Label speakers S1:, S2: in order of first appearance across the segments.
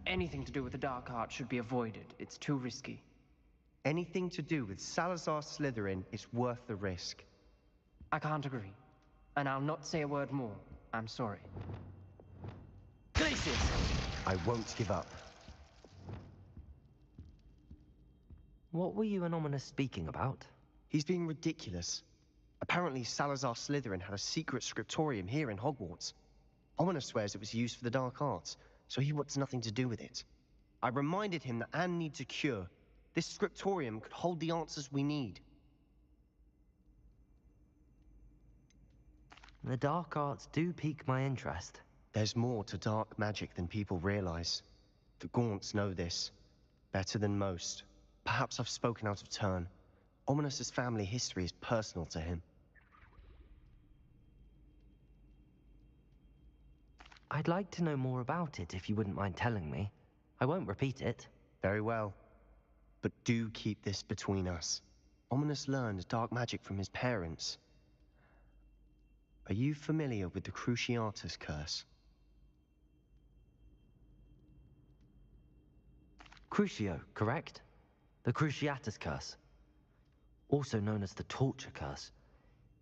S1: Anything to do with the dark art should be avoided. It's too risky.
S2: Anything to do with Salazar Slytherin is worth the risk.
S1: I can't agree. And I'll not say a word more. I'm sorry.
S2: Glacius! I won't give up.
S3: What were you and Ominous speaking about?
S2: He's being ridiculous. Apparently Salazar Slytherin had a secret scriptorium here in Hogwarts. Ominous swears it was used for the dark arts, so he wants nothing to do with it. I reminded him that Anne needs a cure. This scriptorium could hold the answers we need.
S3: The dark arts do pique my interest.
S2: There's more to dark magic than people realize. The Gaunts know this. Better than most. Perhaps I've spoken out of turn. Ominous's family history is personal to him.
S3: I'd like to know more about it if you wouldn't mind telling me. I won't repeat it.
S2: Very well. But do keep this between us. Ominous learned dark magic from his parents. Are you familiar with the Cruciatus curse?
S3: Crucio, correct? The Cruciatus curse. Also known as the torture curse.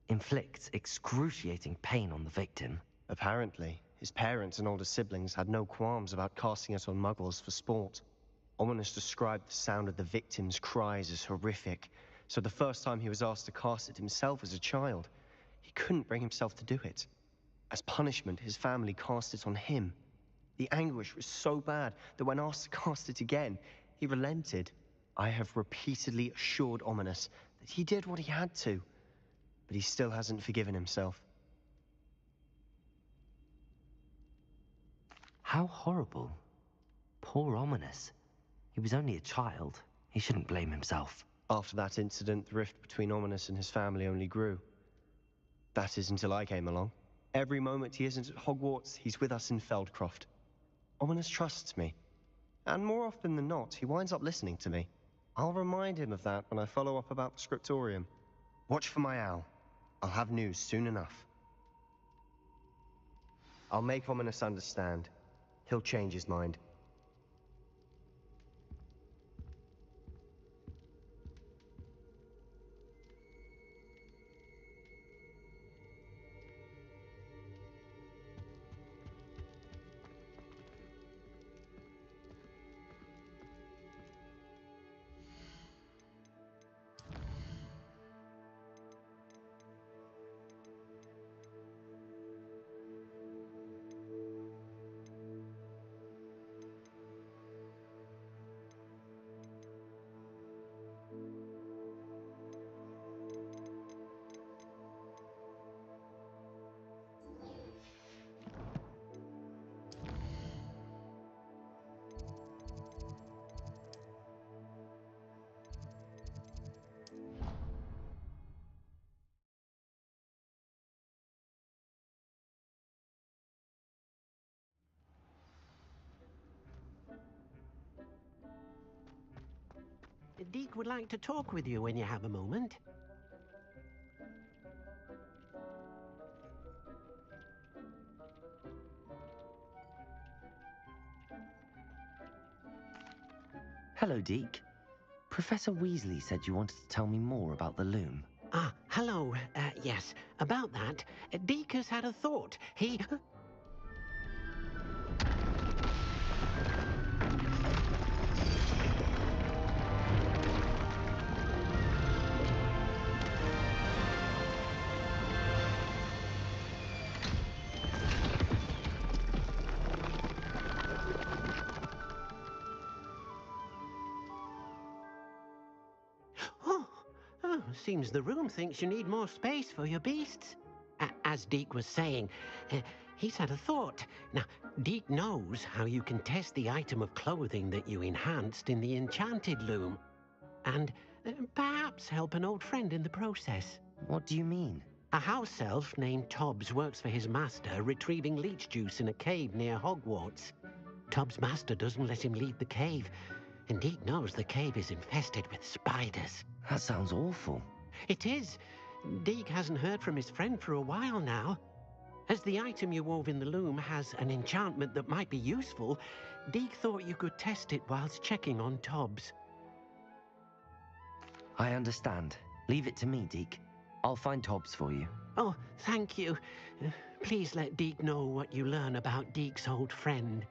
S3: Inflicts excruciating pain on the victim.
S2: Apparently, his parents and older siblings had no qualms about casting it on muggles for sport. Ominous described the sound of the victim's cries as horrific, so the first time he was asked to cast it himself as a child, he couldn't bring himself to do it. As punishment, his family cast it on him. The anguish was so bad that when asked to cast it again, he relented. I have repeatedly assured Ominous that he did what he had to, but he still hasn't forgiven himself.
S3: How horrible. Poor Ominous. He was only a child. He shouldn't blame himself.
S2: After that incident, the rift between Ominous and his family only grew. That is until I came along. Every moment he isn't at Hogwarts, he's with us in Feldcroft. Ominous trusts me. And more often than not, he winds up listening to me. I'll remind him of that when I follow up about the scriptorium. Watch for my owl. I'll have news soon enough. I'll make Ominous understand. He'll change his mind.
S4: Deke would like to talk with you when you have a moment.
S3: Hello, Deke. Professor Weasley said you wanted to tell me more about the loom.
S4: Ah, hello. Yes, about that. Deke has had a thought. He... seems the room thinks you need more space for your beasts. As Deke was saying, he's had a thought. Now, Deke knows how you can test the item of clothing that you enhanced in the enchanted loom. And perhaps help an old friend in the process.
S3: What do you mean?
S4: A house elf named Tobbs works for his master, retrieving leech juice in a cave near Hogwarts. Tobbs' master doesn't let him leave the cave, and Deke knows the cave is infested with spiders.
S3: That sounds awful.
S4: It is. Deke hasn't heard from his friend for a while now. As the item you wove in the loom has an enchantment that might be useful, Deke thought you could test it whilst checking on Tobbs.
S3: I understand. Leave it to me, Deke. I'll find Tobbs for you.
S4: Oh, thank you. Please let Deke know what you learn about Deke's old friend.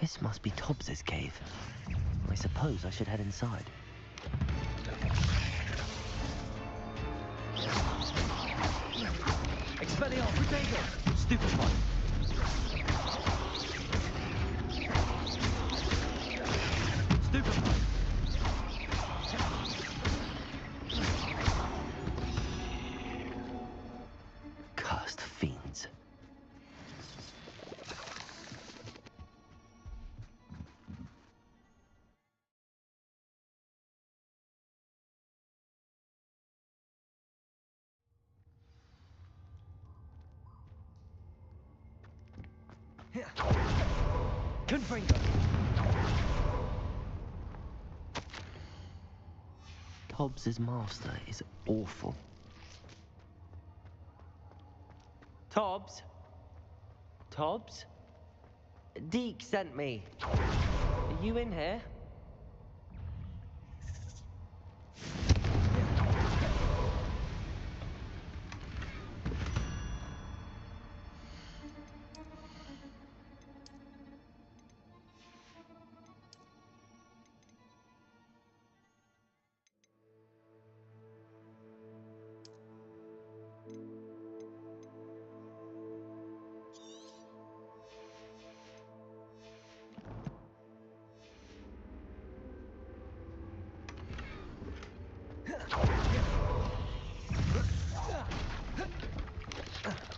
S3: This must be Tobbs's cave. I suppose I should head inside. Expelliarmus! Protego! Stupefy! Stupefy! Cursed fiends. Confringo! Tobbs's master is awful. Tobbs? Tobbs? Deke sent me. Are you in here?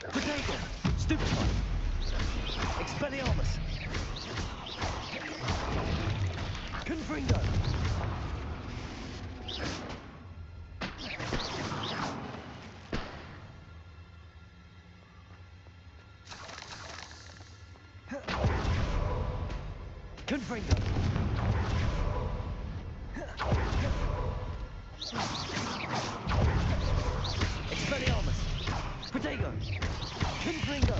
S3: Protego! Stupefy! Expelliarmus! Confringo! Confringo! Expelliarmus! Protego! Confringo!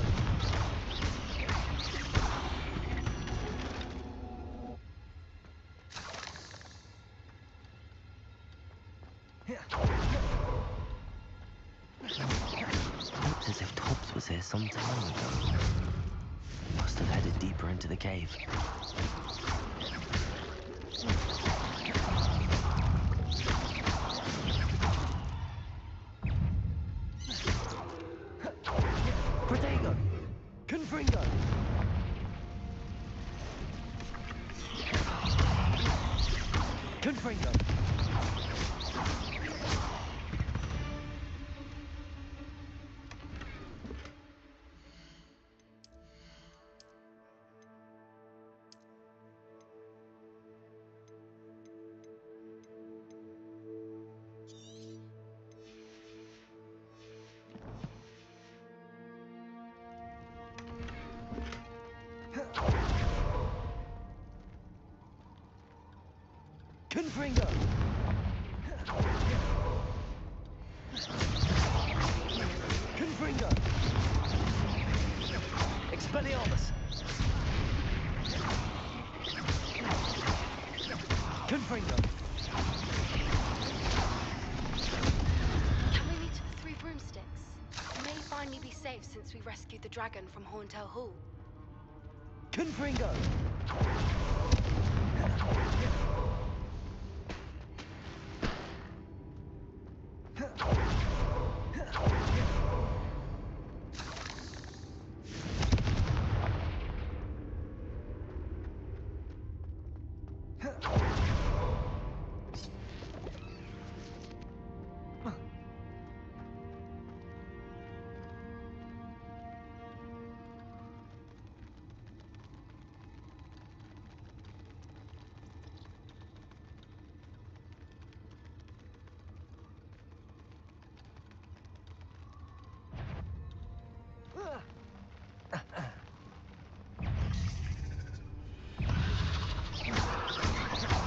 S3: Looks as if Tobbs was here some time ago. Must have headed deeper into the cave. Protego! Confringo! Confringo! Confringo! Confringo! Expelliarmus! Confringo!
S5: Can we reach the three broomsticks? We may finally be safe since we rescued the dragon from Horntail Hall.
S3: Confringo!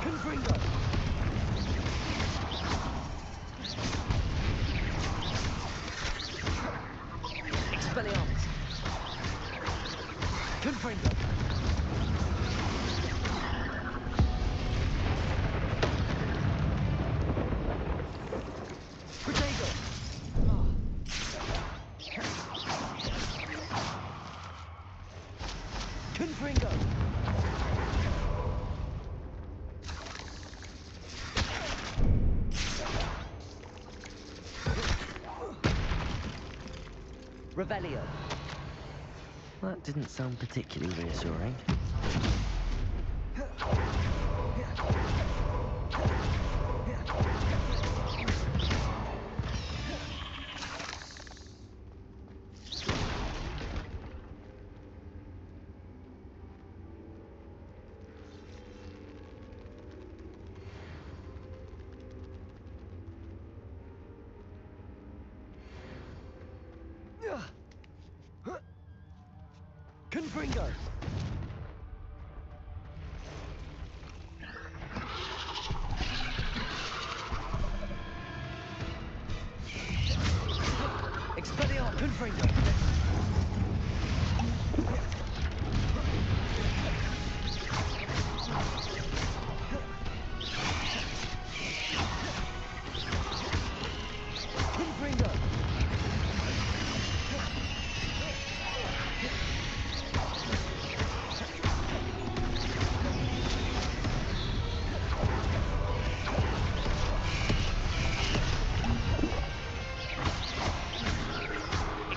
S3: Confringo! Expelliarmus! Confringo! Protego! Confringo! Revelio. That didn't sound particularly reassuring. Confringo! Expelliarmus! Confringo! Confringo!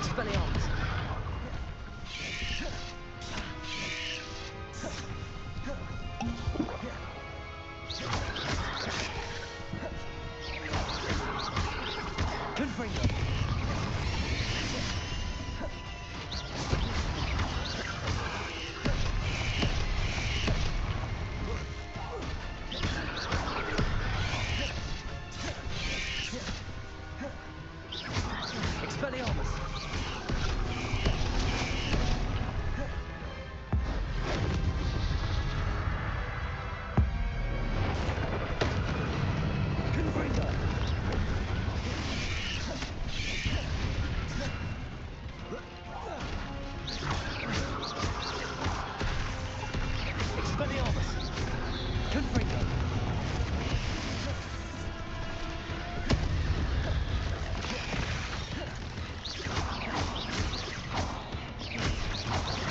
S3: Expelliarmus! Confringo! Expelliarmus! Confringo! Expelliarmus! Confringo!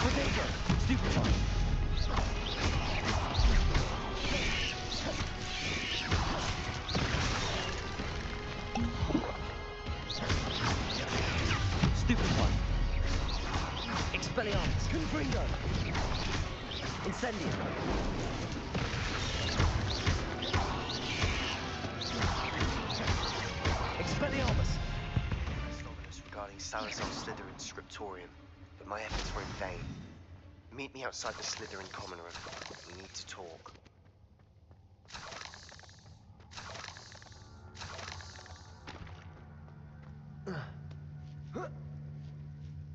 S3: Protego! Stupefy! Stupefy! Expelliarmus! Confringo! Incendio! Expelliarmus!
S2: Ominous regarding Salazar Slytherin's scriptorium, but my efforts were in vain. Meet me outside the Slytherin common room. We need to talk.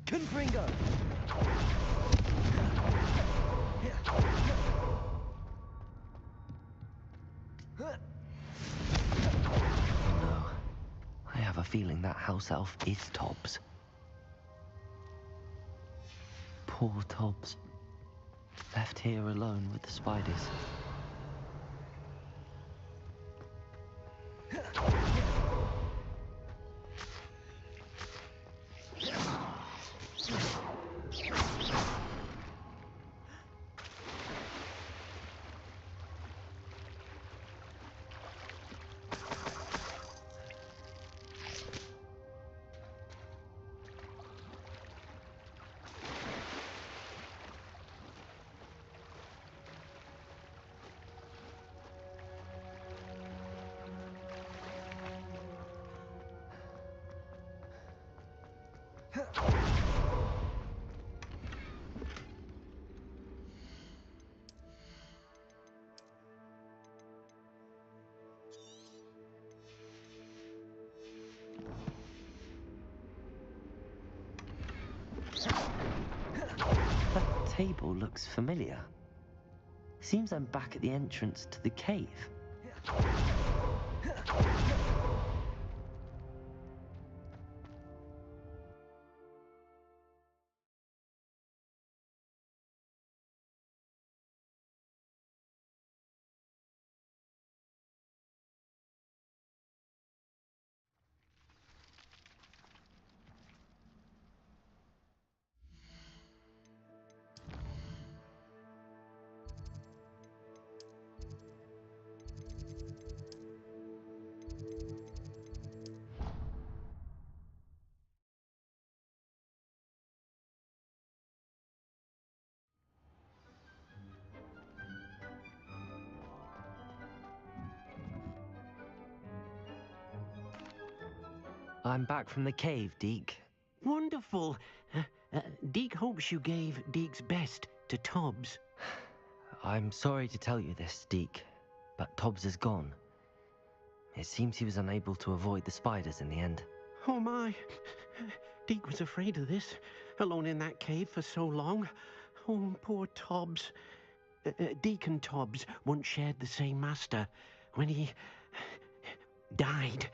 S3: Confringo! feeling that house elf is Tobbs. Poor Tobbs. Left here alone with the spiders. That table looks familiar. Seems I'm back at the entrance to the cave. I'm back from the cave, Deke.
S4: Wonderful. Deke hopes you gave Deke's best to Tobbs.
S3: I'm sorry to tell you this, Deke, but Tobbs is gone. It seems he was unable to avoid the spiders in the end.
S4: Oh my. Deke was afraid of this, alone in that cave for so long. Oh, poor Tobbs. Deke and Tobbs once shared the same master. When he died,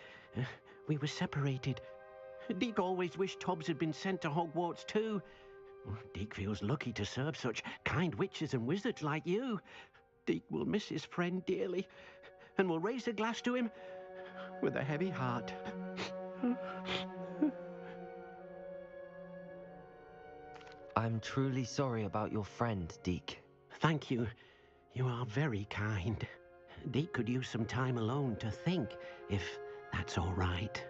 S4: we were separated. Deke always wished Tobbs had been sent to Hogwarts too. Deke feels lucky to serve such kind witches and wizards like you. Deke will miss his friend dearly, and will raise a glass to him with a heavy heart.
S3: I'm truly sorry about your friend, Deke.
S4: Thank you. You are very kind. Deke could use some time alone to think, if that's all right.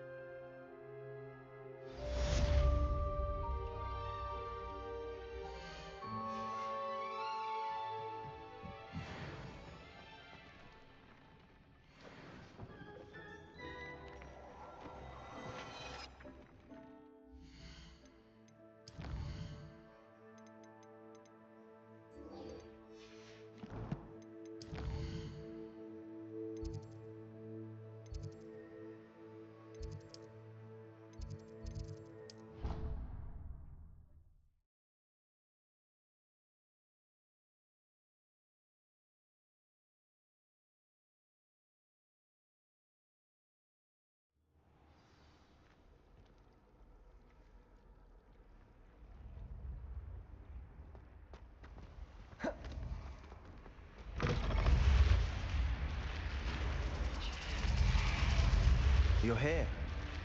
S2: You're here.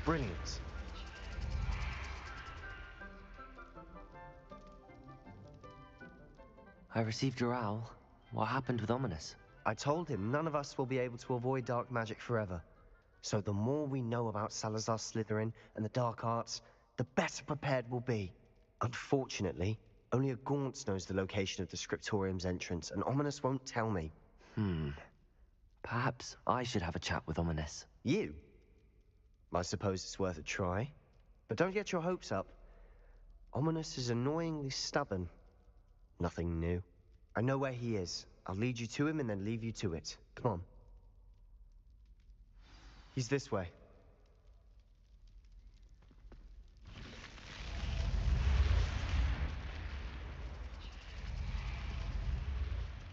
S2: Brilliant.
S3: I received your owl. What happened with Ominous?
S2: I told him none of us will be able to avoid dark magic forever. So the more we know about Salazar Slytherin and the dark arts, the better prepared we'll be. Unfortunately, only a Gaunt knows the location of the Scriptorium's entrance, and Ominous won't tell me.
S3: Perhaps I should have a chat with Ominous.
S2: You? I suppose it's worth a try. But don't get your hopes up. Ominous is annoyingly stubborn. Nothing new. I know where he is. I'll lead you to him and then leave you to it. Come on. He's this way.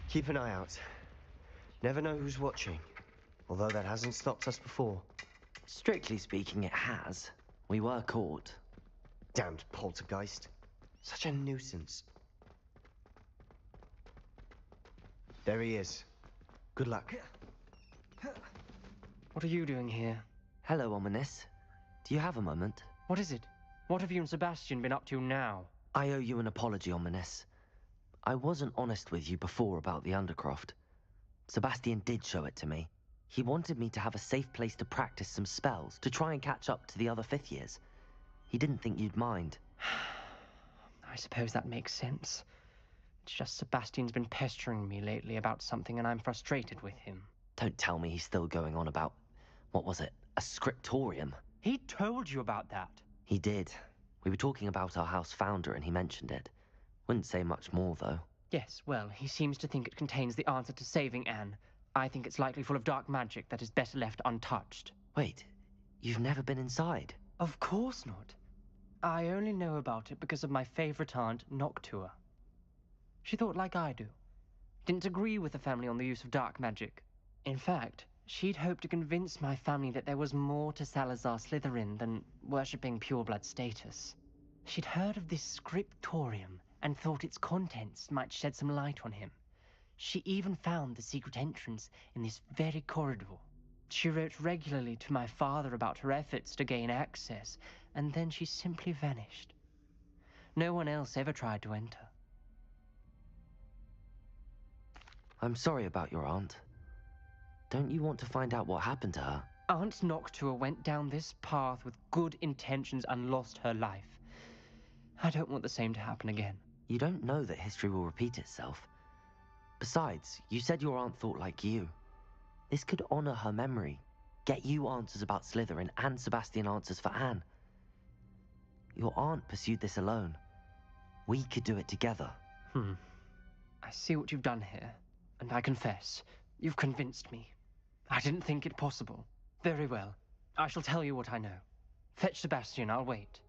S2: Keep an eye out. Never know who's watching. Although that hasn't stopped us before.
S3: Strictly speaking, it has. We were caught.
S2: Damned poltergeist. Such a nuisance. There he is. Good luck.
S1: What are you doing here?
S3: Hello, Ominous. Do you have a moment?
S1: What is it? What have you and Sebastian been up to now?
S3: I owe you an apology, Ominous. I wasn't honest with you before about the Undercroft. Sebastian did show it to me. He wanted me to have a safe place to practice some spells, to try and catch up to the other fifth years. He didn't think you'd mind.
S1: I suppose that makes sense. It's just Sebastian's been pestering me lately about something and I'm frustrated with him.
S3: Don't tell me he's still going on about, what was it, a scriptorium?
S1: He told you about that.
S3: He did. We were talking about our house founder and he mentioned it. Wouldn't say much more, though.
S1: Yes, well, he seems to think it contains the answer to saving Anne. I think it's likely full of dark magic that is better left untouched.
S3: Wait, you've never been inside?
S1: Of course not. I only know about it because of my favorite aunt, Noctua. She thought like I do. Didn't agree with the family on the use of dark magic. In fact, she'd hoped to convince my family that there was more to Salazar Slytherin than worshipping pureblood status. She'd heard of this scriptorium and thought its contents might shed some light on him. She even found the secret entrance in this very corridor. She wrote regularly to my father about her efforts to gain access, and then she simply vanished. No one else ever tried to enter.
S3: I'm sorry about your aunt. Don't you want to find out what happened to her?
S1: Aunt Noctua went down this path with good intentions and lost her life. I don't want the same to happen again.
S3: You don't know that history will repeat itself. Besides, you said your aunt thought like you. This could honor her memory, get you answers about Slytherin, and Sebastian answers for Anne. Your aunt pursued this alone. We could do it together.
S1: I see what you've done here, and I confess, you've convinced me. I didn't think it possible. Very well. I shall tell you what I know. Fetch Sebastian, I'll wait.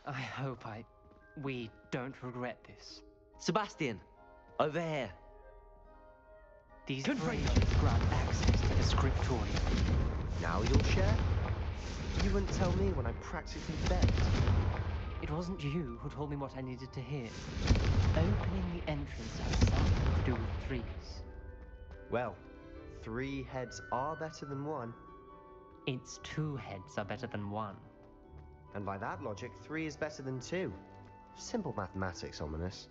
S1: I hope we don't regret this.
S3: Sebastian! Over here!
S1: These ranges grant access to the scriptorium.
S2: Now you'll share? You wouldn't tell me when I practically begged.
S1: It wasn't you who told me what I needed to hear. Opening the entrance has something to do with threes.
S2: Well, 3 heads are better than 1.
S1: It's 2 heads are better than 1.
S2: And by that logic, 3 is better than 2. Simple mathematics, Ominous.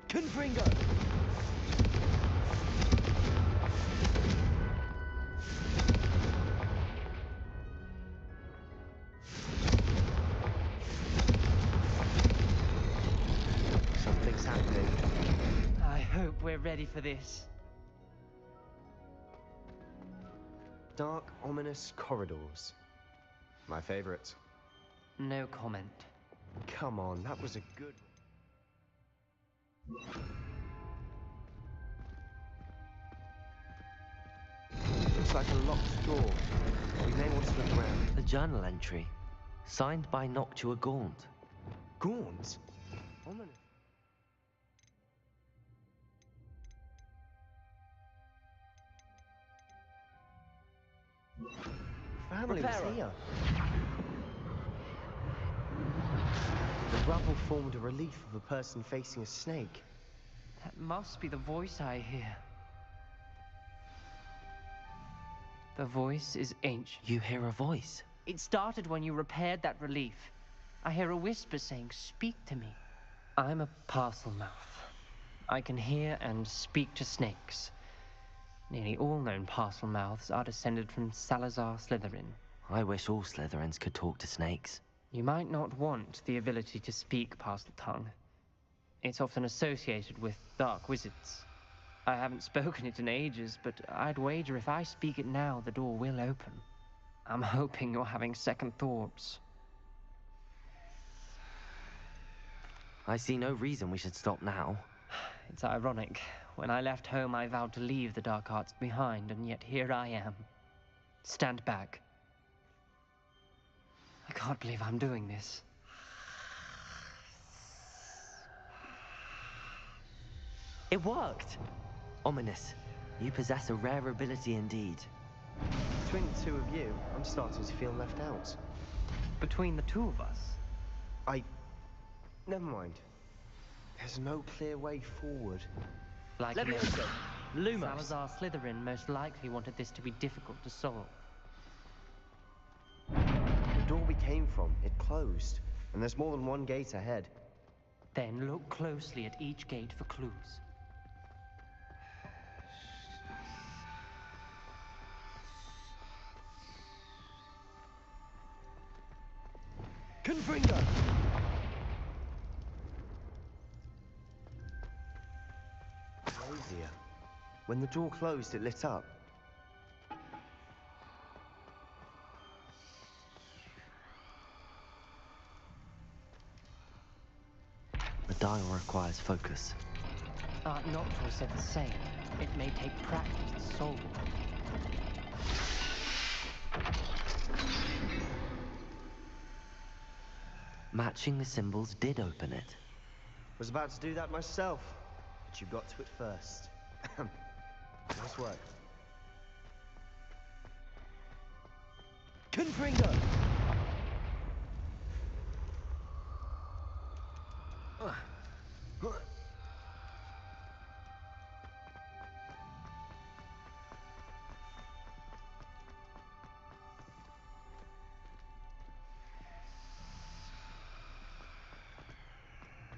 S3: Confringo!
S2: Something's happening.
S1: I hope we're ready for this.
S2: Dark, ominous corridors. My favorite.
S1: No comment.
S2: Come on, that was a good... Looks like a locked door. We may want to look around.
S3: A journal entry, signed by Noctua Gaunt.
S2: Gaunt? Ominous. Family was here. The rubble formed a relief of a person facing a snake.
S1: That must be the voice I hear. The voice is ancient.
S3: You hear a voice.
S1: It started when you repaired that relief. I hear a whisper saying, "Speak to me." I'm a parcel mouth. I can hear and speak to snakes. Nearly all known parcel mouths are descended from Salazar Slytherin.
S3: I wish all Slytherins could talk to snakes.
S1: You might not want the ability to speak parcel tongue. It's often associated with dark wizards. I haven't spoken it in ages, but I'd wager if I speak it now, the door will open. I'm hoping you're having second thoughts.
S3: I see no reason we should stop now.
S1: It's ironic. When I left home, I vowed to leave the dark arts behind, and yet here I am. Stand back. I can't believe I'm doing this.
S3: It worked! Ominous. You possess a rare ability indeed.
S2: Between the two of you, I'm starting to feel left out.
S1: Between the two of us.
S2: Never mind. There's no clear way forward.
S1: Like
S3: Levioso! Lumos!
S1: Salazar Slytherin most likely wanted this to be difficult to solve.
S2: The door we came from, it closed. And there's more than one gate ahead.
S1: Then look closely at each gate for clues.
S2: Confringo! Easier. When the door closed, it lit up.
S3: The dial requires focus.
S1: Aunt Noctua said the same. It may take practice to solve it.
S3: Matching the symbols did open it.
S2: Was about to do that myself, but you got to it first. Nice work. Confringo!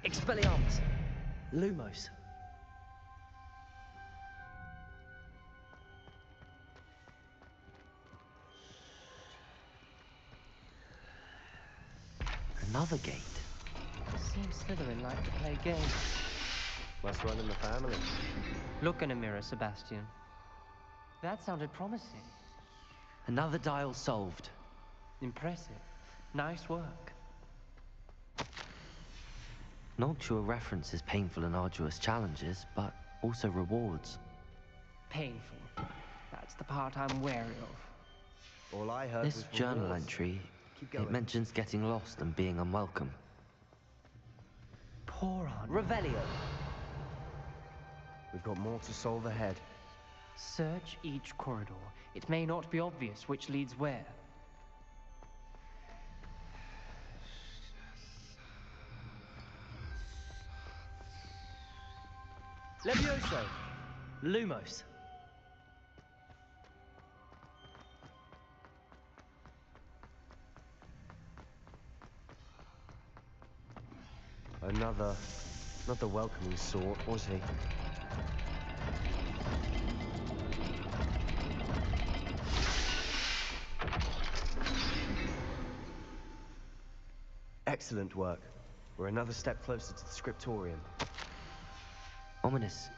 S3: Expelliarmus! Lumos! Another gate.
S1: Seems Slytherin like to play games.
S2: Must run in the family.
S1: Look in a mirror, Sebastian. That sounded promising.
S3: Another dial solved.
S1: Impressive. Nice work.
S3: Noctua references painful and arduous challenges, but also rewards.
S1: Painful. That's the part I'm wary of.
S2: All I heard
S3: This
S2: was
S3: journal
S2: rewards.
S3: entry,
S2: Keep
S3: it
S2: going.
S3: mentions getting lost and being unwelcome.
S1: Poor Aunt.
S3: Revelio!
S2: We've got more to solve ahead.
S1: Search each corridor. It may not be obvious which leads where.
S3: Levioso! Lumos!
S2: Not the welcoming sort, was he? Excellent work. We're another step closer to the scriptorium.
S3: Ominous.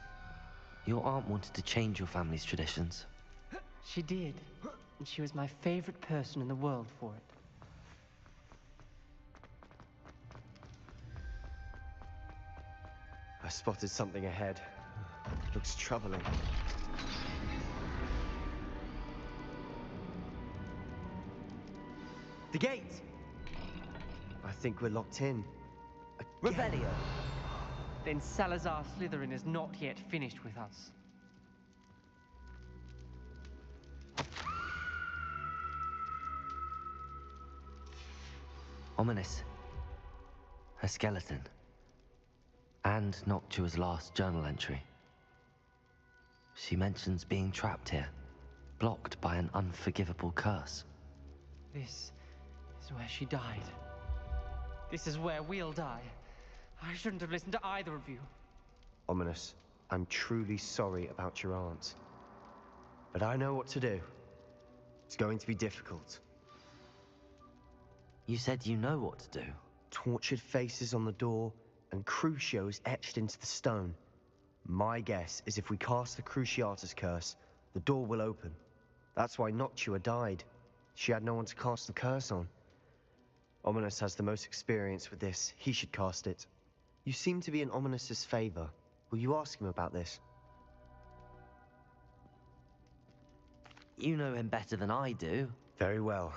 S3: Your aunt wanted to change your family's traditions.
S1: She did. And she was my favorite person in the world for it.
S2: I spotted something ahead. Looks troubling. The gate! I think we're locked in. Again.
S3: Revelio!
S1: Then Salazar Slytherin is not yet finished with us.
S3: Ominous. Her skeleton. And Noctua's last journal entry. She mentions being trapped here, blocked by an unforgivable curse.
S1: This is where she died. This is where we'll die. I shouldn't have listened to either of you.
S2: Ominous, I'm truly sorry about your aunt. But I know what to do. It's going to be difficult.
S3: You said you know what to do.
S2: Tortured faces on the door, and Crucios etched into the stone. My guess is if we cast the Cruciatus curse, the door will open. That's why Noctua died. She had no one to cast the curse on. Ominous has the most experience with this. He should cast it. You seem to be in Ominous's favor. Will you ask him about this?
S3: You know him better than I do.
S2: Very well.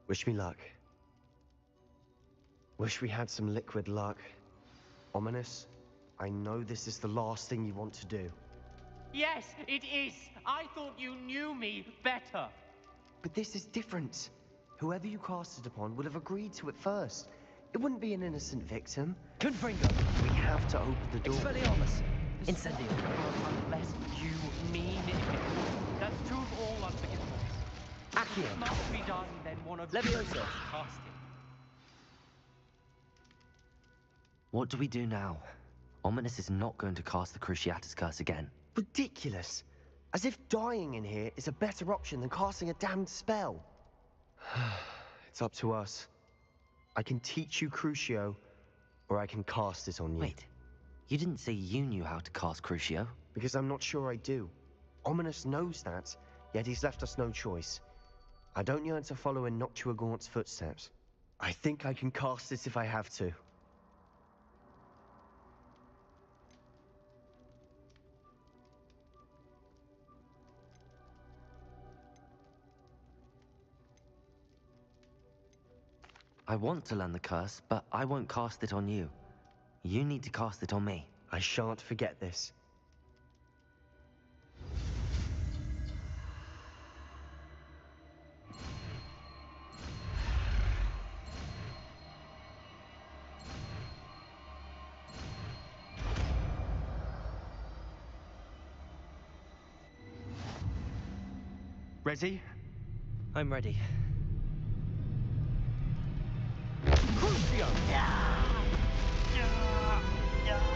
S2: Wish me luck. Wish we had some liquid luck. Ominous, I know this is the last thing you want to do.
S1: Yes, it is. I thought you knew me better.
S2: But this is different. Whoever you cast it upon would have agreed to it first. It wouldn't be an innocent victim.
S3: Confringo.
S2: We have to open the door.
S3: Expelliarmus. Incendio.
S1: Unless you mean it. That's true of all unforgiveness.
S3: Accio.
S1: It must be done, then one of you
S3: Leviosa.
S1: must cast it.
S3: What do we do now? Ominous is not going to cast the Cruciatus Curse again.
S2: Ridiculous. As if dying in here is a better option than casting a damned spell. It's up to us. I can teach you Crucio, or I can cast it on you.
S3: Wait, you didn't say you knew how to cast Crucio?
S2: Because I'm not sure I do. Ominous knows that, yet he's left us no choice. I don't yearn to follow in Noctua Gaunt's footsteps. I think I can cast it if I have to.
S3: I want to learn the curse, but I won't cast it on you. You need to cast it on me.
S2: I shan't forget this. Ready?
S3: I'm ready.
S1: Crucio!
S3: Are you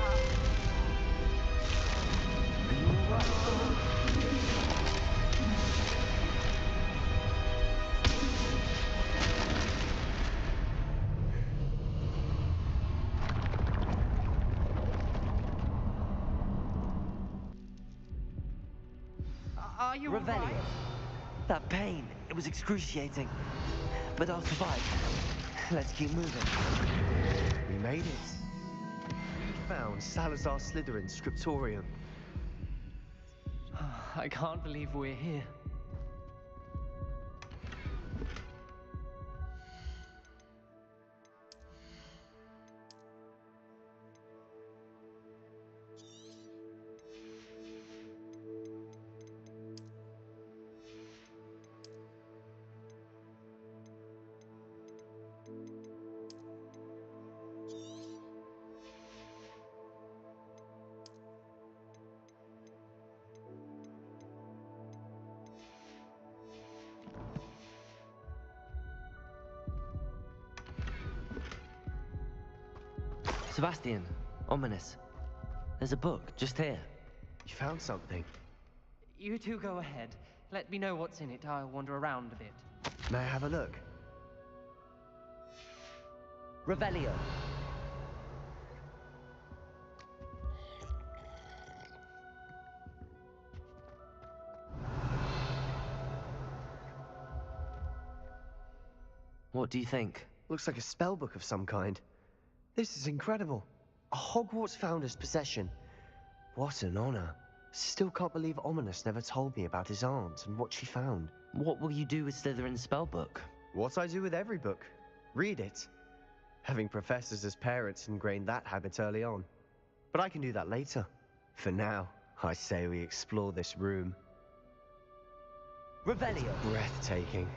S3: alright?
S1: Are you
S3: Revelio.
S1: alright?
S3: That pain, it was excruciating. But I'll survive. Let's keep moving.
S2: We made it. We found Salazar Slytherin's scriptorium.
S1: I can't believe we're here.
S3: Sebastian, Ominous. There's a book just here.
S2: You found something.
S1: You two go ahead. Let me know what's in it. I'll wander around a bit.
S2: May I have a look?
S3: Revelio. What do you think?
S2: Looks like a spell book of some kind. This is incredible. A Hogwarts founder's possession. What an honor. Still can't believe Ominous never told me about his aunt and what she found.
S3: What will you do with Slytherin's spellbook?
S2: What I do with every book. Read it. Having professors as parents ingrained that habit early on. But I can do that later. For now, I say we explore this room.
S3: Revelio.
S2: Breathtaking.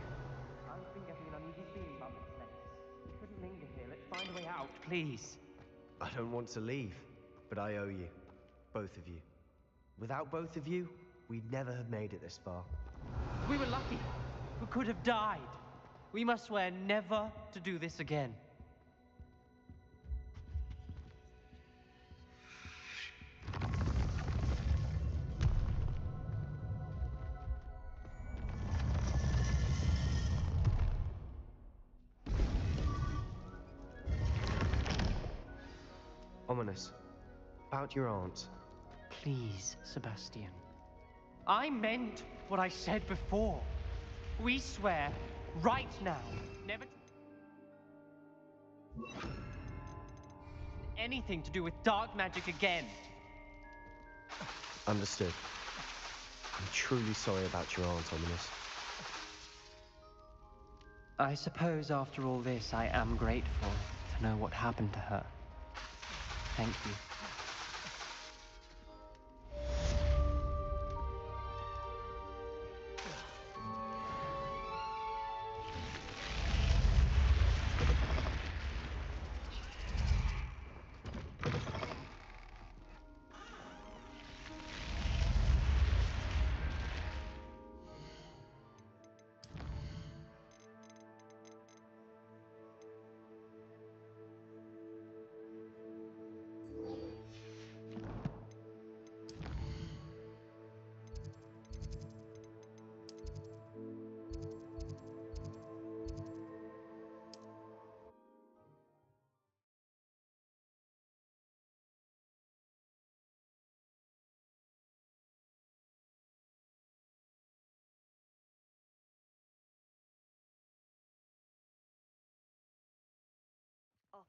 S1: I've been getting an uneasy feeling about this place. We couldn't linger here. Let's find a way out, please.
S2: I don't want to leave, but I owe you. Both of you. Without both of you, we'd never have made it this far.
S1: We were lucky. We could have died. We must swear never to do this again.
S2: Ominous. About your aunt.
S1: Please, Sebastian. I meant what I said before. We swear, right now, never anything to do with dark magic again.
S2: Understood. I'm truly sorry about your aunt, Ominous.
S1: I suppose after all this, I am grateful to know what happened to her. Thank you.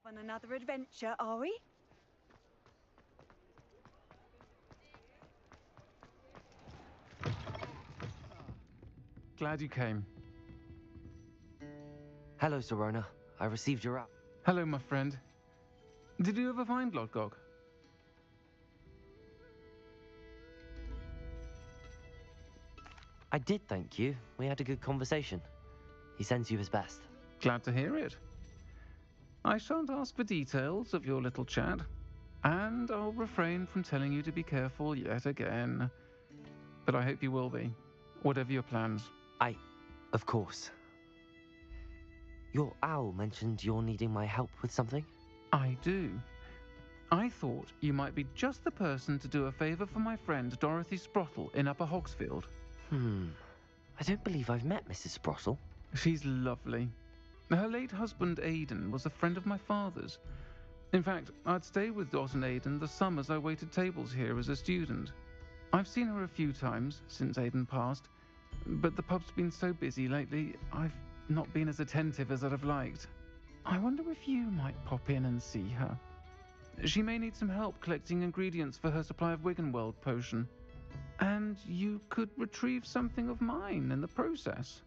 S6: On another adventure, are we?
S7: Glad you came.
S3: Hello, Serona. I received your app.
S7: Hello, my friend. Did you ever find Lodgok?
S3: I did, thank you. We had a good conversation. He sends you his best.
S7: Glad to hear it. I shan't ask for details of your little chat, and I'll refrain from telling you to be careful yet again. But I hope you will be, whatever your plans.
S3: Of course. Your owl mentioned you're needing my help with something?
S7: I do. I thought you might be just the person to do a favor for my friend Dorothy Sprottle in Upper Hogsfield.
S3: I don't believe I've met Mrs. Sprottle.
S7: She's lovely. Her late husband Aidan was a friend of my father's. In fact, I'd stayed with Dot and Aidan the summers I waited tables here as a student. I've seen her a few times since Aidan passed, but the pub's been so busy lately, I've not been as attentive as I'd have liked. I wonder if you might pop in and see her. She may need some help collecting ingredients for her supply of Wiggenweld potion. And you could retrieve something of mine in the process.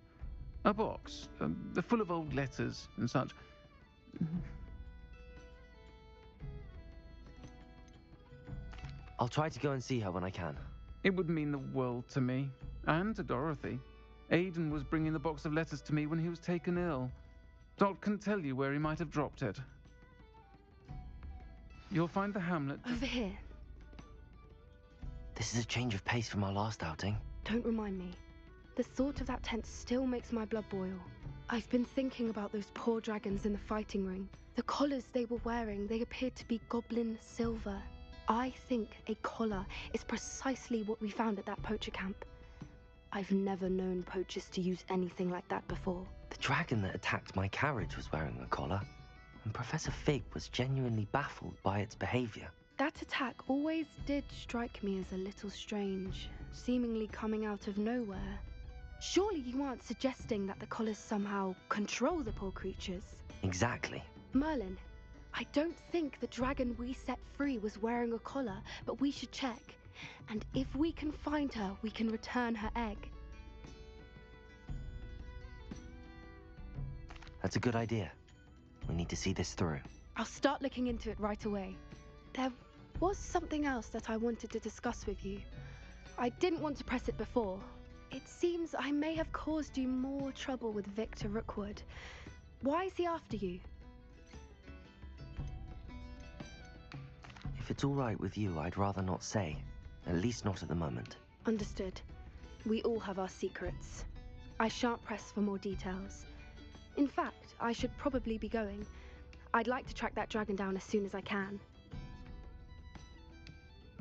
S7: A box, full of old letters and such.
S3: I'll try to go and see her when I can.
S7: It would mean the world to me, and to Dorothy. Aidan was bringing the box of letters to me when he was taken ill. Dot can tell you where he might have dropped it. You'll find the hamlet...
S5: Over here.
S3: This is a change of pace from our last outing.
S5: Don't remind me. The thought of that tent still makes my blood boil. I've been thinking about those poor dragons in the fighting ring. The collars they were wearing, they appeared to be goblin silver. I think a collar is precisely what we found at that poacher camp. I've never known poachers to use anything like that before.
S3: The dragon that attacked my carriage was wearing a collar, and Professor Fig was genuinely baffled by its behavior.
S5: That attack always did strike me as a little strange, seemingly coming out of nowhere. Surely you aren't suggesting that the collars somehow control the poor creatures?
S3: Exactly.
S5: Merlin, I don't think the dragon we set free was wearing a collar, but we should check. And if we can find her, we can return her egg.
S3: That's a good idea. We need to see this through.
S5: I'll start looking into it right away. There was something else that I wanted to discuss with you. I didn't want to press it before. It seems I may have caused you more trouble with Victor Rookwood. Why is he after you?
S3: If it's all right with you, I'd rather not say. At least not at the moment.
S5: Understood. We all have our secrets. I shan't press for more details. In fact, I should probably be going. I'd like to track that dragon down as soon as I can.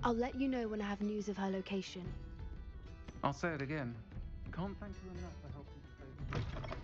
S5: I'll let you know when I have news of her location.
S7: I'll say it again. Can't thank you enough for helping to save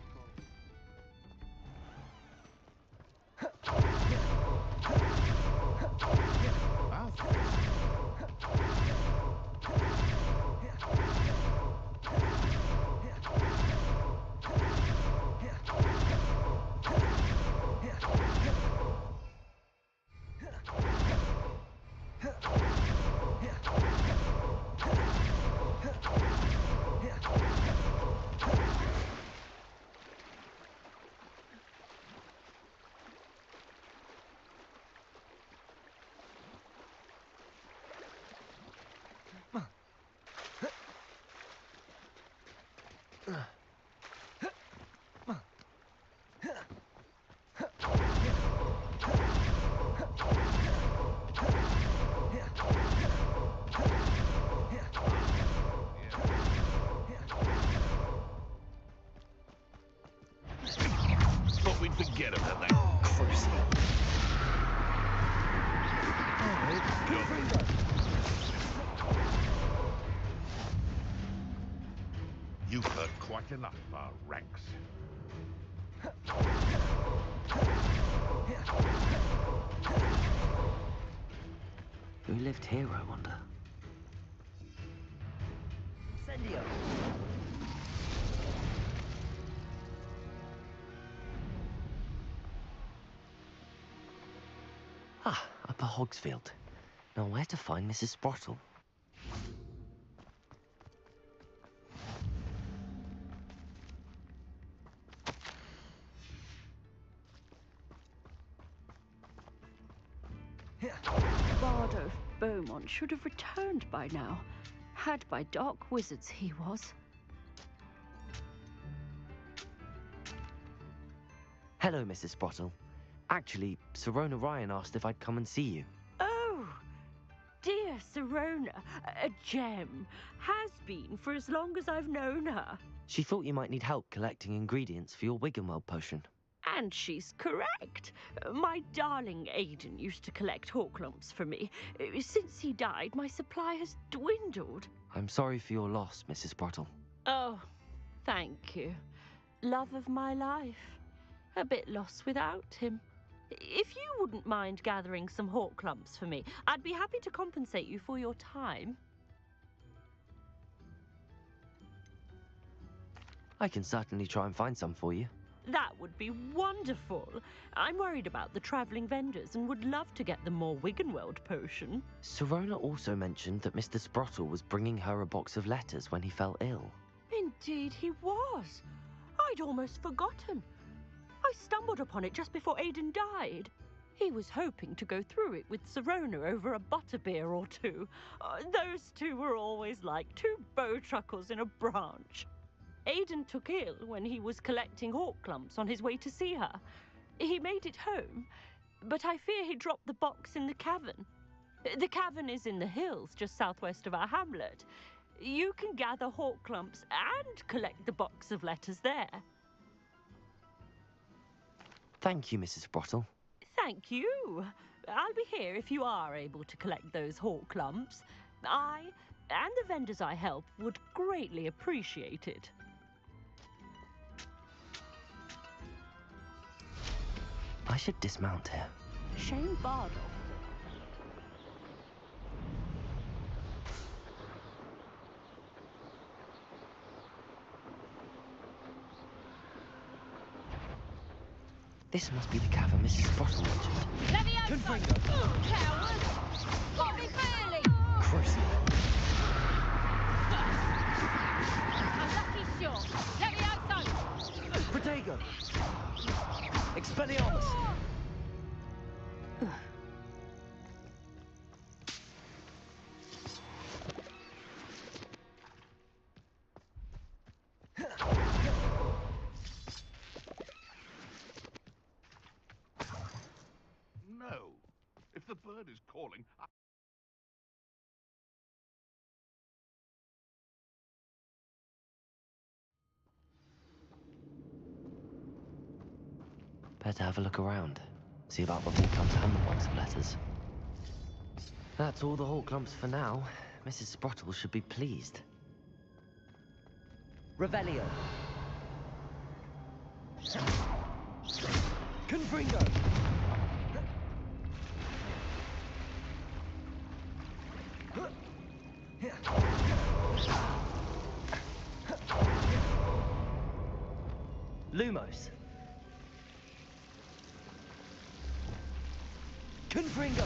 S8: Thought we'd forget about that cruise. You've heard quite enough, Ranks.
S3: Who lived here, I wonder? Incendio! Ah, Upper Hogsfield. Now where to find Mrs. Sprottle?
S9: Bardolph Beaumont should have returned by now. Had by dark wizards he was.
S3: Hello, Mrs. Sprottle. Actually, Sirona Ryan asked if I'd come and see you.
S9: Oh, dear Sirona, a gem. Has been for as long as I've known her.
S3: She thought you might need help collecting ingredients for your Wiggenweld potion.
S9: And she's correct. My darling Aidan used to collect Horklumps for me. Since he died, my supply has dwindled.
S3: I'm sorry for your loss, Mrs. Sprottle.
S9: Oh, thank you. Love of my life. A bit lost without him. If you wouldn't mind gathering some Horklumps for me, I'd be happy to compensate you for your time.
S3: I can certainly try and find some for you.
S9: That would be wonderful. I'm worried about the travelling vendors and would love to get them more Wiggenweld potion.
S3: Sirona also mentioned that Mr. Sprottle was bringing her a box of letters when he fell ill.
S9: Indeed he was. I'd almost forgotten. I stumbled upon it just before Aidan died. He was hoping to go through it with Sirona over a butterbeer or two. Those two were always like two bowtruckles in a branch. Aidan took ill when he was collecting Horklumps on his way to see her. He made it home, but I fear he dropped the box in the cavern. The cavern is in the hills just southwest of our hamlet. You can gather Horklumps and collect the box of letters there.
S3: Thank you, Mrs. Sprottle.
S9: Thank you. I'll be here if you are able to collect those Horklumps. I and the vendors I help would greatly appreciate it.
S3: I should dismount here.
S9: Shame Bardolph.
S3: This must be the cavern Mrs. Sprottle mentioned.
S10: Confringo! Cowards! Got me fairly!
S3: Christ.
S10: Unlucky shot! Let me outside!
S3: Protego! Expelliarmus!
S8: No. If the bird is calling,
S3: Better have a look around. See about the Horklumps and the box of letters. That's all the Horklumps for now. Mrs. Sprottle should be pleased. Revelio. Confringo. Lumos. Confringo.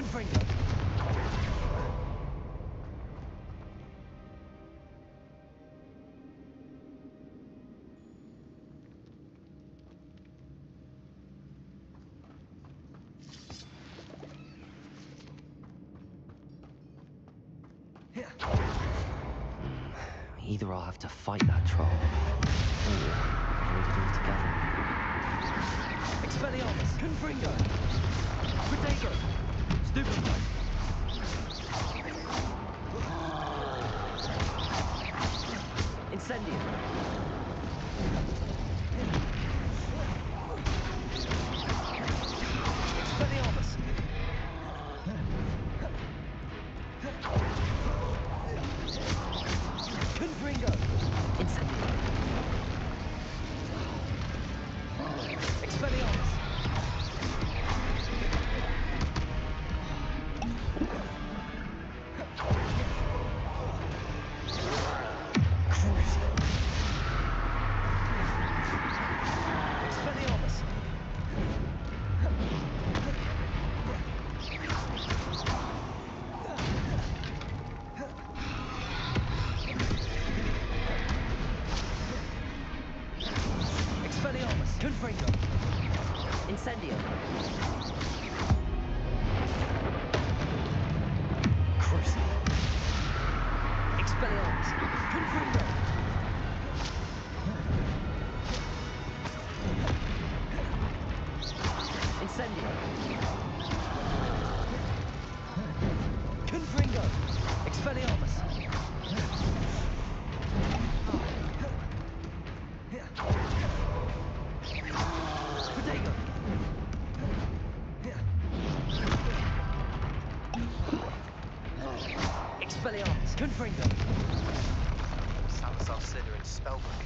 S1: Confringo.
S3: Either I'll have to fight that troll, or avoid it altogether.
S1: Expelliarmus. Confringo. Protego. Stupendo. Incendio. Expelliarmus. Confringo. Incendio. Expelliarmus. Crucio. Expelliarmus. Expelliarmus. Confringo. Incendio. Crucio. Expelliarmus. Confringo. Incendio. Confringo. Expelliarmus. Protego. Expelliarmus. Confringo.
S2: Salazar Slytherin's spellbook.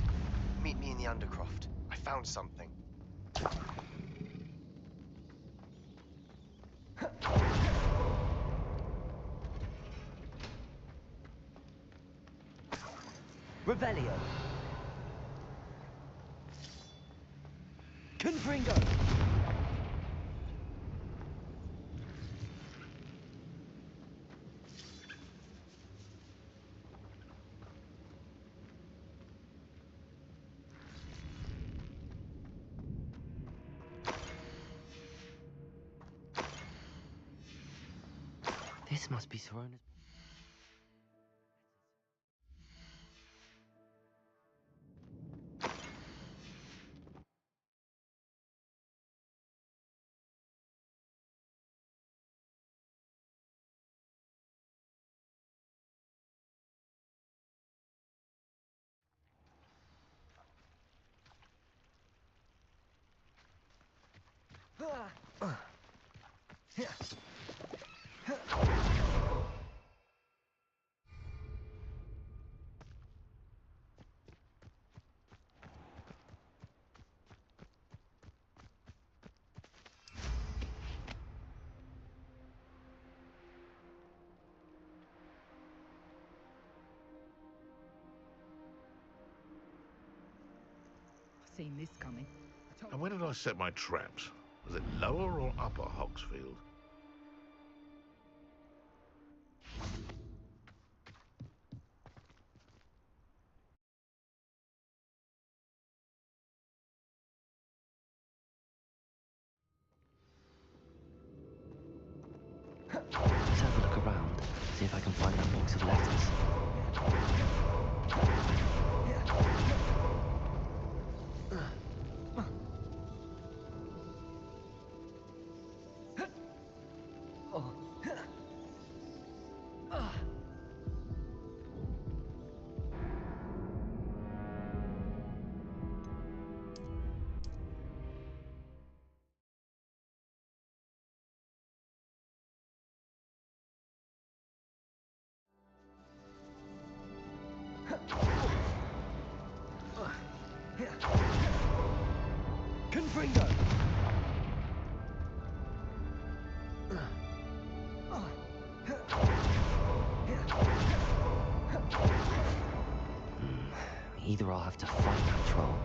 S2: Meet me in the Undercroft. I found something.
S1: Revelio. Confringo.
S3: This must be Sorona's.
S11: Seen this coming.
S8: And where did I set my traps? Was it lower or upper Hogsfield?
S3: Let's have a look around, see if I can find that box of letters.
S1: Confringo.
S3: Either I'll have to fight that troll,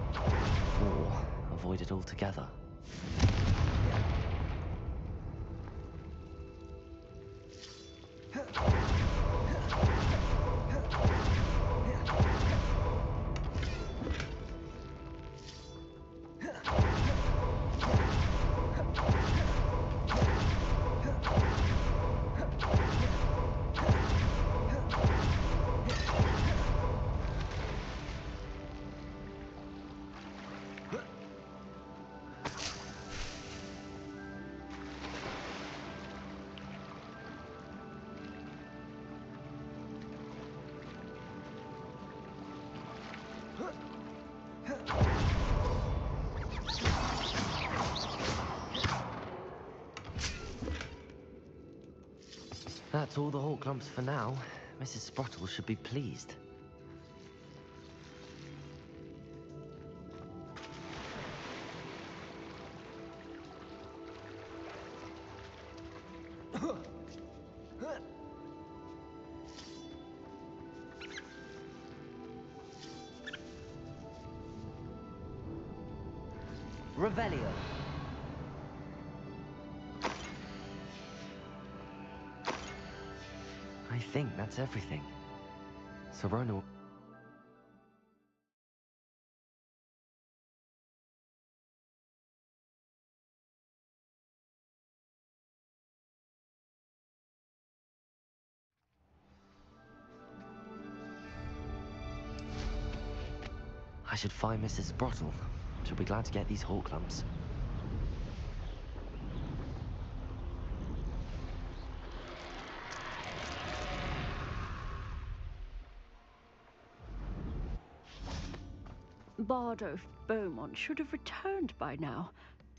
S3: or avoid it altogether. That's all the Hawk lumps for now. Mrs. Sprottle should be pleased. Revelio. I think that's everything. Sirona... I should find Mrs. Sprottle. She'll be glad to get these Hawk lumps.
S9: Bardo Beaumont should have returned by now.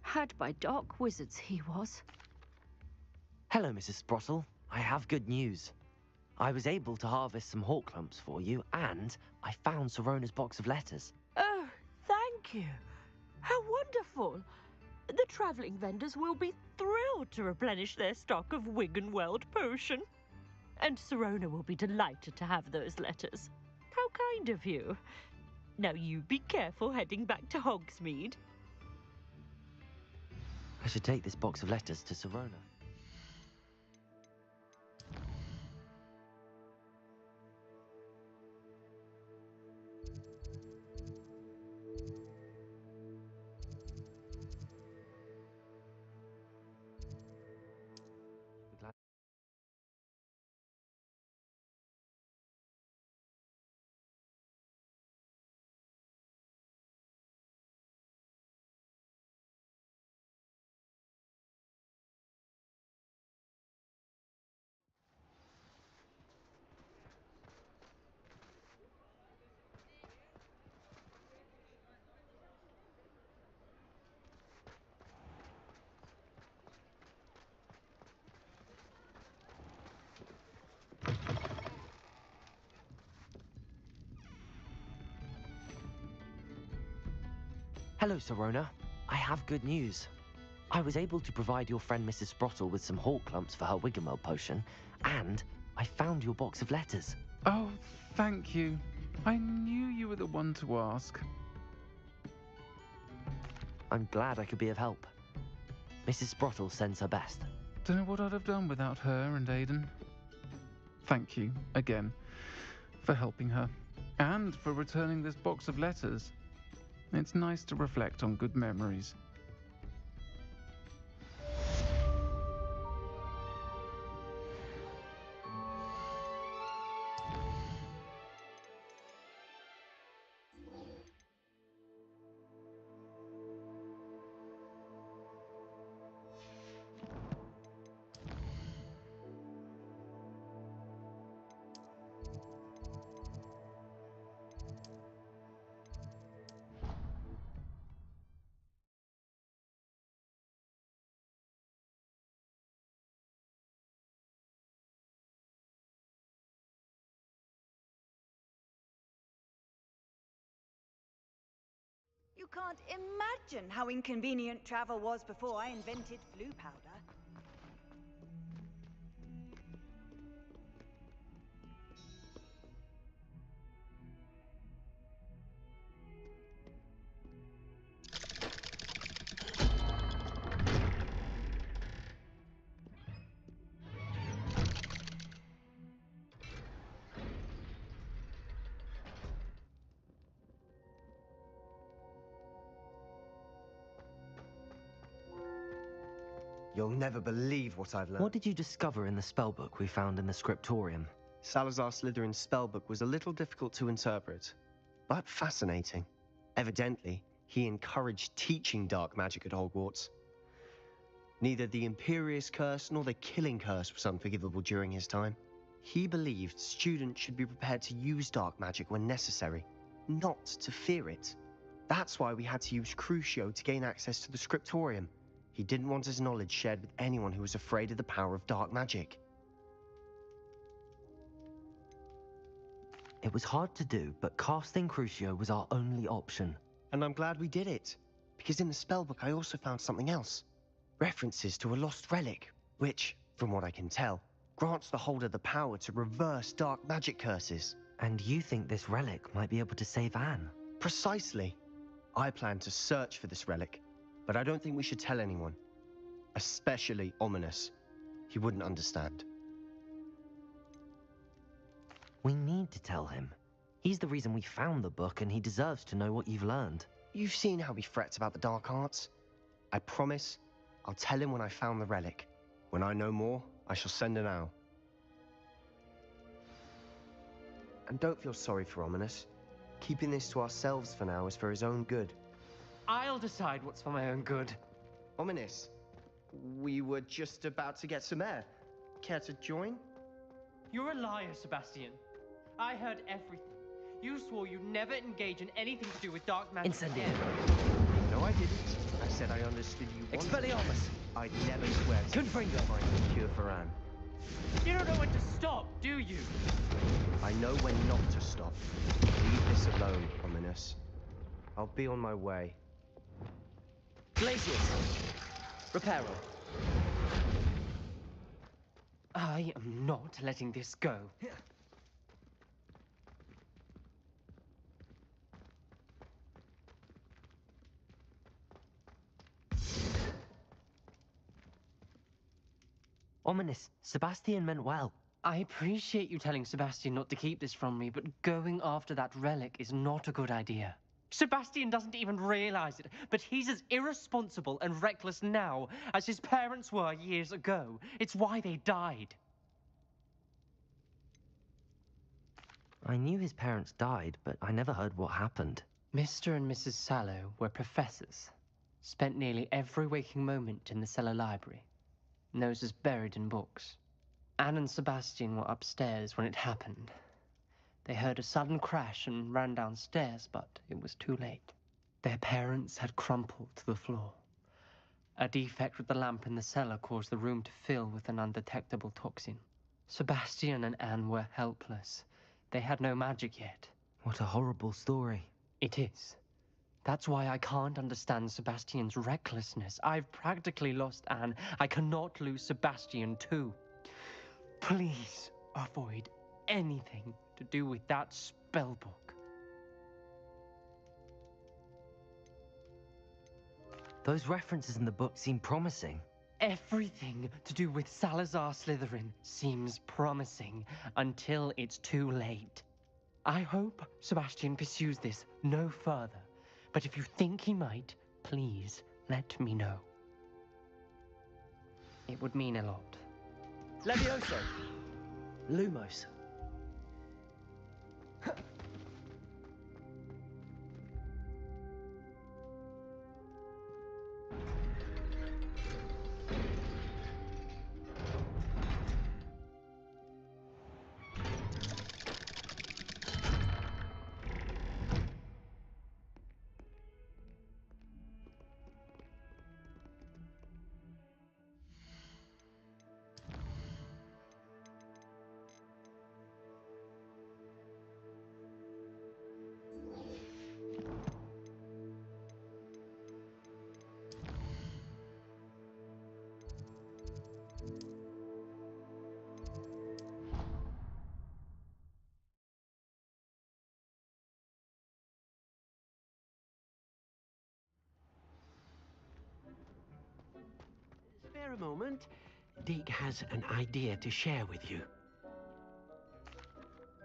S9: Had by dark wizards he was.
S3: Hello, Mrs. Sprottle. I have good news. I was able to harvest some Hawk lumps for you, and I found Sirona's box of letters.
S9: Oh, thank you. How wonderful. The travelling vendors will be thrilled to replenish their stock of Wiggenweld potion. And Sirona will be delighted to have those letters. How kind of you. Now you be careful heading back to Hogsmeade.
S3: I should take this box of letters to Sirona. Hello, Sirona. I have good news. I was able to provide your friend Mrs. Sprottle with some Hawk lumps for her Wiggenweld potion, and I found your box of letters.
S7: Oh, thank you. I knew you were the one to ask.
S3: I'm glad I could be of help. Mrs. Sprottle sends her best.
S7: Don't know what I'd have done without her and Aiden. Thank you, again, for helping her, and for returning this box of letters. It's nice to reflect on good memories.
S6: You can't imagine how inconvenient travel was before I invented blue powder.
S2: You'll never believe what I've learned.
S3: What did you discover in the spellbook we found in the scriptorium?
S2: Salazar Slytherin's spellbook was a little difficult to interpret, but fascinating. Evidently, he encouraged teaching dark magic at Hogwarts. Neither the Imperious Curse nor the Killing Curse was unforgivable during his time. He believed students should be prepared to use dark magic when necessary, not to fear it. That's why we had to use Crucio to gain access to the scriptorium. He didn't want his knowledge shared with anyone who was afraid of the power of dark magic.
S3: It was hard to do, but casting Crucio was our only option.
S2: And I'm glad we did it, because in the spellbook I also found something else. References to a lost relic, which, from what I can tell, grants the holder the power to reverse dark magic curses.
S3: And you think this relic might be able to save Anne?
S2: Precisely. I plan to search for this relic, but I don't think we should tell anyone. Especially Ominous. He wouldn't understand.
S3: We need to tell him. He's the reason we found the book, and he deserves to know what you've learned.
S2: You've seen how he frets about the dark arts. I promise I'll tell him when I found the relic. When I know more, I shall send an owl. And don't feel sorry for Ominous. Keeping this to ourselves for now is for his own good.
S1: I'll decide what's for my own good.
S2: Ominous, we were just about to get some air. Care to join?
S1: You're a liar, Sebastian. I heard everything. You swore you'd never engage in anything to do with dark magic.
S3: Incendiary.
S2: No, I didn't. I said I understood you wanted.
S3: Expelliarmus!
S2: I'd never swear to
S3: Confringo!
S2: find a cure for Anne.
S1: You don't know when to stop, do you?
S2: I know when not to stop. Leave this alone, Ominous. I'll be on my way.
S3: Glacius! Reparo.
S1: I am not letting this go.
S3: Ominous, Sebastian meant well.
S1: I appreciate you telling Sebastian not to keep this from me, but going after that relic is not a good idea. Sebastian doesn't even realize it, but he's as irresponsible and reckless now as his parents were years ago. It's why they died.
S3: I knew his parents died, but I never heard what happened.
S1: Mr. and Mrs. Sallow were professors. Spent nearly every waking moment in the cellar library. Noses buried in books. Anne and Sebastian were upstairs when it happened. They heard a sudden crash and ran downstairs, but it was too late. Their parents had crumpled to the floor. A defect with the lamp in the cellar caused the room to fill with an undetectable toxin. Sebastian and Anne were helpless. They had no magic yet.
S3: What a horrible story.
S1: It is. That's why I can't understand Sebastian's recklessness. I've practically lost Anne. I cannot lose Sebastian too. Please avoid anything to do with that spellbook.
S3: Those references in the book seem promising.
S1: Everything to do with Salazar Slytherin seems promising until it's too late. I hope Sebastian pursues this no further, but if you think he might, please let me know. It would mean a lot.
S3: Levioso! Lumos.
S4: Spare a moment. Deke has an idea to share with you.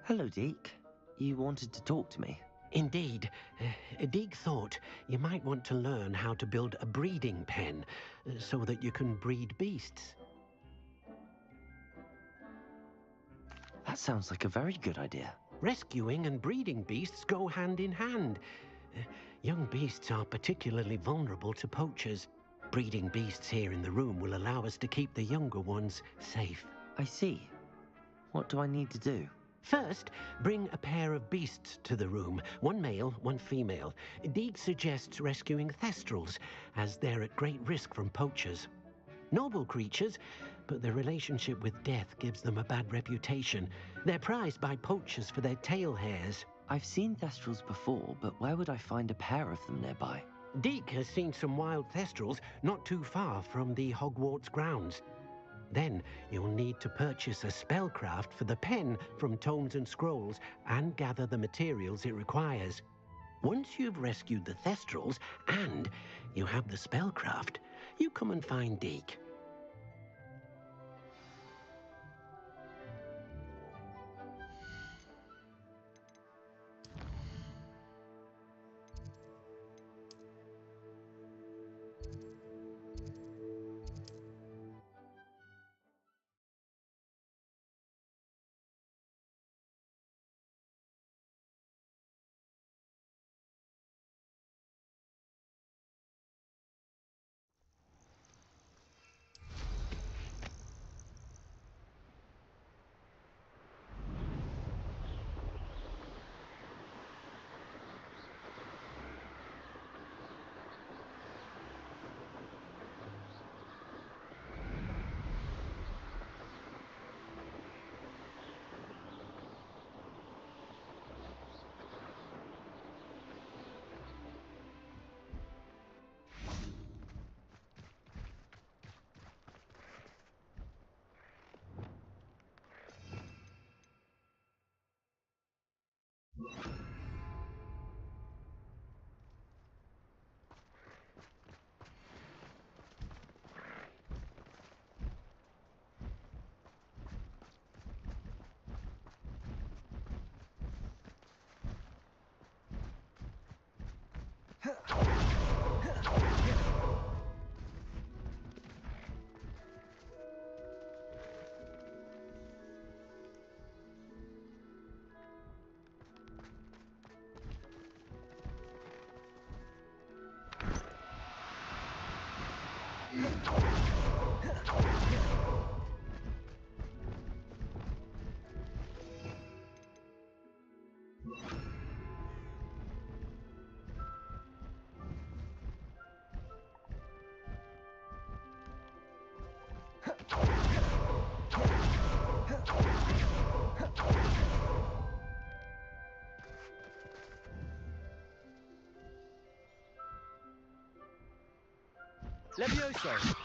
S3: Hello, Deke. You wanted to talk to me?
S4: Indeed. Deke thought you might want to learn how to build a breeding pen so that you can breed beasts.
S3: That sounds like a very good idea.
S4: Rescuing and breeding beasts go hand in hand. Young beasts are particularly vulnerable to poachers. Breeding beasts here in the room will allow us to keep the younger ones safe.
S3: I see. What do I need to do?
S4: First, bring a pair of beasts to the room. One male, one female. Deke suggests rescuing thestrals, as they're at great risk from poachers. Noble creatures, but their relationship with death gives them a bad reputation. They're prized by poachers for their tail hairs.
S3: I've seen Thestrals before, but where would I find a pair of them nearby?
S4: Deke has seen some wild Thestrals not too far from the Hogwarts grounds. Then you'll need to purchase a spellcraft for the pen from Tomes and Scrolls and gather the materials it requires. Once you've rescued the Thestrals and you have the spellcraft, you come and find Deke.
S2: Levioso!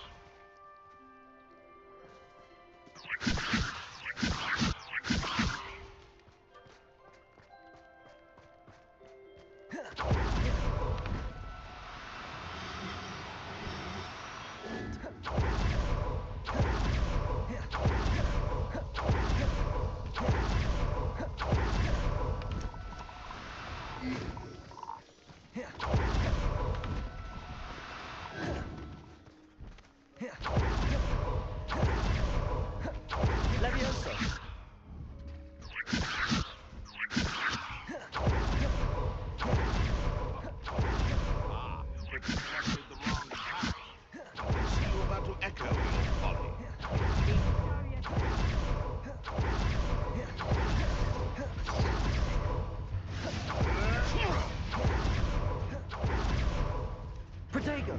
S3: Protego!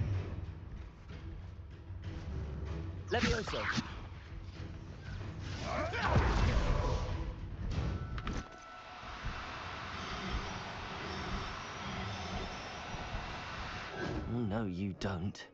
S3: Levioso! No, you don't.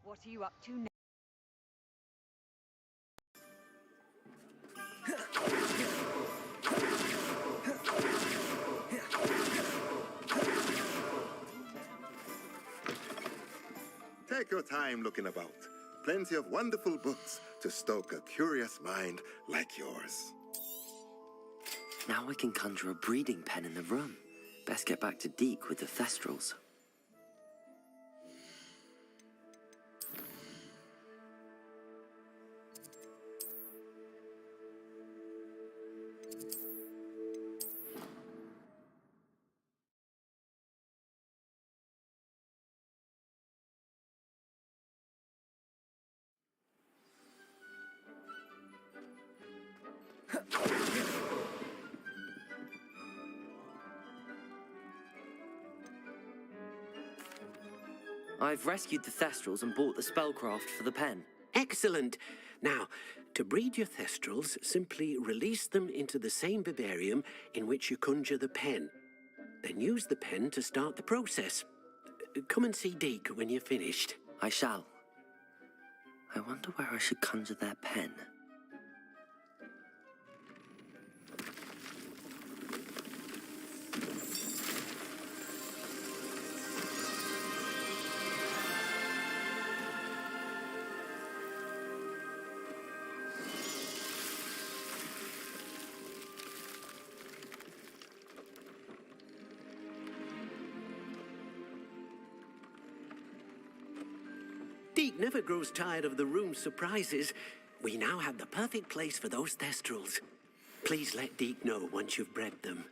S6: What are you up to now?
S12: Take your time looking about. Plenty of wonderful books to stoke a curious mind like yours.
S3: Now I can conjure a breeding pen in the room. Best get back to Deke with the thestrals. I've rescued the thestrals and bought the spellcraft for the pen.
S4: Excellent. Now, to breed your thestrals, simply release them into the same vivarium in which you conjure the pen. Then use the pen to start the process. Come and see Deke when you're finished.
S3: I shall. I wonder where I should conjure their pen.
S4: Deke never grows tired of the room's surprises. We now have the perfect place for those thestrals. Please let Deke know once you've bred them.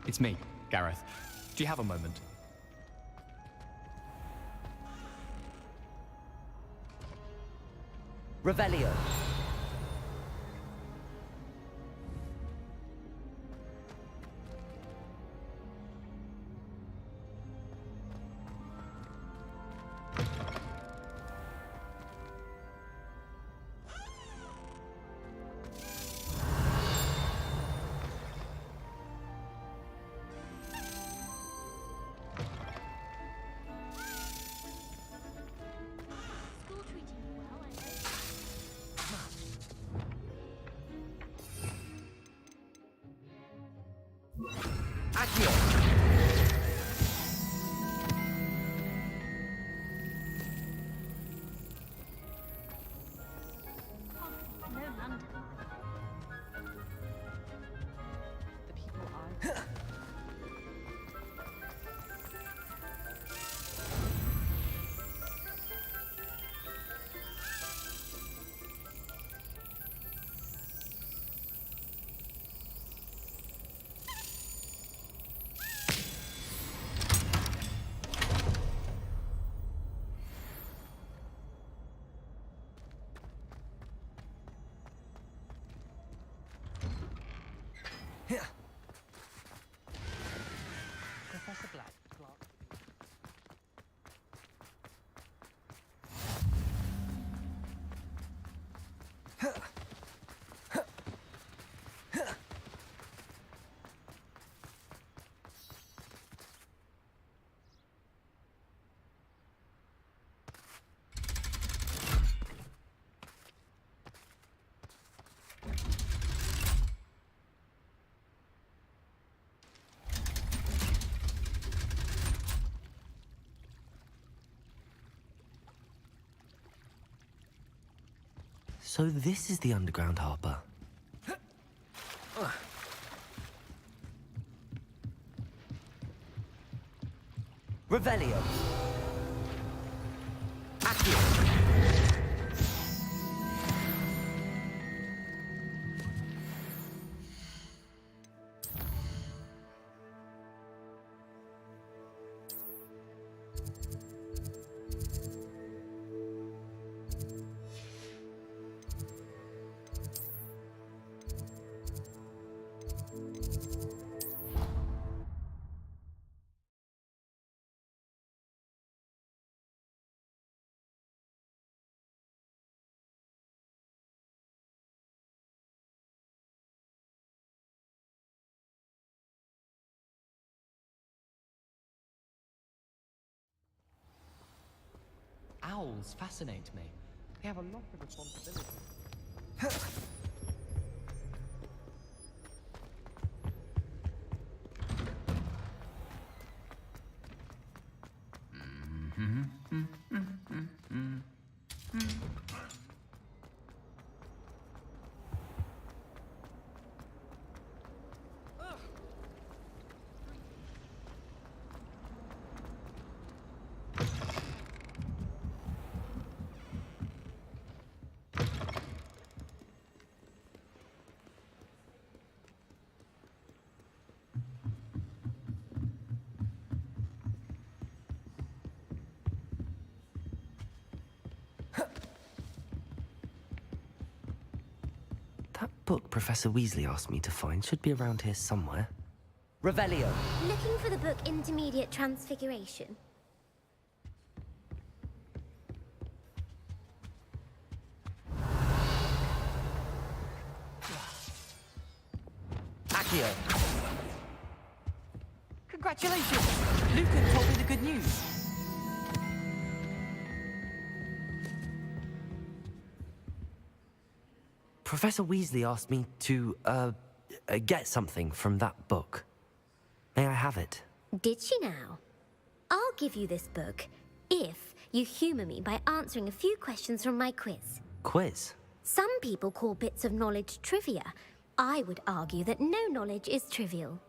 S13: It's me, Gareth. Do you have a moment?
S3: Revelio.
S1: Professor Black, Clark.
S3: So this is the underground harbor. Revelio. Accio.
S13: owls fascinate me. They have a lot of responsibility.
S3: That book Professor Weasley asked me to find should be around here somewhere. Revelio.
S14: Looking for the book Intermediate Transfiguration.
S3: Accio.
S15: Congratulations! Lucan told me the good news.
S3: Professor Weasley asked me to, get something from that book. May I have it?
S14: Did she now? I'll give you this book if you humour me by answering a few questions from my quiz.
S3: Quiz?
S14: Some people call bits of knowledge trivia. I would argue that no knowledge is trivial.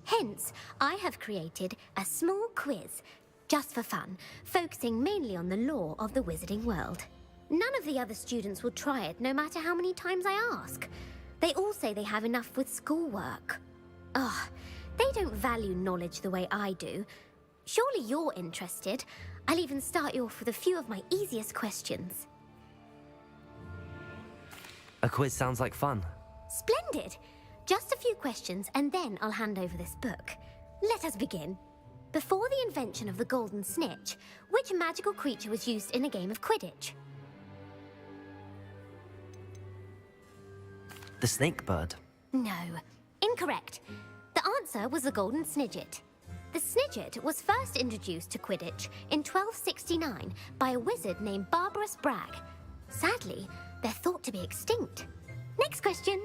S14: Hence, I have created a small quiz, just for fun, focusing mainly on the lore of the wizarding world. None of the other students will try it, no matter how many times I ask. They all say they have enough with schoolwork. Ugh, they don't value knowledge the way I do. Surely you're interested. I'll even start you off with a few of my easiest questions.
S3: A quiz sounds like fun.
S14: Splendid! Just a few questions, and then I'll hand over this book. Let us begin. Before the invention of the golden snitch, which magical creature was used in a game of Quidditch?
S3: The snake bird.
S14: No. Incorrect. The answer was the golden snidget. The snidget was first introduced to Quidditch in 1269 by a wizard named Barbarous Bragg. Sadly, they're thought to be extinct. Next question.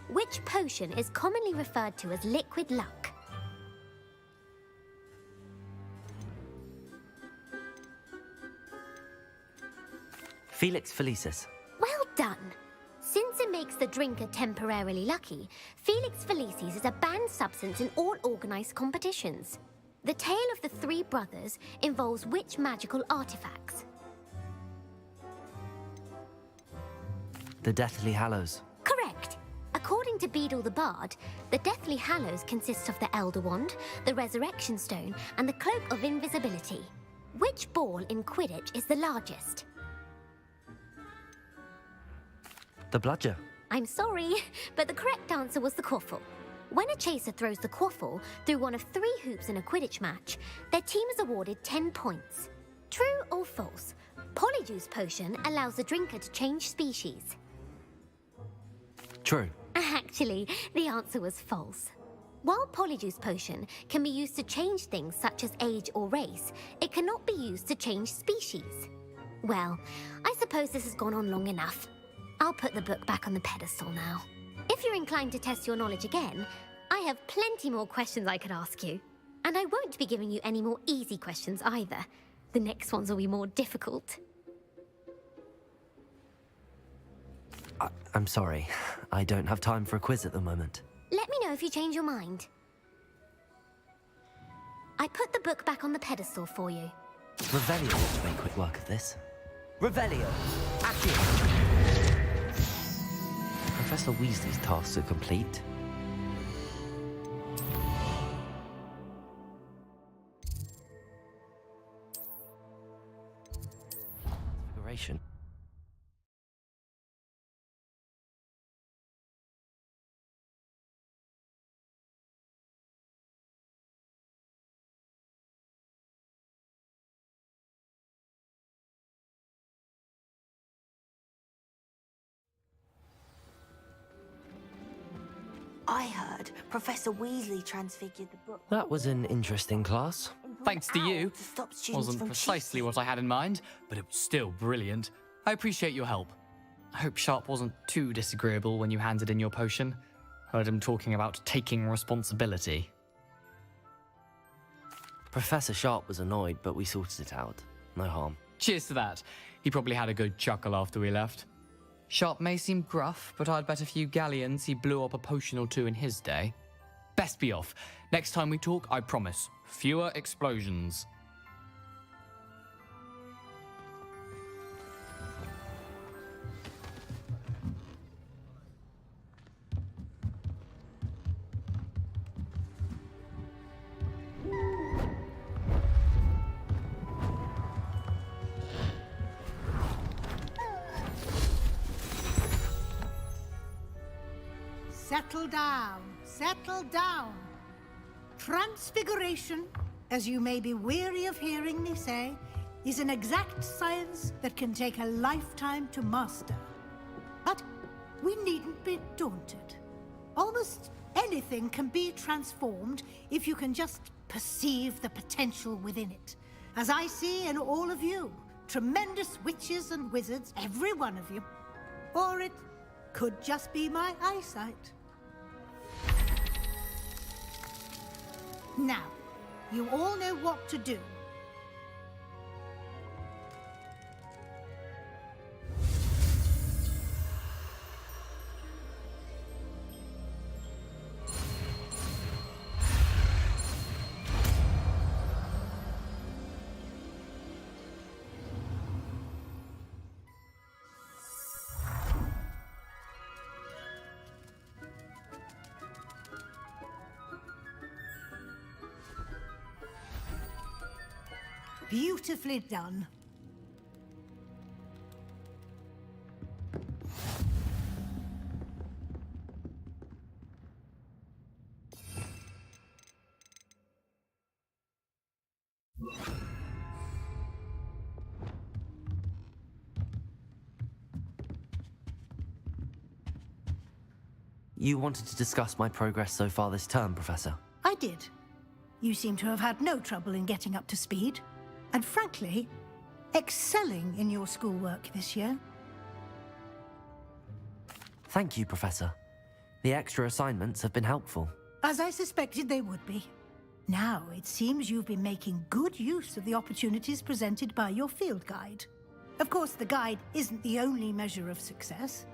S14: Which potion is commonly referred to as liquid luck?
S3: Felix Felicis.
S14: Well done. Since it makes the drinker temporarily lucky, Felix Felicis is a banned substance in all organised competitions. The tale of the three brothers involves which magical artifacts?
S3: The Deathly Hallows.
S14: Correct. According to Beedle the Bard, the Deathly Hallows consists of the Elder Wand, the Resurrection Stone, and the Cloak of Invisibility. Which ball in Quidditch is the largest?
S3: The bludger.
S14: I'm sorry, but the correct answer was the quaffle. When a chaser throws the quaffle through one of 3 hoops in a Quidditch match, their team is awarded 10 points. True or false? Polyjuice Potion allows the drinker to change species.
S3: True.
S14: Actually, the answer was false. While Polyjuice Potion can be used to change things such as age or race, it cannot be used to change species. Well, I suppose this has gone on long enough. I'll put the book back on the pedestal now. If you're inclined to test your knowledge again, I have plenty more questions I could ask you. And I won't be giving you any more easy questions either. The next ones will be more difficult.
S3: I'm sorry. I don't have time for a quiz at the moment.
S14: Let me know if you change your mind. I put the book back on the pedestal for you.
S3: Revelio ought to make quick work of this. Revelio! Accio! Professor Weasley's tasks are complete. Configuration.
S16: I heard Professor Weasley transfigured the book.
S3: That was an interesting class.
S13: Thanks to you. Wasn't precisely what I had in mind, but it was still brilliant. I appreciate your help. I hope Sharp wasn't too disagreeable when you handed in your potion. Heard him talking about taking responsibility.
S3: Professor Sharp was annoyed, but we sorted it out. No harm.
S13: Cheers to that. He probably had a good chuckle after we left. Sharp may seem gruff, but I'd bet a few galleons he blew up a potion or two in his day. Best be off. Next time we talk, I promise, fewer explosions.
S16: Settle down, settle down. Transfiguration, as you may be weary of hearing me say, is an exact science that can take a lifetime to master. But we needn't be daunted. Almost anything can be transformed if you can just perceive the potential within it. As I see in all of you, tremendous witches and wizards, every one of you. Or it could just be my eyesight. Now, you all know what to do. Beautifully done.
S3: You wanted to discuss my progress so far this term, Professor?
S16: I did. You seem to have had no trouble in getting up to speed. And frankly, excelling in your schoolwork this year.
S3: Thank you, Professor. The extra assignments have been helpful.
S16: As I suspected they would be. Now, it seems you've been making good use of the opportunities presented by your field guide. Of course, the guide isn't the only measure of success.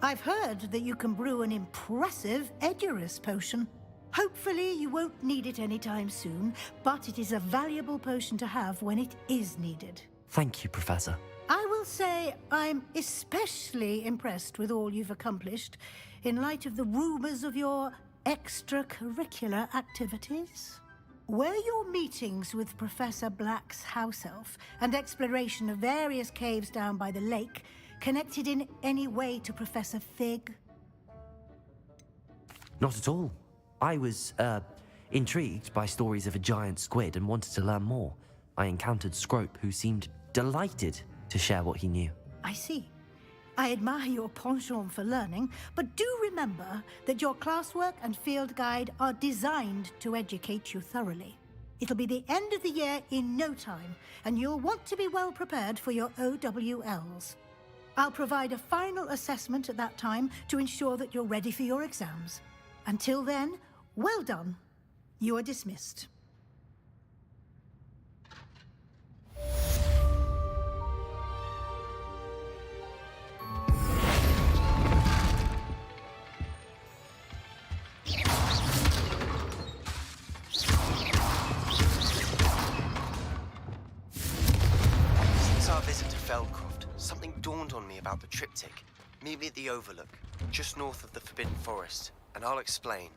S16: I've heard that you can brew an impressive Edurus potion. Hopefully, you won't need it anytime soon, but it is a valuable potion to have when it is needed.
S3: Thank you, Professor.
S16: I will say I'm especially impressed with all you've accomplished in light of the rumors of your extracurricular activities. Were your meetings with Professor Black's house elf and exploration of various caves down by the lake connected in any way to Professor Fig?
S3: Not at all. I was, intrigued by stories of a giant squid and wanted to learn more. I encountered Scrope, who seemed delighted to share what he knew.
S16: I see. I admire your penchant for learning, but do remember that your classwork and field guide are designed to educate you thoroughly. It'll be the end of the year in no time, and you'll want to be well prepared for your OWLs. I'll provide a final assessment at that time to ensure that you're ready for your exams. Until then, well done. You are dismissed.
S2: Since our visit to Feldcroft, something dawned on me about the triptych. Meet me at the Overlook, just north of the Forbidden Forest, and I'll explain.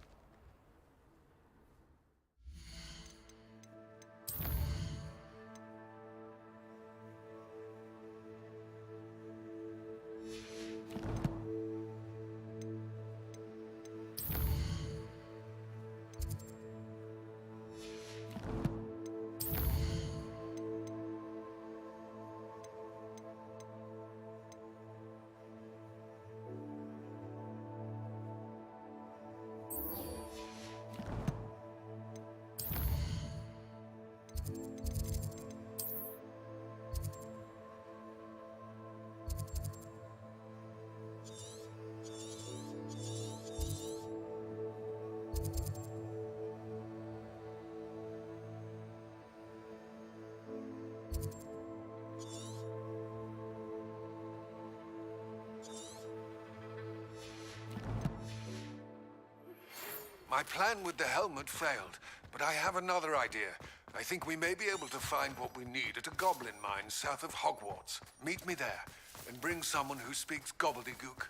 S17: My plan with the helmet failed, but I have another idea. I think we may be able to find what we need at a goblin mine south of Hogwarts. Meet me there, and bring someone who speaks gobbledygook.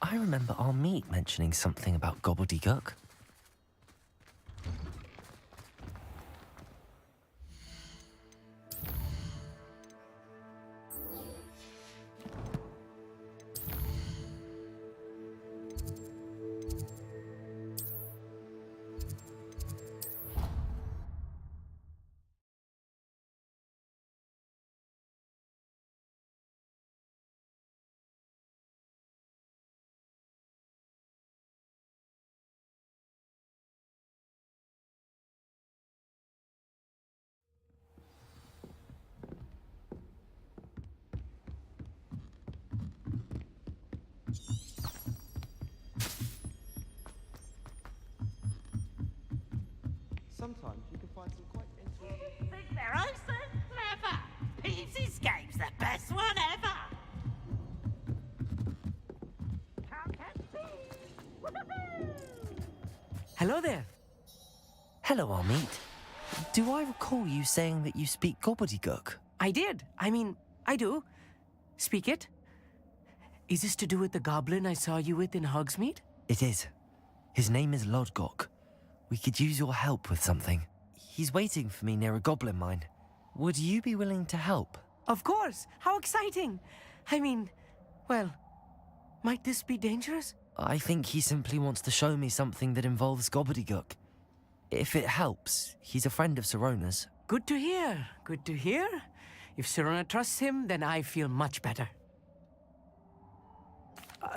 S3: I remember our meet mentioning something about gobbledygook.
S2: Sometimes you can find some quite interesting...
S18: Think they're oh so clever. Pete's Escape's the best one ever.
S15: Hello there.
S3: Hello, Armeet. Do I recall you saying that you speak gobbledygook?
S15: I did. I mean, I do. Speak it. Is this to do with the goblin I saw you with in Hogsmeade?
S3: It is. His name is Lodgok. We could use your help with something. He's waiting for me near a goblin mine. Would you be willing to help?
S15: Of course. How exciting. I mean, well, might this be dangerous?
S3: I think he simply wants to show me something that involves gobbledygook. If it helps, he's a friend of Sirona's.
S15: Good to hear. Good to hear. If Sirona trusts him, then I feel much better.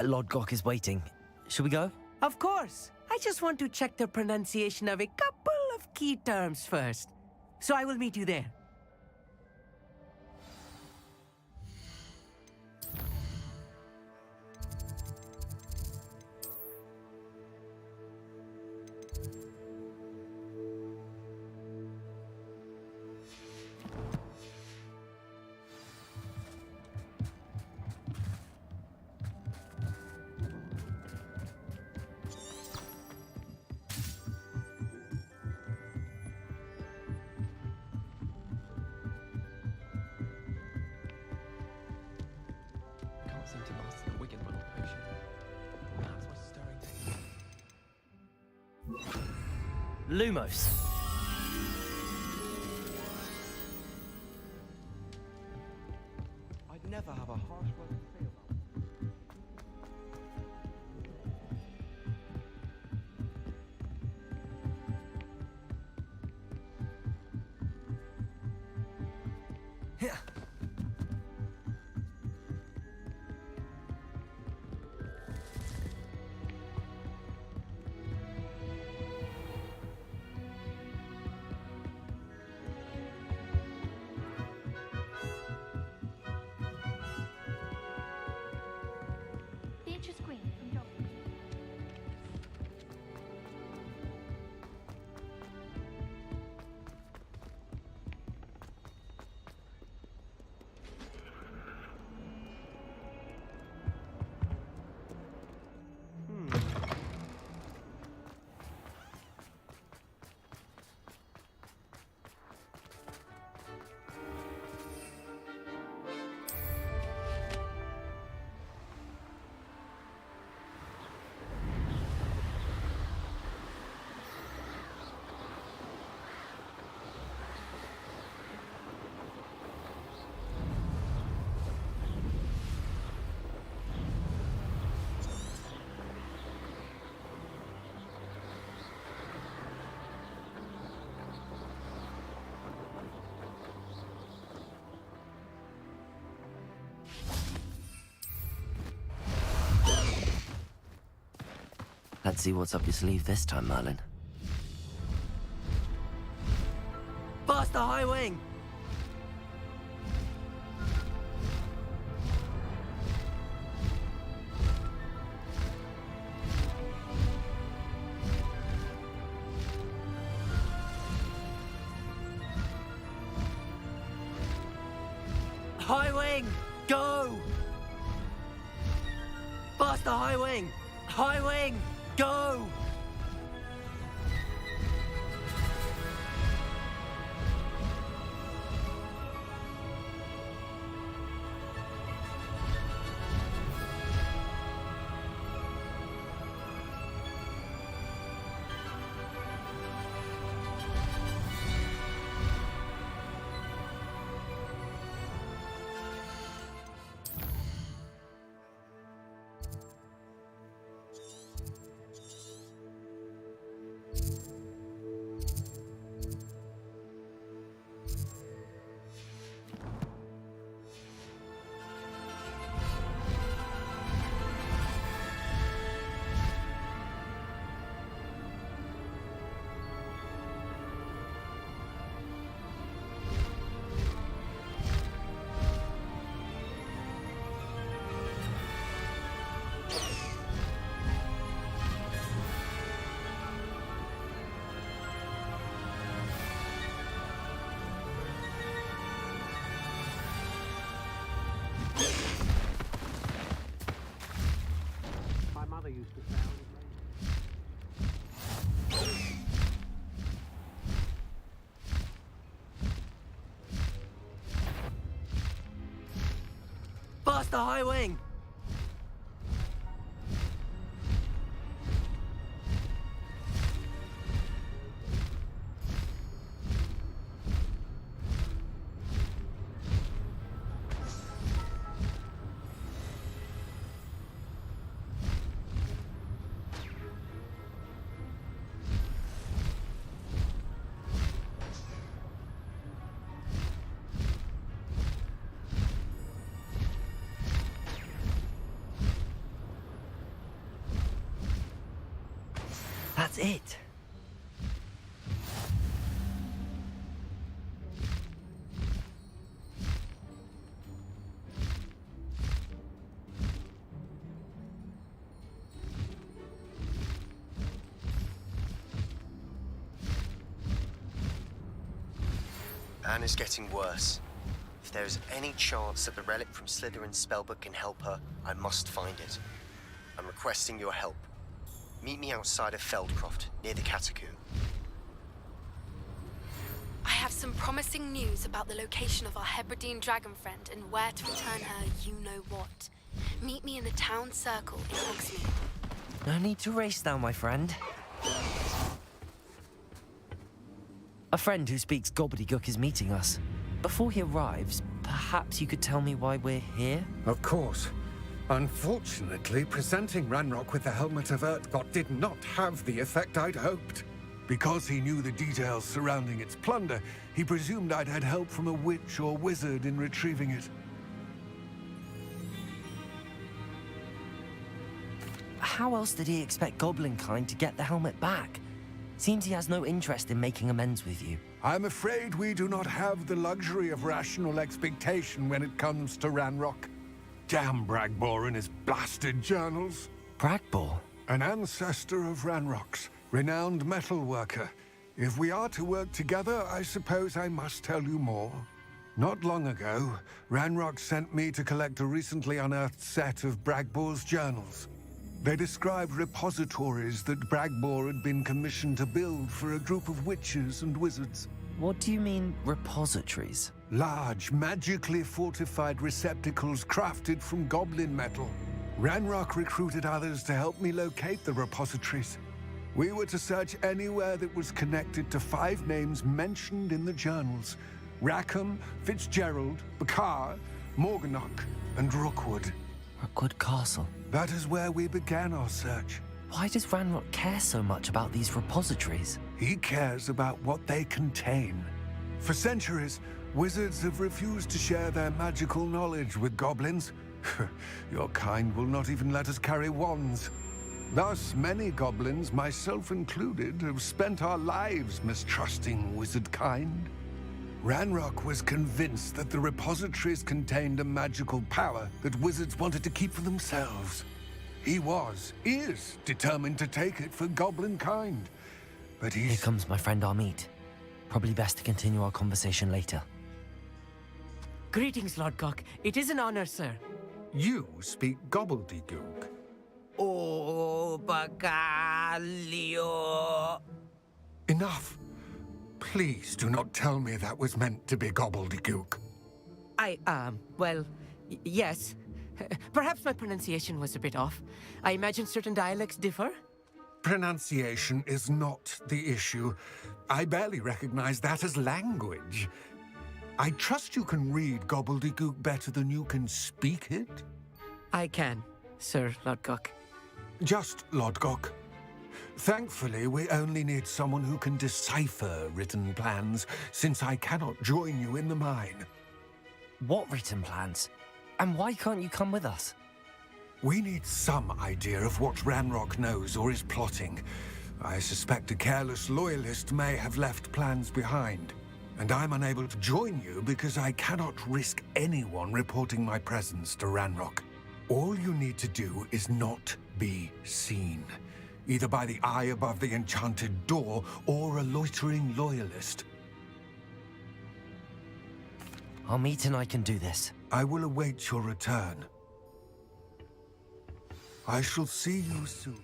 S3: Lodgok is waiting. Shall we go?
S15: Of course. I just want to check the pronunciation of a couple of key terms first. So I will meet you there.
S3: Lumos.
S2: I'd never have a harsh word to say about
S3: it.
S14: Beatrice Green from Dublin.
S3: Let's see what's up your sleeve this time, Merlin.
S15: Past the high wing! High wing! Go! Past the high wing! High wing! Go!
S4: My mother used to say.
S15: Blast the high wing! That's it.
S2: Anne is getting worse. If there is any chance that the relic from Slytherin's spellbook can help her, I must find it. I'm requesting your help. Meet me outside of Feldcroft, near the Catacomb.
S5: I have some promising news about the location of our Hebridean dragon friend and where to return her you-know-what. Meet me in the town circle in Hogsmeade.
S15: No need to race now, my friend. A friend who speaks gobbledygook is meeting us. Before he arrives, perhaps you could tell me why we're here?
S17: Of course. Unfortunately, presenting Ranrock with the Helmet of Urtkot did not have the effect I'd hoped. Because he knew the details surrounding its plunder, he presumed I'd had help from a witch or wizard in retrieving it.
S15: How else did he expect Goblinkind to get the helmet back? Seems he has no interest in making amends with you.
S17: I'm afraid we do not have the luxury of rational expectation when it comes to Ranrock. Damn Bragbor and his blasted journals.
S15: Bragbor?
S17: An ancestor of Ranrock's, renowned metal worker. If we are to work together, I suppose I must tell you more. Not long ago, Ranrock sent me to collect a recently unearthed set of Bragbor's journals. They described repositories that Bragbor had been commissioned to build for a group of witches and wizards.
S15: What do you mean, repositories?
S17: Large, magically fortified receptacles crafted from goblin metal. Ranrock recruited others to help me locate the repositories. We were to search anywhere that was connected to 5 names mentioned in the journals: Rackham, Fitzgerald, Bakar, Morganach, and Rookwood.
S15: Rookwood Castle.
S17: That is where we began our search.
S15: Why does Ranrock care so much about these repositories?
S17: He cares about what they contain. For centuries, wizards have refused to share their magical knowledge with goblins. Your kind will not even let us carry wands. Thus, many goblins, myself included, have spent our lives mistrusting wizard kind. Ranrock was convinced that the repositories contained a magical power that wizards wanted to keep for themselves. He is determined to take it for goblin kind. But
S15: Here comes my friend Amit. Probably best to continue our conversation later. Greetings, Lord Cock. It is an honor, sir.
S17: You speak gobbledygook.
S15: Oh,
S18: Lupercalia.
S17: Enough. Please do not tell me that was meant to be gobbledygook.
S18: Yes. Perhaps my pronunciation was a bit off. I imagine certain dialects differ.
S17: Pronunciation is not the issue. I barely recognize that as language. I trust you can read gobbledygook better than you can speak it?
S18: I can, Sir Lodgok.
S17: Just Lodgok. Thankfully, we only need someone who can decipher written plans, since I cannot join you in the mine.
S15: What written plans? And why can't you come with us?
S17: We need some idea of what Ranrock knows or is plotting. I suspect a careless loyalist may have left plans behind. And I'm unable to join you because I cannot risk anyone reporting my presence to Ranrock. All you need to do is not be seen, either by the eye above the enchanted door or a loitering loyalist.
S15: Amit and I can do this.
S17: I will await your return. I shall see you soon.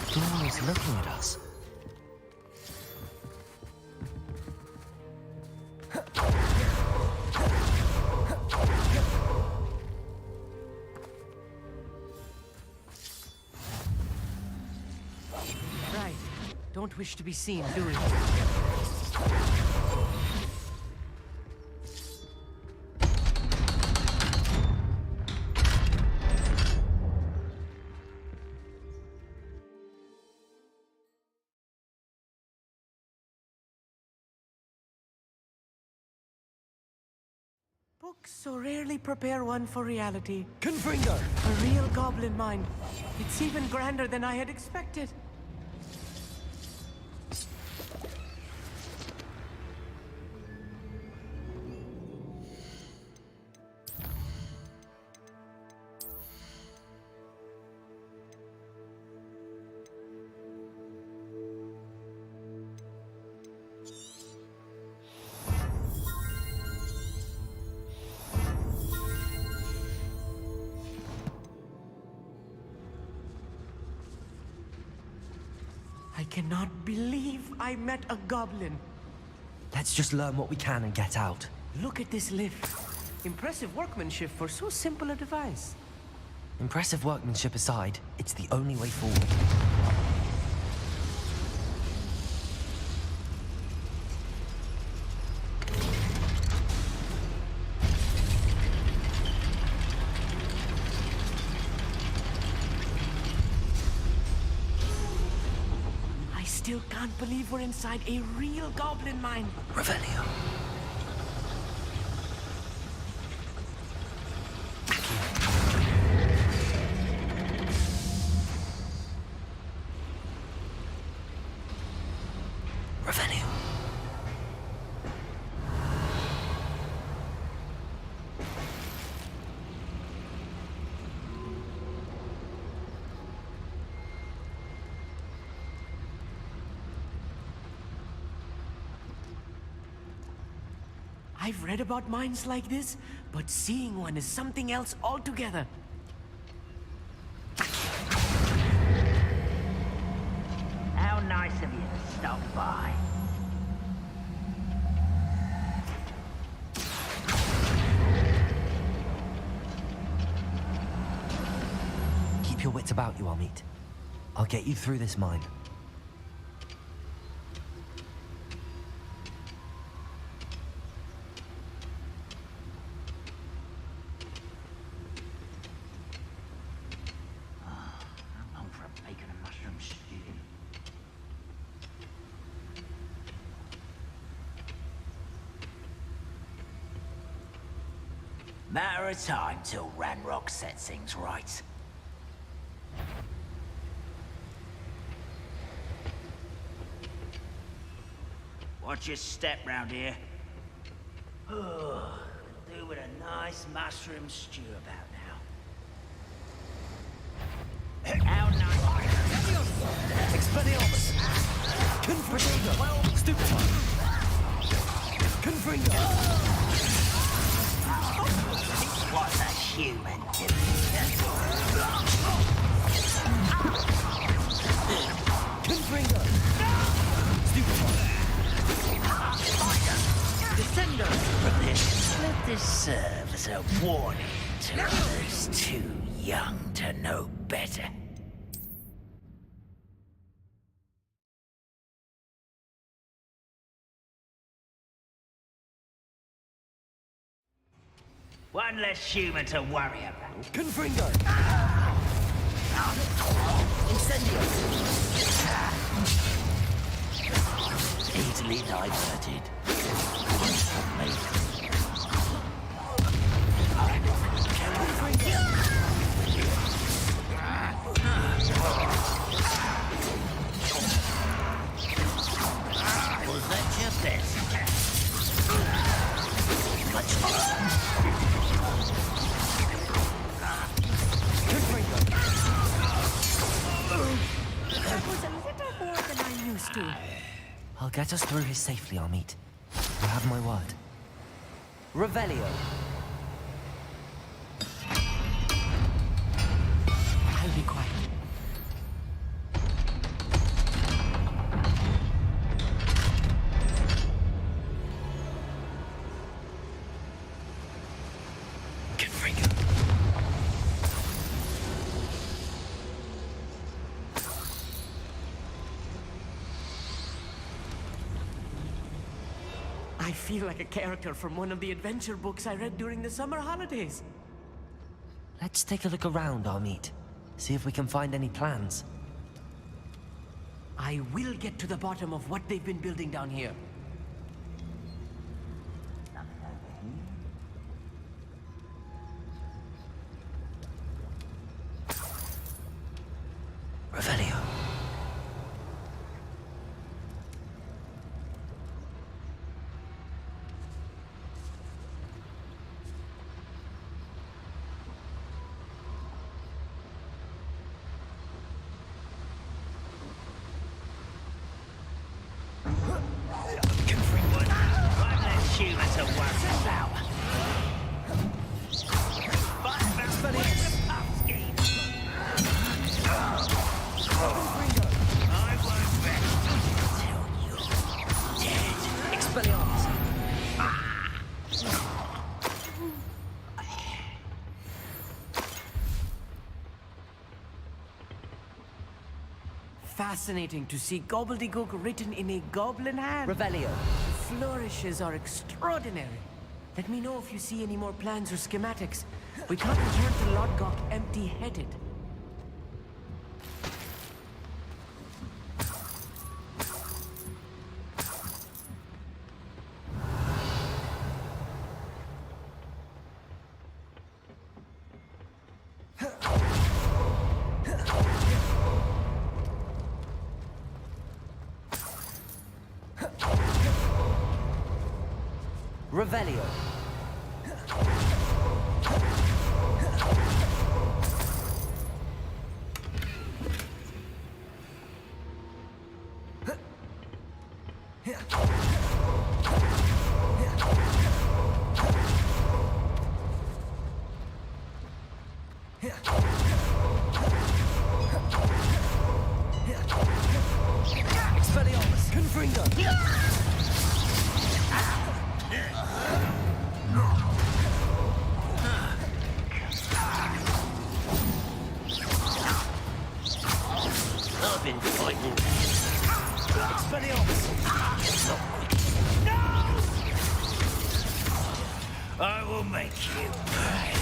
S15: The door is looking at us.
S18: Right. Don't wish to be seen, do we? Books so rarely prepare one for reality.
S15: Confringo!
S18: A real goblin mine. It's even grander than I had expected. I cannot believe I met a goblin.
S15: Let's just learn what we can and get out.
S18: Look at this lift. Impressive workmanship for so simple a device.
S15: Impressive workmanship aside, it's the only way forward.
S18: I still can't believe we're inside a real goblin mine.
S15: Revelio. Revelio.
S18: I've read about mines like this, but seeing one is something else altogether.
S19: How nice of you to stop by.
S15: Keep your wits about you, Amit. I'll get you through this mine.
S19: I'm on for a bacon and mushroom stew. Matter of time till Ranrock sets things right. Watch your step round here. Oh, could do with a nice mushroom stew about now.
S15: Expelliarmus! Confringo! Stupefy! Confringo!
S19: It was a human doing
S15: Confringo! Stupefy!
S19: Descender! Let this serve as a warning to others too young to know better. One less human to worry about.
S15: Confringo! Incendio!
S19: Easily diverted. Was that your best? Much more.
S9: That was a little more than I'm used to.
S15: I'll get us through here safely, Amit. You have my word. Revelio.
S18: I'll be quiet. I feel like a character from one of the adventure books I read during the summer holidays.
S15: Let's take a look around, Amit. See if we can find any plans.
S18: I will get to the bottom of what they've been building down here.
S15: Revelio.
S18: Fascinating to see gobbledygook written in a goblin hand.
S15: Revelio.
S18: Flourishes are extraordinary. Let me know if you see any more plans or schematics. We can't return to Lodgok empty-headed.
S15: Revelio. Expelliarmus. Confringo.
S19: I've been fighting.
S15: Expelliarmus.
S19: No! I will make you pay.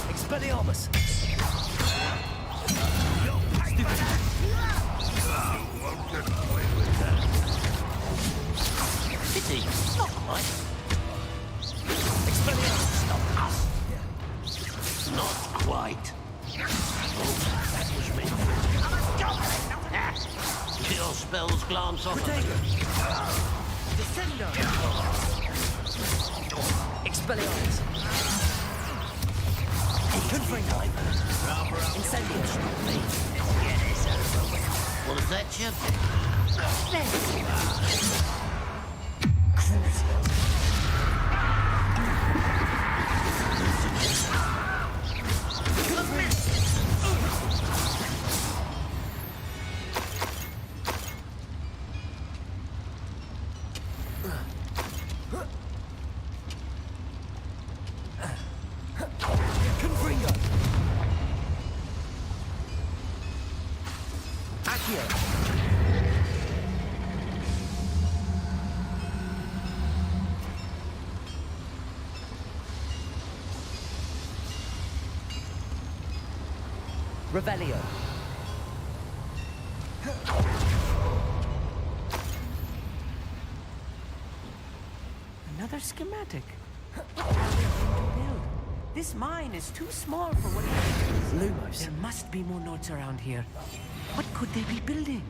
S15: Expelliarmus!
S4: spells glance off of me.
S18: Descendo! Expelliarmus! Confringo! Incendio!
S4: Was that you?
S18: Revelio. Another schematic. What are they going to build? This mine is too small for what it is.
S15: Lumos.
S18: There must be more notes around here. What could they be building?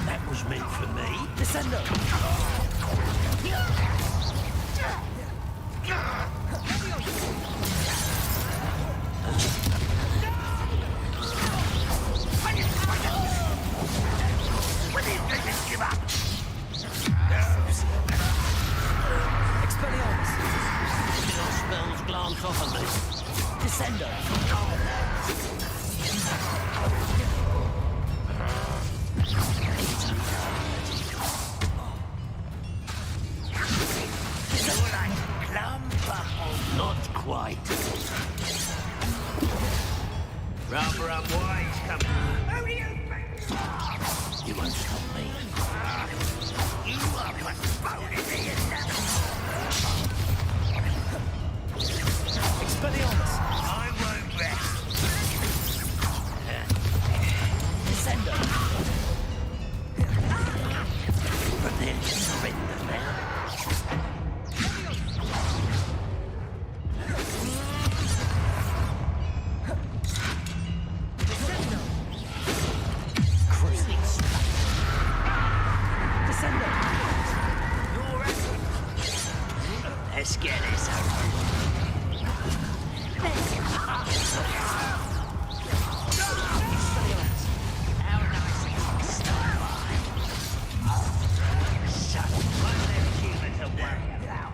S4: That was meant for me.
S18: Descendo!
S4: When do you think you give up?
S18: Expelliarmus!
S4: Your spells glance off of me.
S18: Descendo!
S4: Not quite. Rather unwise company. Who do you think? You won't stop me. You are postponing me enough.
S18: Expelliarmus!
S4: I won't rest.
S18: Descendo!
S4: Prepare to surrender now. Let's get this over. How nice is this style? Shut one less human to worry about.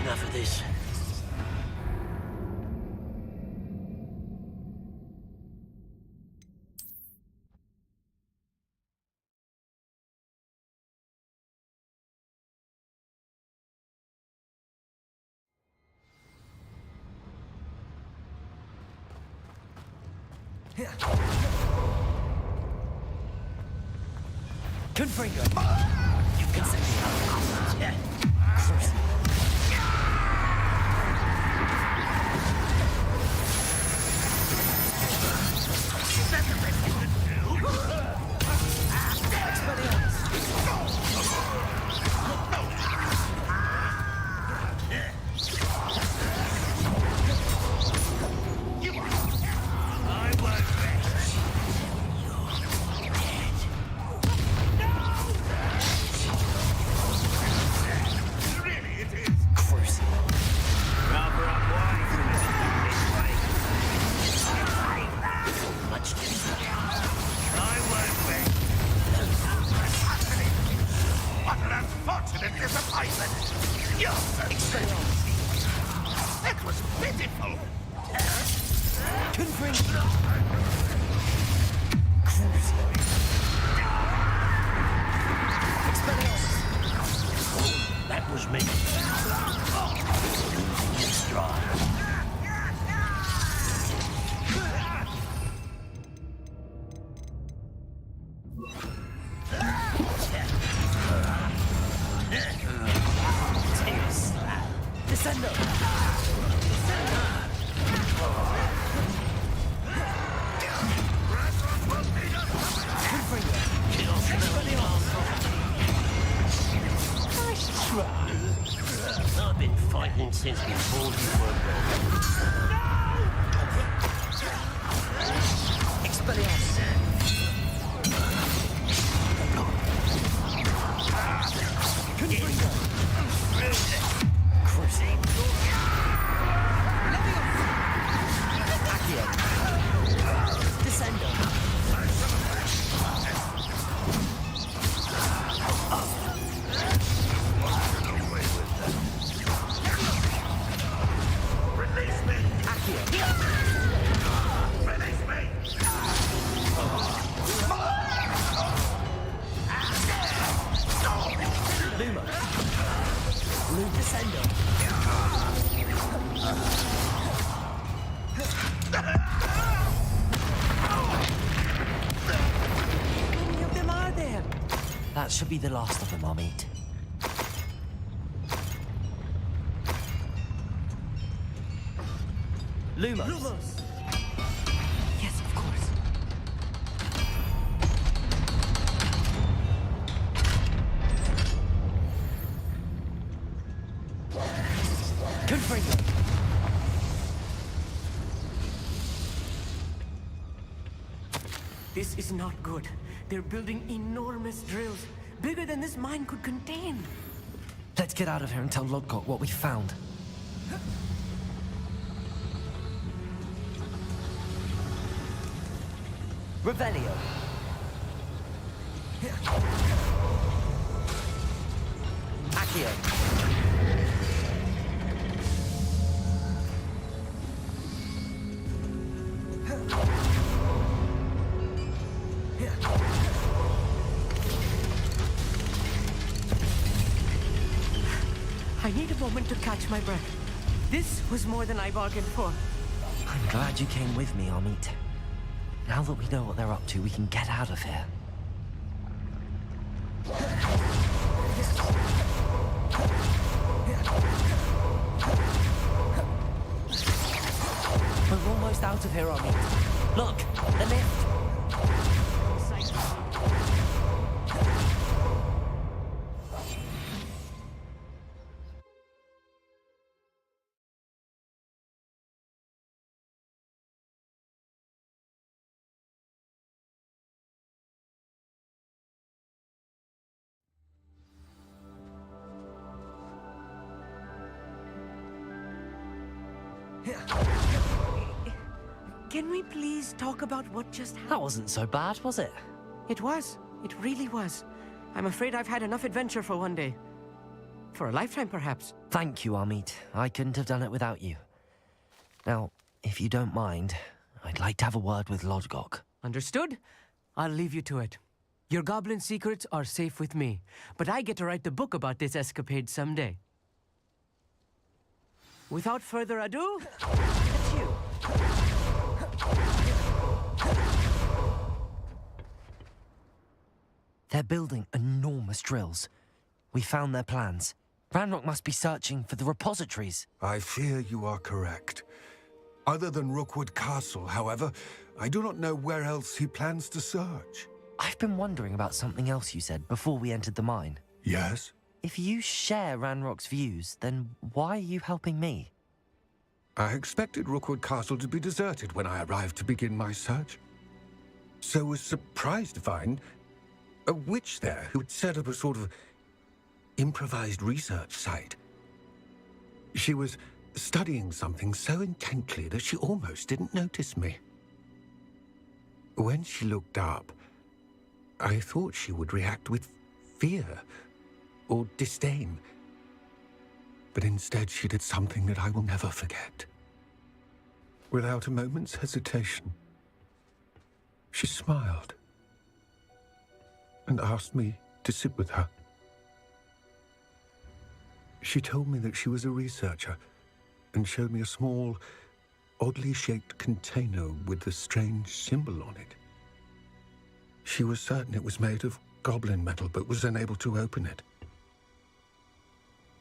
S4: Enough of this.
S18: Confringo!
S4: You can send me out.
S19: rifle.
S15: Confringo.
S19: That was me. Losing his stride.
S15: Descendo.
S19: Nice try. I've been fighting since before you were born.
S15: Expelliarmus. Confringo. Cruising. Accio. Descendo.
S19: Release me!
S15: Accio.
S19: Release me!
S15: Luma. Luke Descendo.
S18: How many of them are there?
S15: That should be the last of them, I'll meet. Lumos.
S18: Lumos. Yes, of course.
S15: Confringo.
S18: This is not good. They're building enormous drills, bigger than this mine could contain.
S15: Let's get out of here and tell Lodgok what we found. Revelio. Accio.
S18: I need a moment to catch my breath. This was more than I bargained for.
S15: I'm glad you came with me, Amit. Now that we know what they're up to, we can get out of here. We're almost out of here, Amit. Look, the lift.
S18: Can we please talk about what just happened?
S15: That wasn't so bad, was it?
S18: It was. It really was. I'm afraid I've had enough adventure for one day. For a lifetime, perhaps.
S15: Thank you, Amit. I couldn't have done it without you. Now, if you don't mind, I'd like to have a word with Lodgok.
S18: Understood? I'll leave you to it. Your goblin secrets are safe with me, but I get to write the book about this escapade someday. Without further ado, it's you.
S15: They're building enormous drills. We found their plans. Ranrock must be searching for the repositories.
S17: I fear you are correct. Other than Rookwood Castle, however, I do not know where else he plans to search.
S15: I've been wondering about something else you said before we entered the mine.
S17: Yes?
S15: If you share Ranrock's views, then why are you helping me?
S17: I expected Rookwood Castle to be deserted when I arrived to begin my search. So was surprised to find a witch there who had set up a sort of improvised research site. She was studying something so intently that she almost didn't notice me. When she looked up, I thought she would react with fear or disdain. But instead she did something that I will never forget.
S20: Without a moment's hesitation, she smiled and asked me to sit with her. She told me that she was a researcher and showed me a small, oddly shaped container with a strange symbol on it. She was certain it was made of goblin metal, but was unable to open it.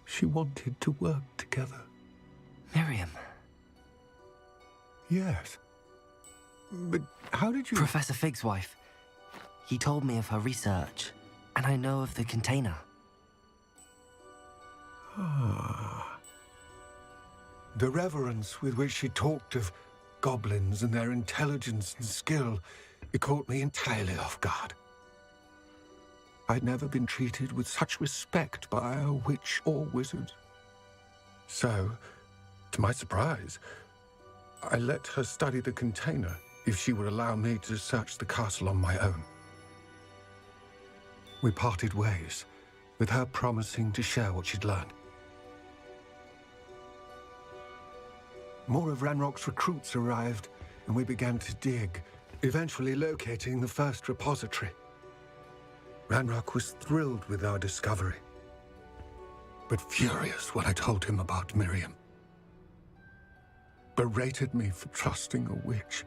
S20: She wanted to work together.
S15: Miriam.
S20: Yes. But how did you...
S15: Professor Fig's wife. He told me of her research, and I know of the container.
S20: Ah. The reverence with which she talked of goblins and their intelligence and skill, it caught me entirely off guard. I'd never been treated with such respect by a witch or wizard. So, to my surprise, I let her study the container if she would allow me to search the castle on my own. We parted ways, with her promising to share what she'd learned. More of Ranrock's recruits arrived, and we began to dig, eventually locating the first repository. Ranrock was thrilled with our discovery, but furious when I told him about Miriam. Berated me for trusting a witch,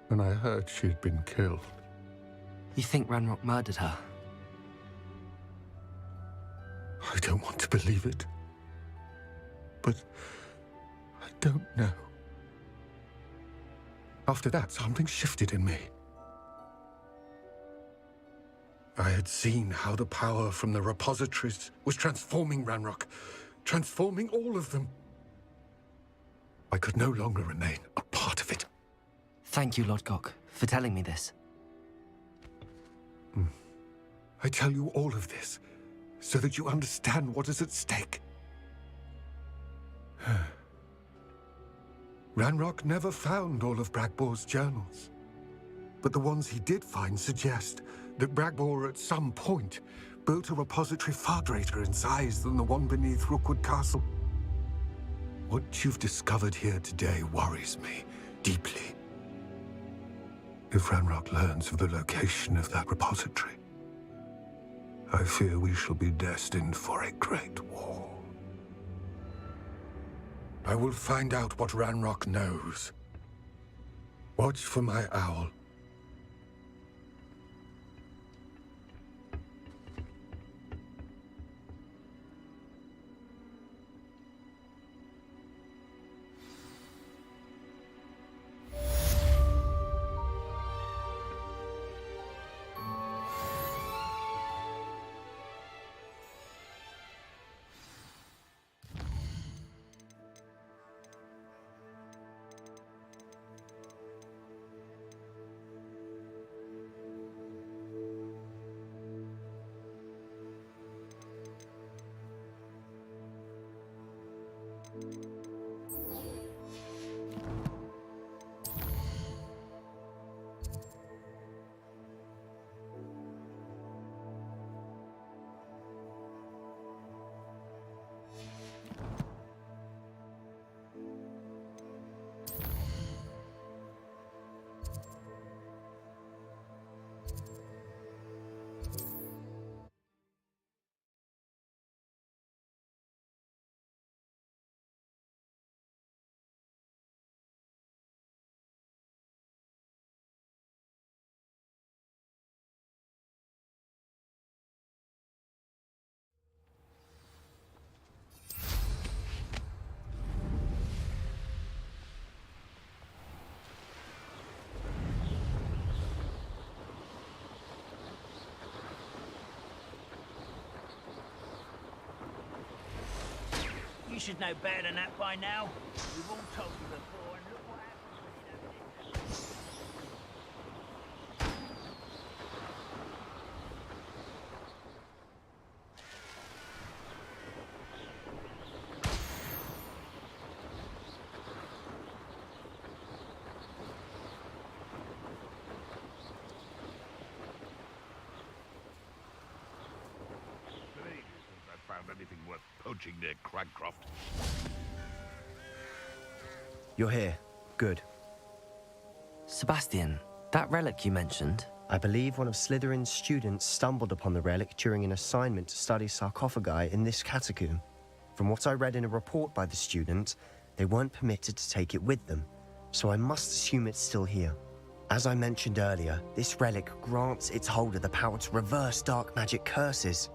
S20: and I heard she'd been killed.
S15: You think Ranrock murdered her?
S20: I don't want to believe it, but I don't know. After that, something shifted in me. I had seen how the power from the repositories was transforming Ranrock, transforming all of them. I could no longer remain a part of it.
S15: Thank you, Lodgok, for telling me this.
S20: I tell you all of this so that you understand what is at stake. Ranrock never found all of Bragbor's journals, but the ones he did find suggest that Bragbor at some point built a repository far greater in size than the one beneath Rookwood Castle. What you've discovered here today worries me deeply. If Ranrock learns of the location of that repository, I fear we shall be destined for a great war. I will find out what Ranrock knows. Watch for my owl.
S19: You should know better than that by now. We've all told you before, and look what happens when you don't listen.
S8: Anything worth poaching near Cragcroft.
S2: You're here. Good.
S15: Sebastian, that relic you mentioned?
S2: I believe one of Slytherin's students stumbled upon the relic during an assignment to study sarcophagi in this catacomb. From what I read in a report by the student, they weren't permitted to take it with them, so I must assume it's still here. As I mentioned earlier, this relic grants its holder the power to reverse dark magic curses.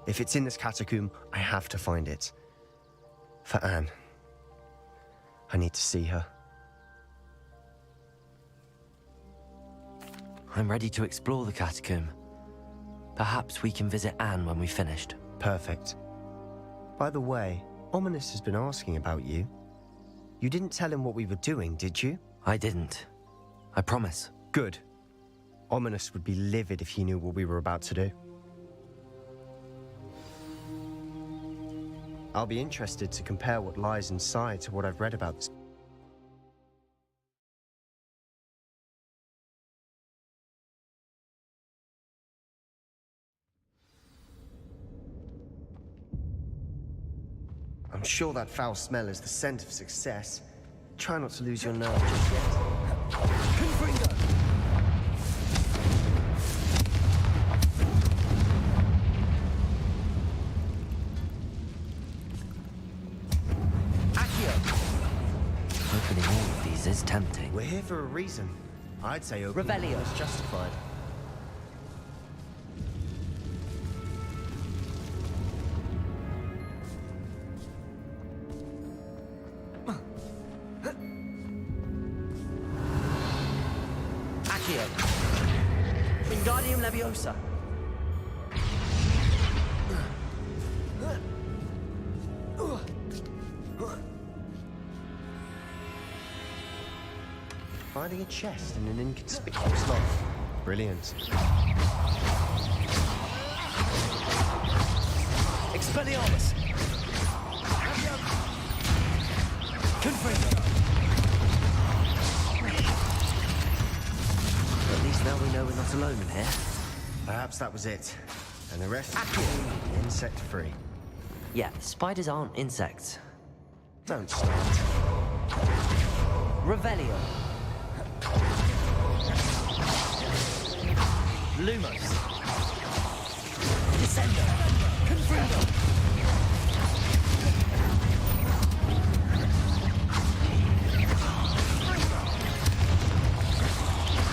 S2: If it's in this catacomb, I have to find it. For Anne. I need to see her.
S15: I'm ready to explore the catacomb. Perhaps we can visit Anne when we've finished.
S2: Perfect. By the way, Ominous has been asking about you. You didn't tell him what we were doing, did you?
S15: I didn't. I promise.
S2: Good. Ominous would be livid if he knew what we were about to do. I'll be interested to compare what lies inside to what I've read about this. I'm sure that foul smell is the scent of success. Try not to lose your nerve just yet. Confringo!
S15: Opening all of these is tempting.
S2: We're here for a reason. I'd say opening
S15: Revelio
S2: is justified.
S15: Wingardium Leviosa.
S2: Finding a chest in an inconspicuous lock. Brilliant.
S15: Expelliarmus. Confringo. At least now we know we're not alone in here.
S2: Perhaps that was it. And the rest insect-free.
S15: Yeah, spiders aren't insects.
S2: Don't start.
S15: Revelio. Lumos. Descendo. Confringo.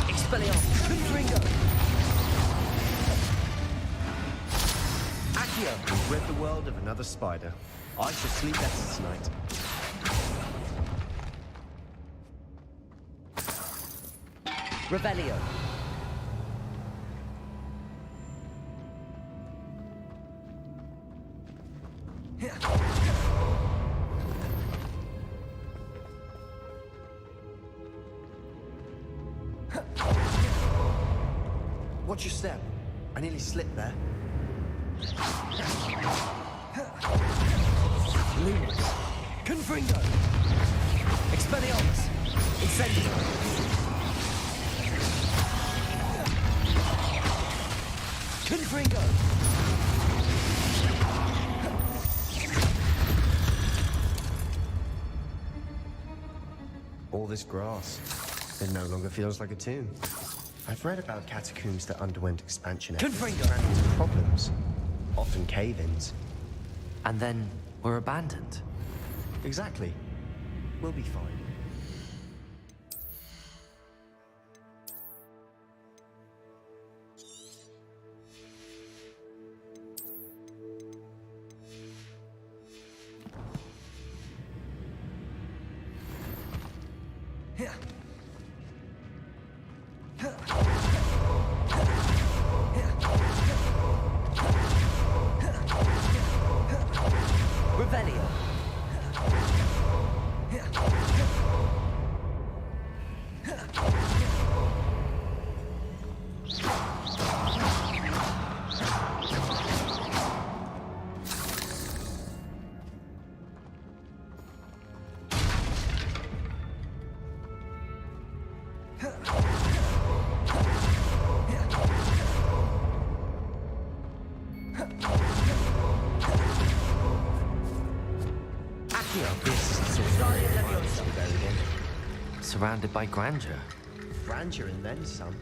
S15: Expelliarmus. Confringo. Accio.
S2: We've rid the world of another spider. I shall sleep better tonight.
S15: Revelio.
S2: Watch your step. I nearly slipped there.
S15: Lumos. Confringo. Expelliarmus. Incendio. Confringo.
S2: All this grass. It no longer feels like a tomb. I've read about catacombs that underwent expansion efforts and ran into problems. Often cave-ins.
S15: And then were abandoned.
S2: Exactly. We'll be fine.
S15: Revelio.
S3: surrounded by grandeur.
S2: Grandeur and then some.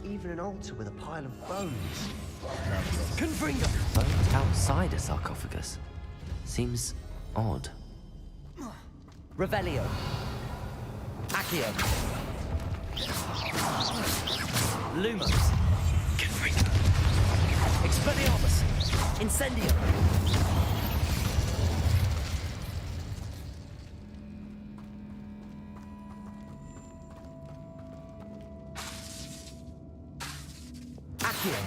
S2: Even an altar with a pile of bones.
S15: Confringo!
S3: Bones outside a sarcophagus. Seems odd.
S15: Revelio. Accio. Lumos. Confringo. Expelliarmus. Incendio. Accio.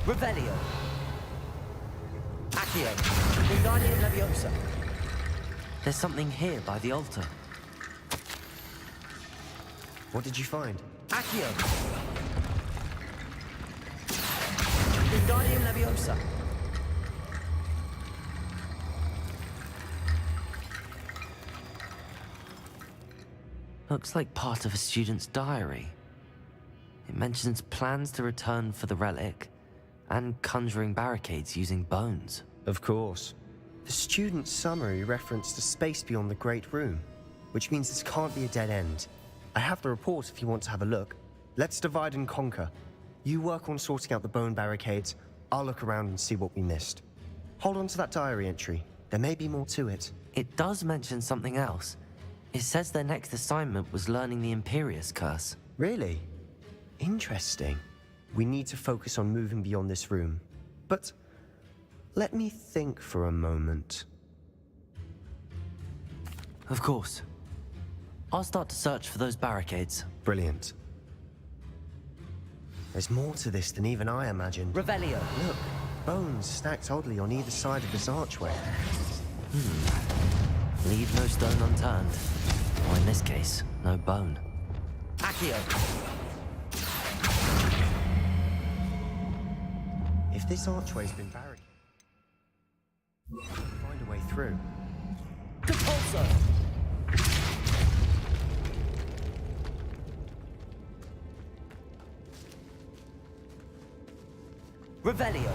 S15: Revelio. Accio. Wingardium Leviosa.
S3: There's something here by the altar.
S2: What did you find?
S15: Accio. Wingardium Leviosa.
S3: Looks like part of a student's diary. It mentions plans to return for the relic and conjuring barricades using bones.
S2: Of course. The student's summary referenced a space beyond the Great Room, which means this can't be a dead end. I have the report if you want to have a look. Let's divide and conquer. You work on sorting out the bone barricades. I'll look around and see what we missed. Hold on to that diary entry. There may be more to it.
S3: It does mention something else. It says their next assignment was learning the Imperius Curse.
S2: Really? Interesting. We need to focus on moving beyond this room. But let me think for a moment.
S3: Of course. I'll start to search for those barricades.
S2: Brilliant. There's more to this than even I imagined.
S15: Revelio.
S2: Look, bones stacked oddly on either side of this archway.
S3: Leave no stone unturned. Or in this case, no bone.
S15: Accio.
S2: If this archway's been barricaded, we'll find a way through.
S15: Compulso. Revelio.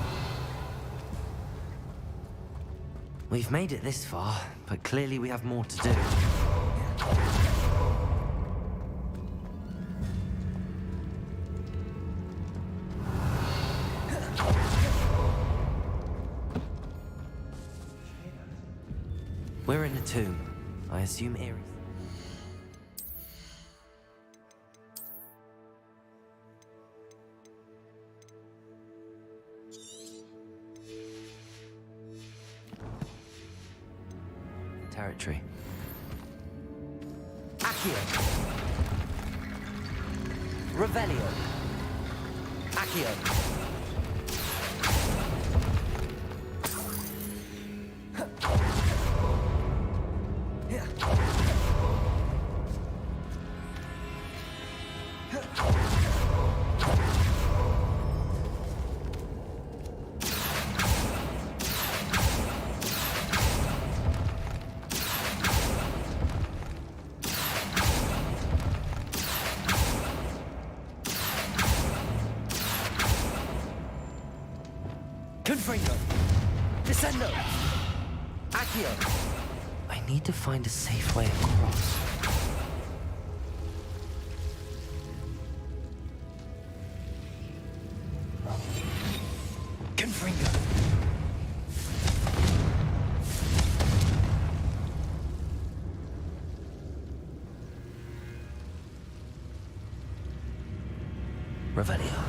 S3: We've made it this far, but clearly we have more to do. We're in a tomb. I assume Ares. Territory.
S15: Accio. Revelio. Accio. Confringo. Descendo. Accio.
S3: I need to find a safe way across.
S15: Confringo.
S3: Revelio.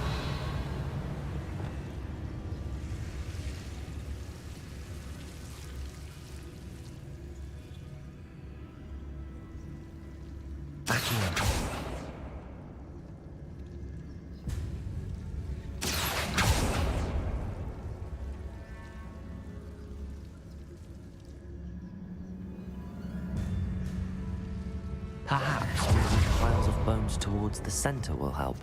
S3: Perhaps moving piles of bones towards the center will help.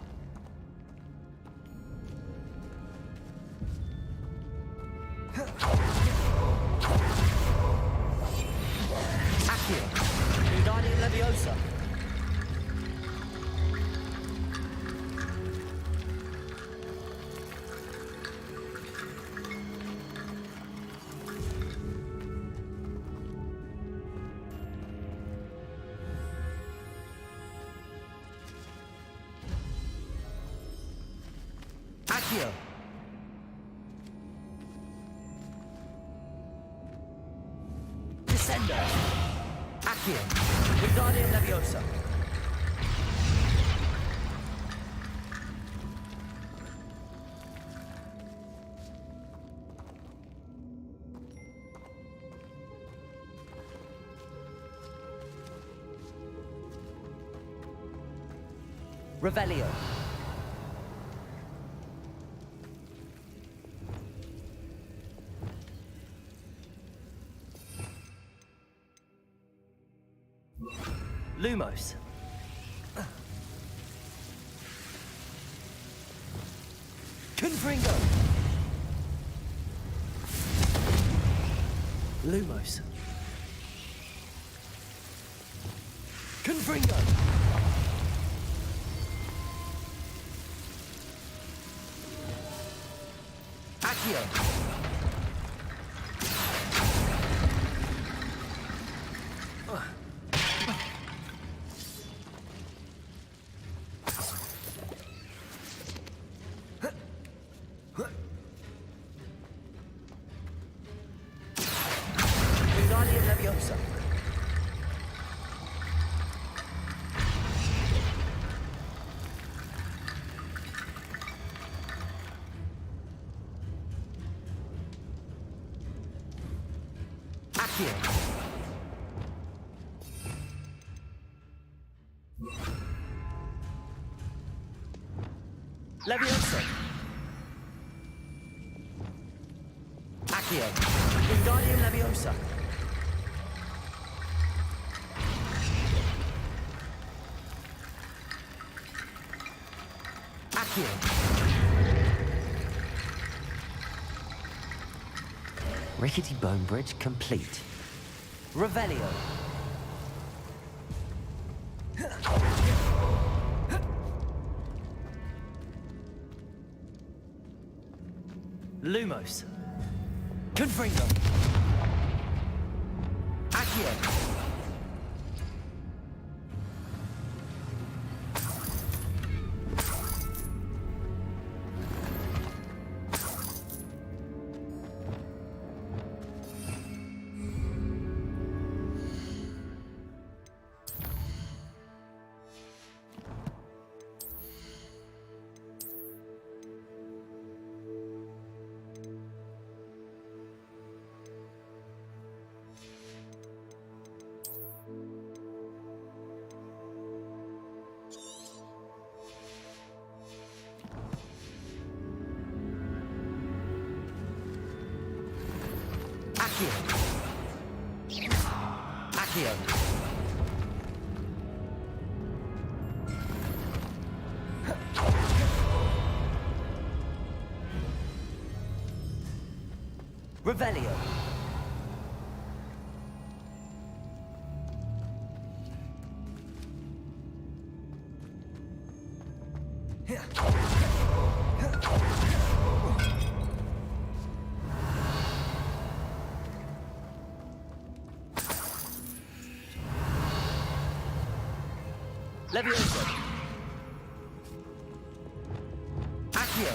S15: Accio. Wingardium Leviosa. Accio. Descendo. Accio. Wingardium Leviosa. Revelio. Lumos. Confringo. Lumos. Confringo. Accio. Wingardium Leviosa. Accio. Leviosa. Accio. Wingardium Leviosa. Accio. Rickety Bone Bridge complete. Revelio. Lumos. Confringo. Accio. Accio. Revelio. Leviosa. Accio.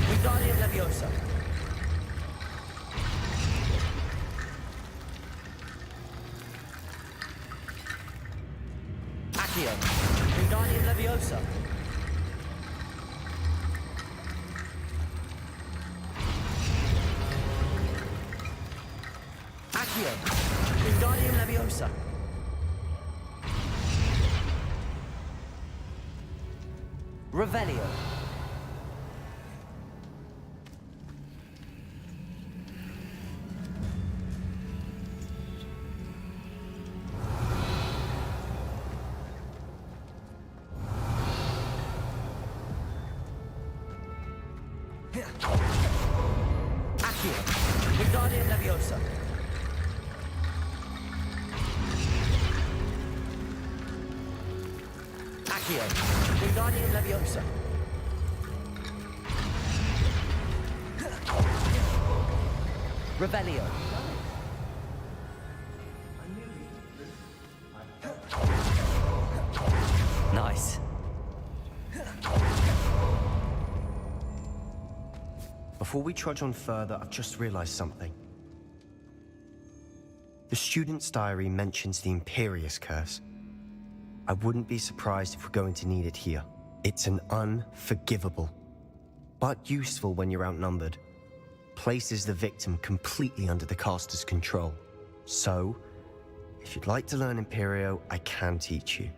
S15: Wingardium Leviosa. Accio. Wingardium Leviosa. Accio. Wingardium Leviosa. Revelio. Accio. Wingardium Leviosa. Accio. Wingardium Leviosa. Revelio.
S2: Before we trudge on further, I've just realized something. The student's diary mentions the Imperius Curse. I wouldn't be surprised if we're going to need it here. It's an unforgivable, but useful when you're outnumbered. Places the victim completely under the caster's control. So, if you'd like to learn Imperio, I can teach you.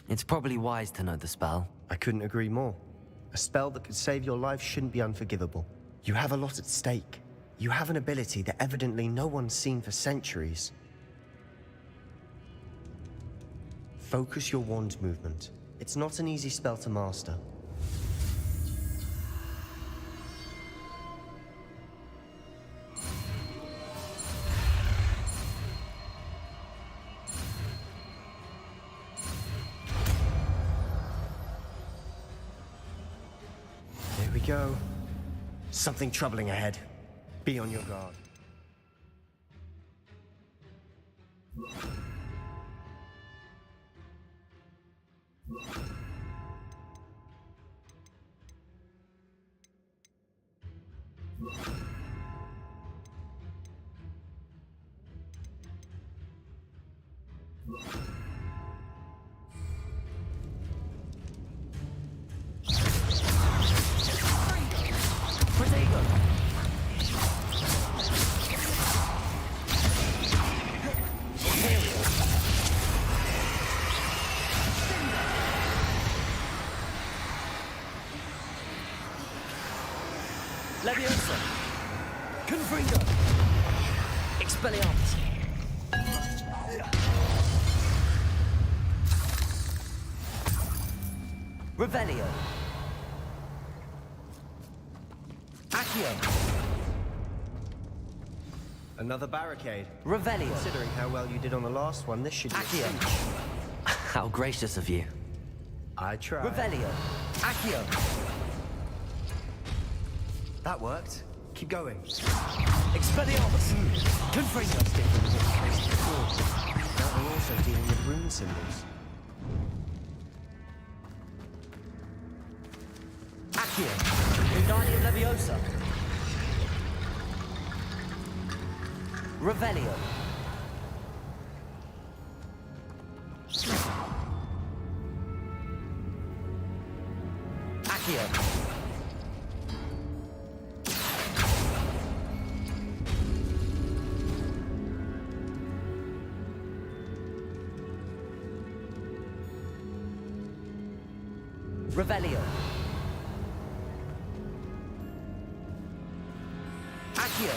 S15: It's probably wise to know the spell.
S2: I couldn't agree more. A spell that could save your life shouldn't be unforgivable. You have a lot at stake. You have an ability that evidently no one's seen for centuries. Focus your wand movement. It's not an easy spell to master. There we go. Something troubling ahead. Be on your guard.
S15: Leviosa! Confringo! Expelliarmus! Revelio! Accio!
S2: Another barricade.
S15: Revelio!
S2: Considering how well you did on the last one, this should be
S15: Accio!
S2: a cinch.
S15: How gracious of you.
S2: I tried.
S15: Revelio! Accio!
S2: That worked. Keep going.
S15: Expelliarmus! Confringo!
S2: Now we're also dealing with rune symbols.
S15: Accio! Wingardium Leviosa! Revelio! Accio! Revelio. Accio.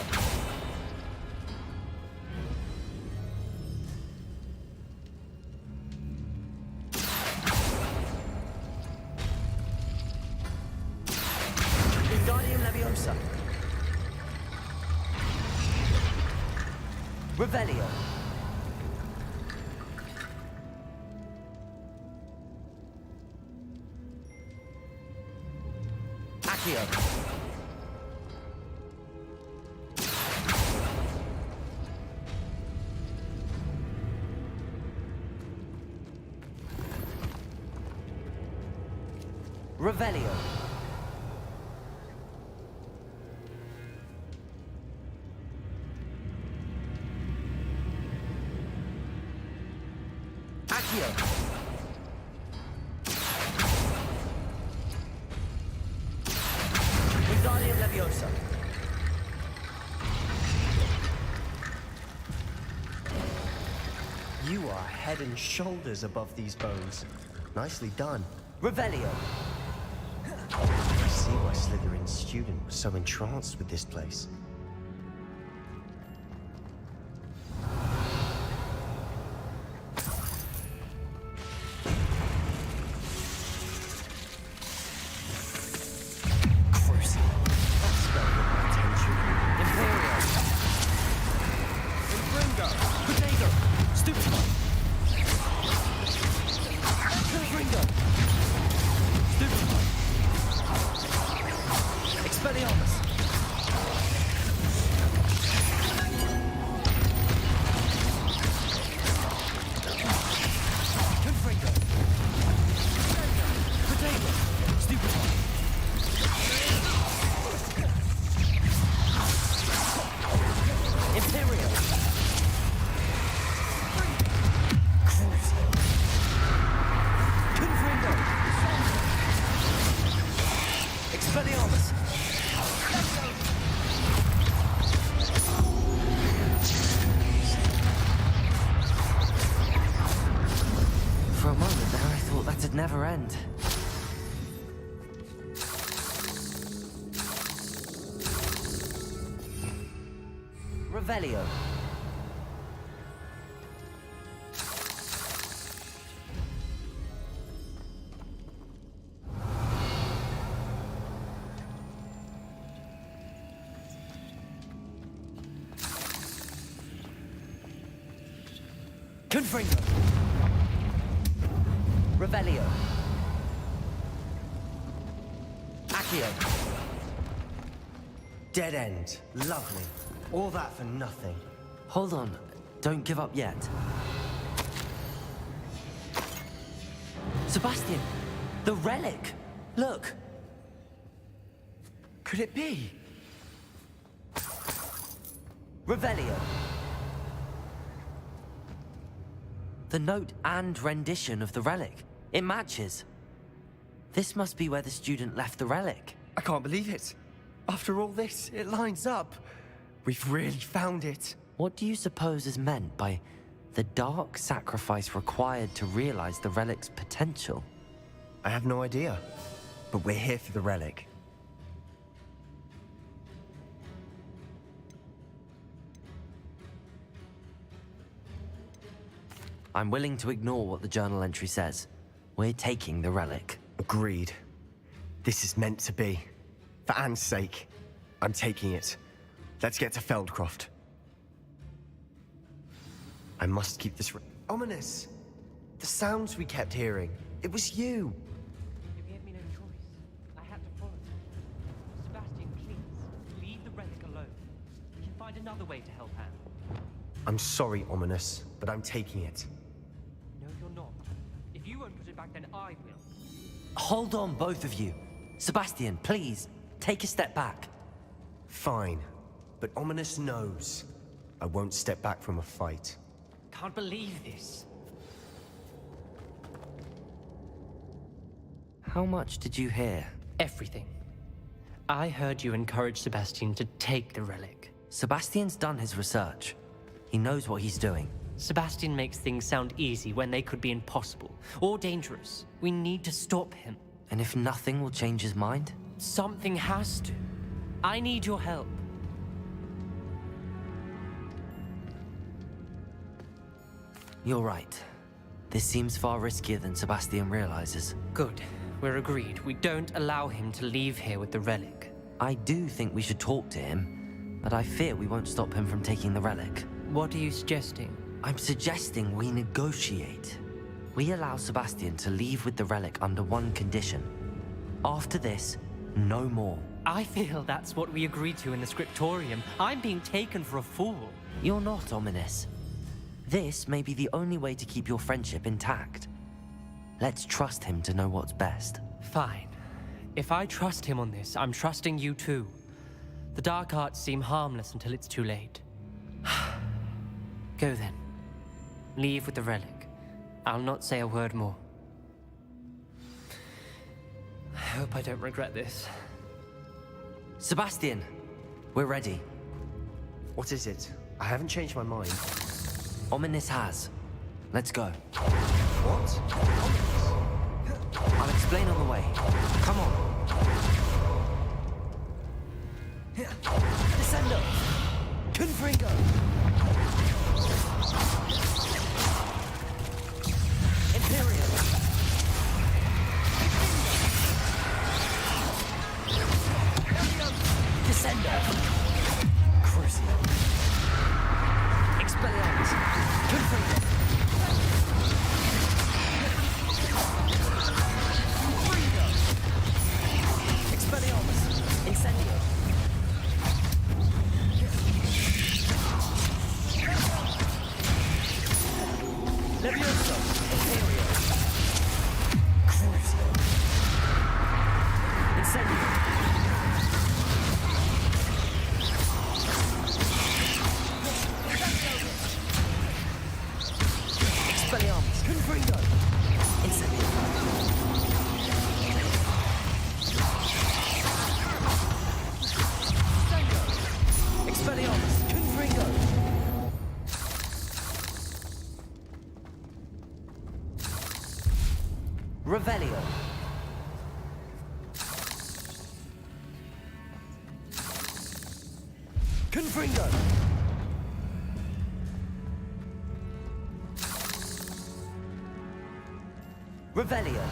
S15: Wingardium Leviosa. Revelio. Accio. Revelio. Accio. Wingardium Leviosa.
S2: You are head and shoulders above these bones. Nicely done.
S15: Revelio.
S2: I see why Slytherin's student was so entranced with this place.
S15: moment there, I thought that'd never end. Revelio. Confringo. Revelio. Accio.
S2: Dead end. Lovely. All that for nothing.
S15: Hold on. Don't give up yet. Sebastian! The relic! Look!
S2: Could it be?
S15: Revelio. The note and rendition of the relic. It matches. This must be where the student left the relic.
S2: I can't believe it. After all this, it lines up. We've really found it.
S15: What do you suppose is meant by the dark sacrifice required to realize the relic's potential?
S2: I have no idea. But we're here for the relic.
S15: I'm willing to ignore what the journal entry says. We're taking the relic.
S2: Agreed. This is meant to be. For Anne's sake, I'm taking it. Let's get to Feldcroft. I must keep this ominous. The sounds we kept hearing. It was you.
S1: You gave me no choice. I had to follow you. Sebastian, please, leave the relic alone. We can find another way to help Anne.
S2: I'm sorry, Ominous, but I'm taking it.
S1: No, you're not. If you won't put it back, then I will.
S15: Hold on, both of you. Sebastian, please, take a step back.
S2: Fine, but Ominous knows. I won't step back from a fight.
S1: Can't believe this.
S15: How much did you hear?
S1: Everything. I heard you encourage Sebastian to take the relic.
S15: Sebastian's done his research. He knows what he's doing.
S1: Sebastian makes things sound easy when they could be impossible or dangerous. We need to stop him.
S15: And if nothing will change his mind?
S1: Something has to. I need your help.
S15: You're right. This seems far riskier than Sebastian realizes.
S1: Good. We're agreed. We don't allow him to leave here with the relic.
S15: I do think we should talk to him, but I fear we won't stop him from taking the relic.
S1: What are you suggesting?
S15: I'm suggesting we negotiate. We allow Sebastian to leave with the relic under one condition. After this, no more.
S1: I feel that's what we agreed to in the scriptorium. I'm being taken for a fool.
S15: You're not, Ominous. This may be the only way to keep your friendship intact. Let's trust him to know what's best.
S1: Fine. If I trust him on this, I'm trusting you too. The dark arts seem harmless until it's too late. Go then. Leave with the relic. I'll not say a word more. I hope I don't regret this.
S15: Sebastian, we're ready.
S2: What is it? I haven't changed my mind.
S15: Ominous has. Let's go.
S2: What?
S15: I'll explain on the way. Come on. Descendo! Confringo! Imperial! Descendo! Crucio! Expelliarmus! Confringo! Revelio. Confringo. Revelio.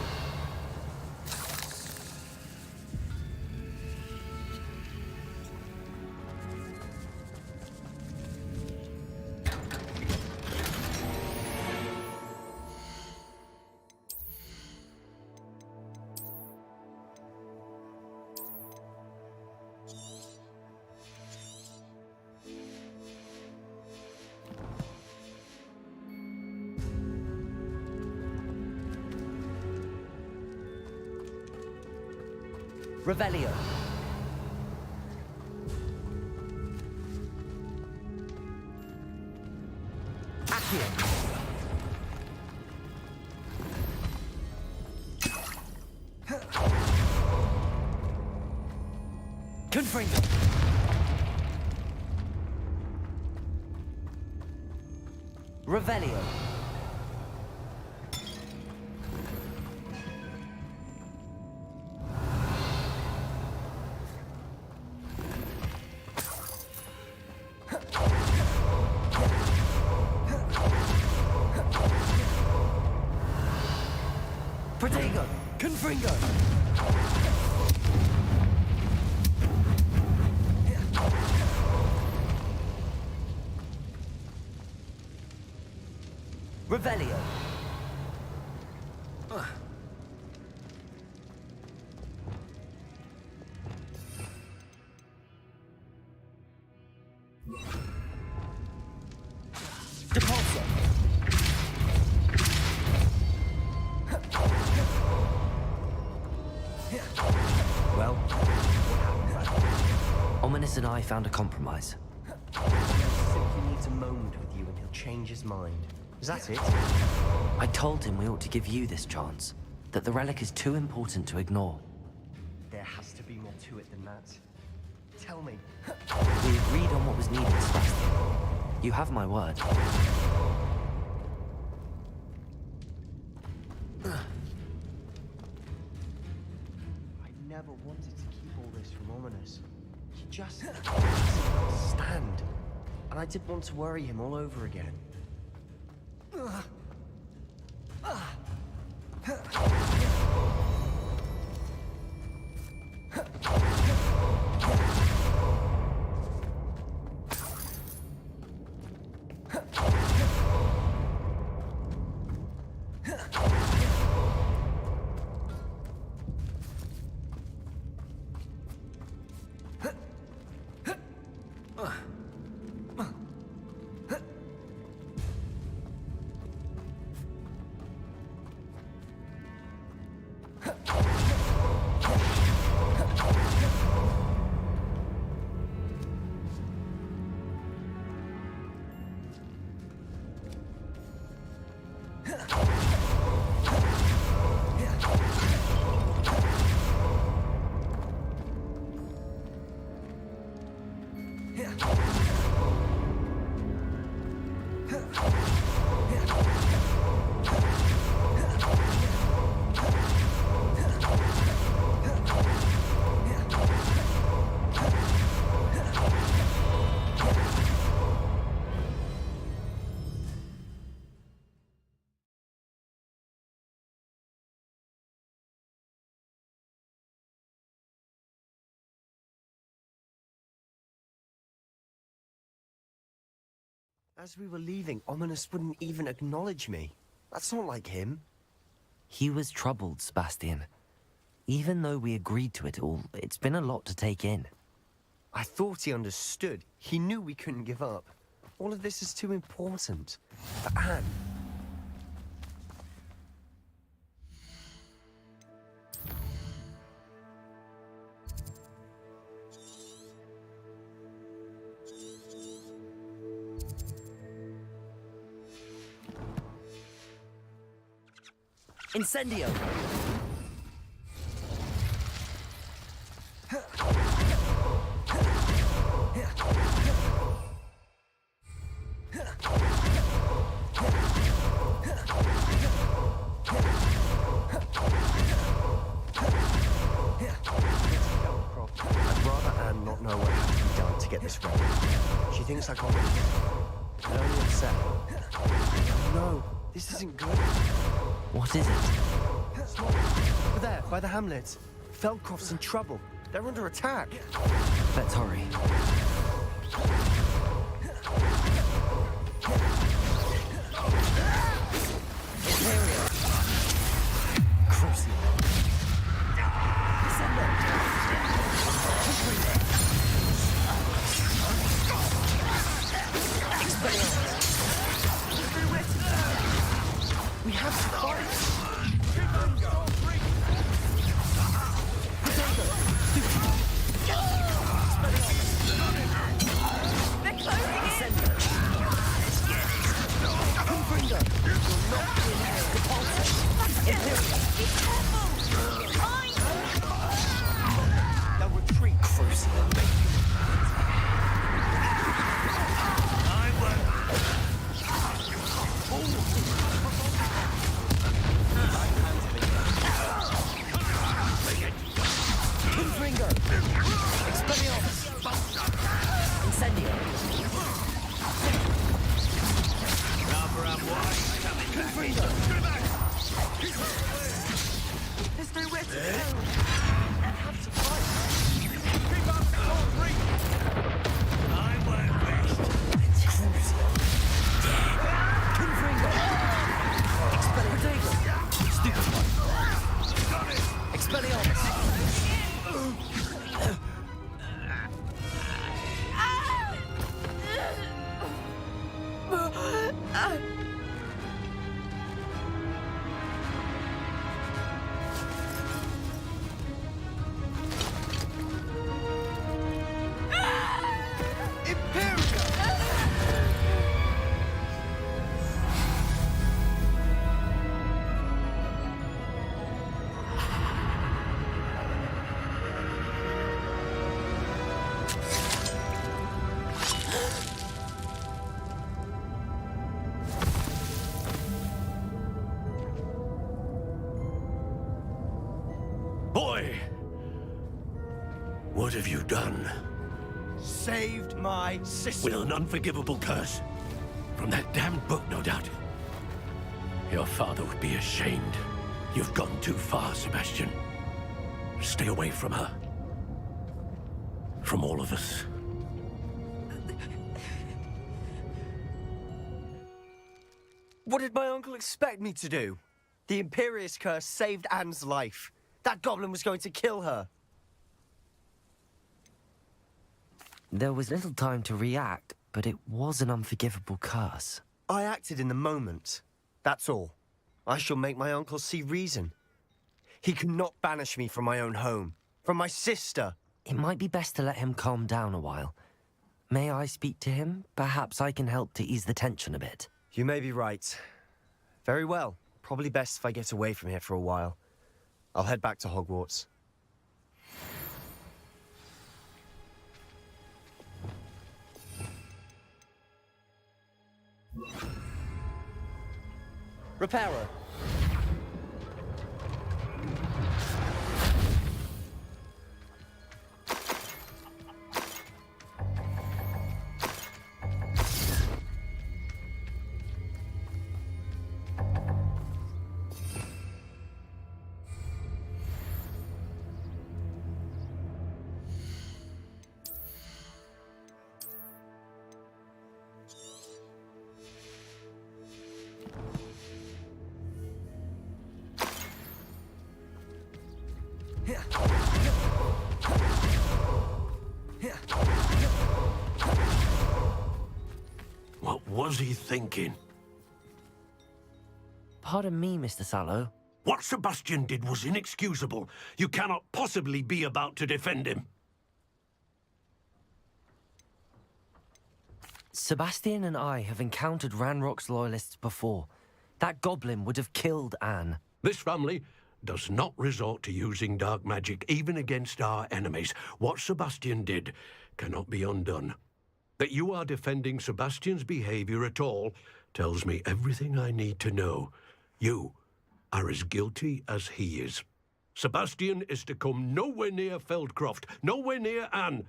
S15: Revelio. Accio. Confringo. Revelio. Protego. Confringo. Revelio. Depulso. Well, Ominous and I found a compromise.
S2: Simply needs a moment with you and he'll change his mind. Is that it?
S15: I told him we ought to give you this chance, that the relic is too important to ignore.
S2: There has to be more to it than that. Tell me.
S15: We agreed on what was needed, Sebastian. You have my word.
S2: I never wanted to keep all this from Ominous. He just doesn't understand. And I didn't want to worry him all over again. As we were leaving, Ominous wouldn't even acknowledge me. That's not like him.
S15: He was troubled, Sebastian. Even though we agreed to it all, it's been a lot to take in.
S2: I thought he understood. He knew we couldn't give up. All of this is too important. For Anne.
S15: Incendio!
S2: this wrong. She thinks I got it. It only upset her. Oh, no, this isn't good.
S3: What is it?
S2: It's not. Over there, by the hamlet. Feldcroft's in trouble. They're under attack.
S3: Let's hurry.
S2: Crucial. We have to fight. Now retreat, Crucial.
S3: Confringo! Expelliarmus! Incendio! Confringo!
S10: There's nowhere to go.
S2: Have to fight.
S10: Keep up, don't breathe. I won't rest.
S3: Confringo! Expelliarmus! Stupefy! Expelliarmus!
S21: Boy! What have you done?
S2: Saved my sister.
S21: With an unforgivable curse. From that damned book, no doubt. Your father would be ashamed. You've gone too far, Sebastian. Stay away from her. From all of us.
S2: What did my uncle expect me to do? The Imperious curse saved Anne's life. That goblin was going to kill her.
S3: There was little time to react, but it was an unforgivable curse.
S2: I acted in the moment. That's all. I shall make my uncle see reason. He cannot banish me from my own home, from my sister.
S3: It might be best to let him calm down a while. May I speak to him? Perhaps I can help to ease the tension a bit.
S2: You may be right. Very well. Probably best if I get away from here for a while. I'll head back to Hogwarts. Repairer.
S21: What was he thinking?
S3: Pardon me, Mr. Sallow.
S21: What Sebastian did was inexcusable. You cannot possibly be about to defend him.
S3: Sebastian and I have encountered Ranrock's loyalists before. That goblin would have killed Anne.
S21: This family does not resort to using dark magic even against our enemies. What Sebastian did cannot be undone. That you are defending Sebastian's behavior at all tells me everything I need to know. You are as guilty as he is. Sebastian is to come nowhere near Feldcroft, nowhere near Anne,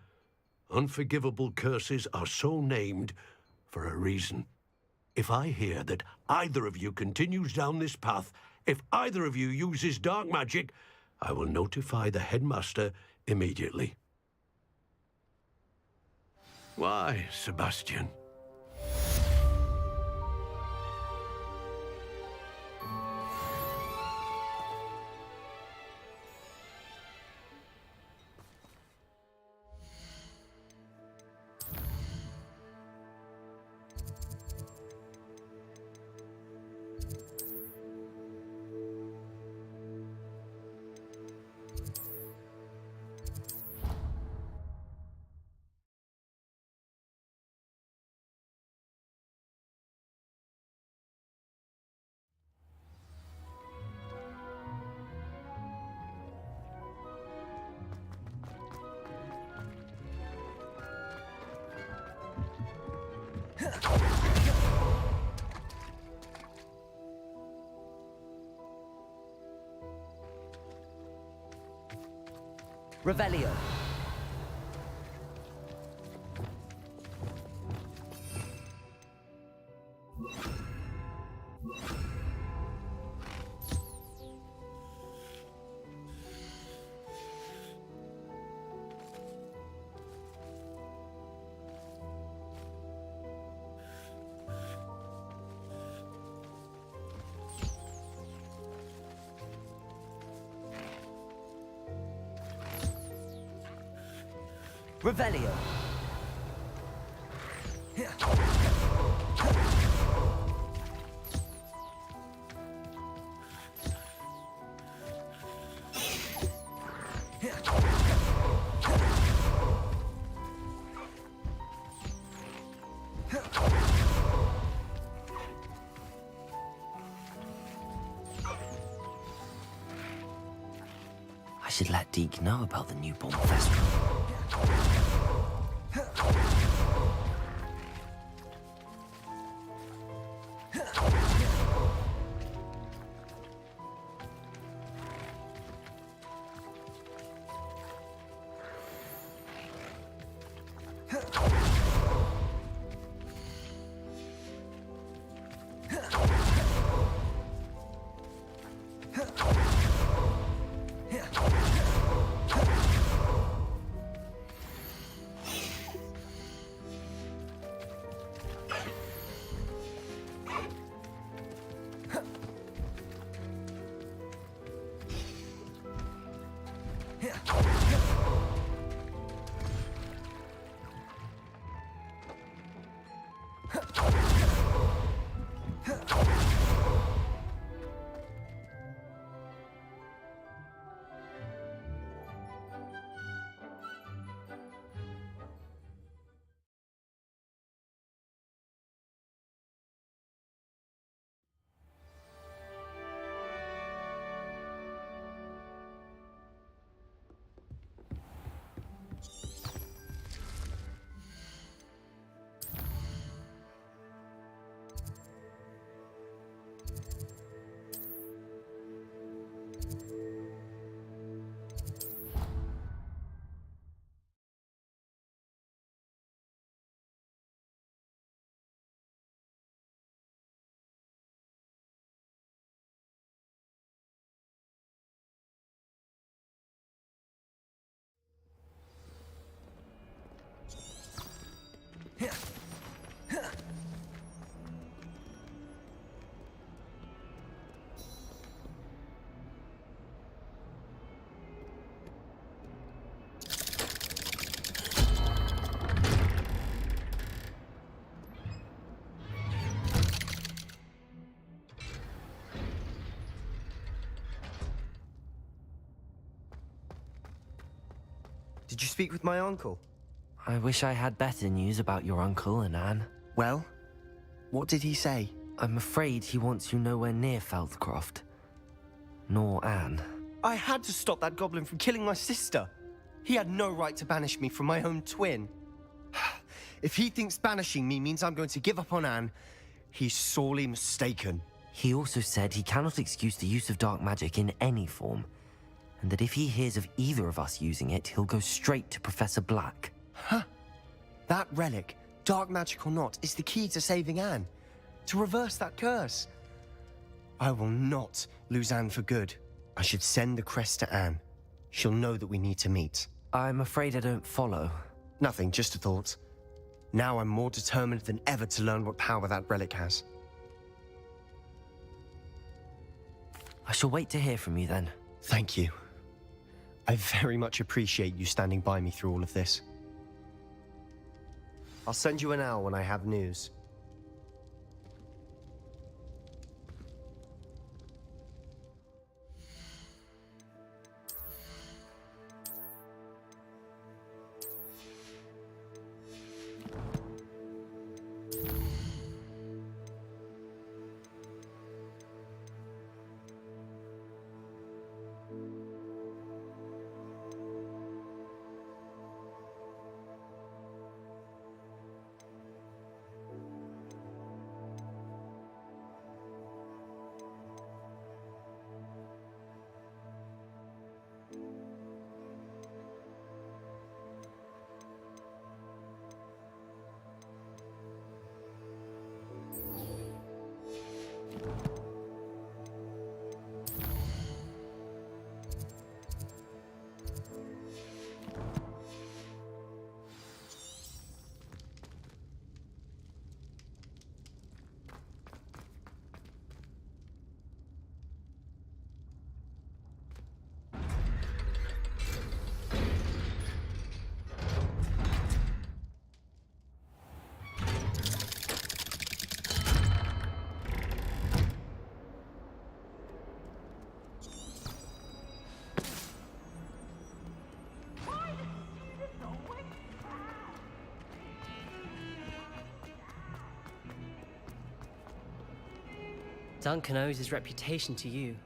S21: Unforgivable curses are so named for a reason. If I hear that either of you continues down this path, if either of you uses dark magic, I will notify the headmaster immediately. Why, Sebastian?
S15: Revelio. Revelio. I should let Deke know about the newborn festival.
S2: Did you speak with my uncle?
S15: I wish I had better news about your uncle and Anne.
S2: Well, what did he say?
S15: I'm afraid he wants you nowhere near Feldcroft. Nor Anne.
S2: I had to stop that goblin from killing my sister. He had no right to banish me from my own twin. If he thinks banishing me means I'm going to give up on Anne, he's sorely mistaken.
S15: He also said he cannot excuse the use of dark magic in any form, and that if he hears of either of us using it, he'll go straight to Professor Black.
S2: Huh? That relic, dark magic or not, is the key to saving Anne. To reverse that curse. I will not lose Anne for good. I should send the crest to Anne. She'll know that we need to meet.
S15: I'm afraid I don't follow.
S2: Nothing, just a thought. Now I'm more determined than ever to learn what power that relic has.
S15: I shall wait to hear from you then.
S2: Thank you. I very much appreciate you standing by me through all of this. I'll send you an owl when I have news.
S11: Duncan owes his reputation to you.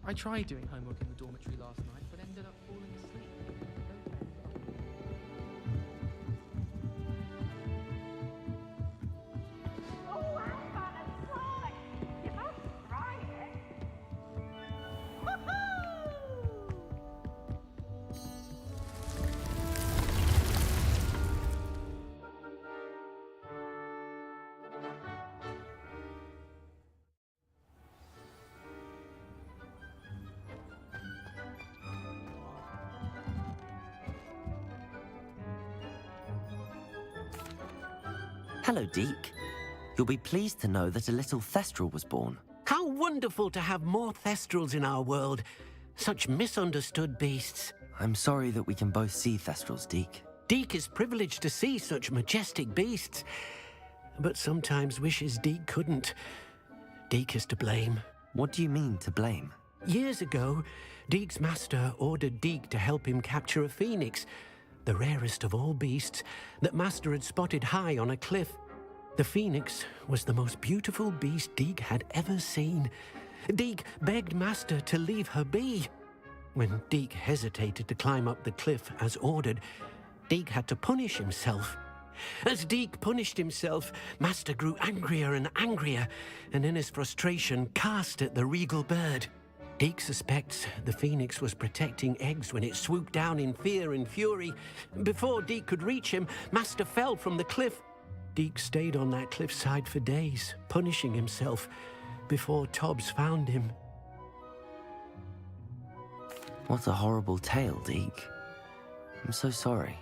S22: I tried doing homework in the dormitory last night, but ended up falling asleep.
S9: Oh, I'm gonna try. You must try it. Woohoo!
S15: Hello, Deke. You'll be pleased to know that a little Thestral was born.
S4: How wonderful to have more Thestrals in our world. Such misunderstood beasts.
S15: I'm sorry that we can both see Thestrals, Deke.
S4: Deke is privileged to see such majestic beasts. But sometimes wishes Deke couldn't. Deke is to blame.
S15: What do you mean, to blame?
S4: Years ago, Deke's master ordered Deke to help him capture a phoenix, the rarest of all beasts, that Master had spotted high on a cliff. The phoenix was the most beautiful beast Deke had ever seen. Deke begged Master to leave her be. When Deke hesitated to climb up the cliff as ordered, Deke had to punish himself. As Deke punished himself, Master grew angrier and angrier, and in his frustration cast at the regal bird. Deke suspects the phoenix was protecting eggs when it swooped down in fear and fury. Before Deke could reach him, Master fell from the cliff. Deke stayed on that cliffside for days, punishing himself, before Tobbs found him.
S15: What a horrible tale, Deke. I'm so sorry.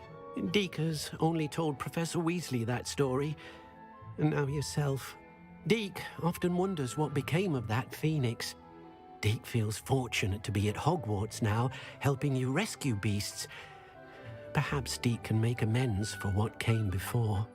S4: Deke has only told Professor Weasley that story, and now yourself. Deke often wonders what became of that phoenix. Deke feels fortunate to be at Hogwarts now, helping you rescue beasts. Perhaps Deke can make amends for what came before.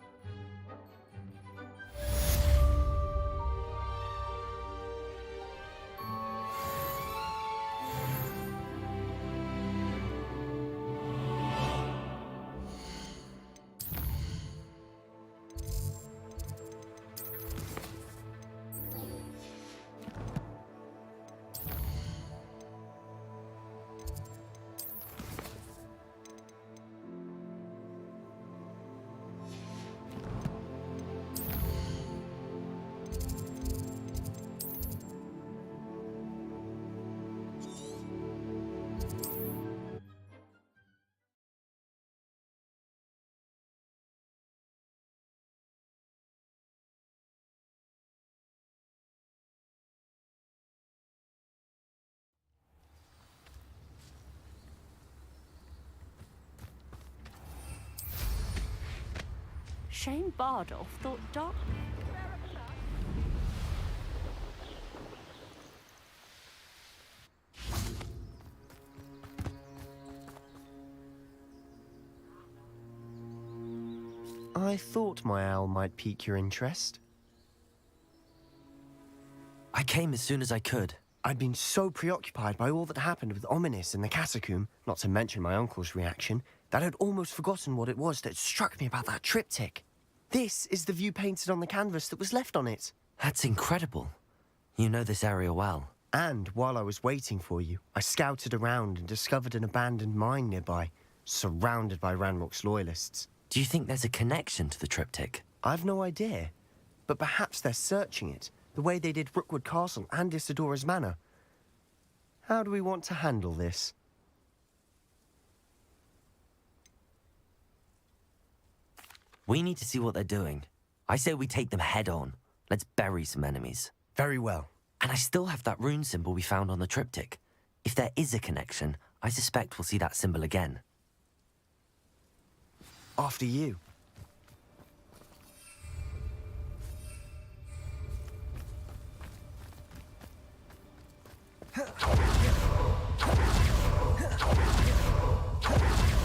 S9: Shane Bardolph thought Doc...
S2: I thought my owl might pique your interest.
S15: I came as soon as I could.
S2: I'd been so preoccupied by all that happened with Ominis in the catacomb, not to mention my uncle's reaction, that I'd almost forgotten what it was that struck me about that triptych. This is the view painted on the canvas that was left on it.
S15: That's incredible. You know this area well.
S2: And while I was waiting for you, I scouted around and discovered an abandoned mine nearby, surrounded by Ranrock's loyalists.
S15: Do you think there's a connection to the triptych?
S2: I've no idea, but perhaps they're searching it, the way they did Rookwood Castle and Isidora's Manor. How do we want to handle this?
S15: We need to see what they're doing. I say we take them head on. Let's bury some enemies.
S2: Very well.
S15: And I still have that rune symbol we found on the triptych. If there is a connection, I suspect we'll see that symbol again.
S2: After you.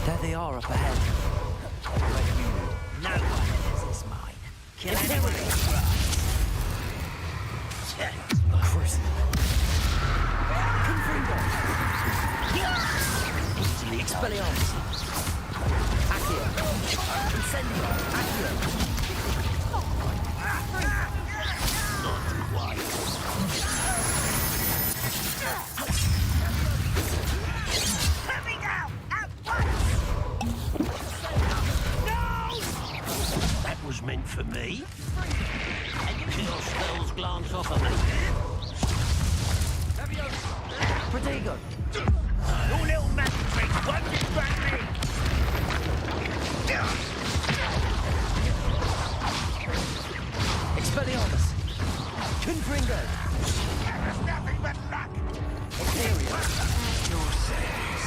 S15: There they are up ahead.
S2: I'll let you lead.
S19: No one enters this mine. Kill anyone who tries.
S15: Chris.
S19: Expelliarmus.
S15: Accio. Incendio. Accio.
S19: Not quite. Coming out at once! No!
S21: That was meant for me. And your spells glance off of me.
S15: Protego.
S19: Your little magic tricks won't distract me!
S15: Expelliarmus. Confringo.
S19: There's nothing but luck!
S15: Ethereum.
S8: Your sense.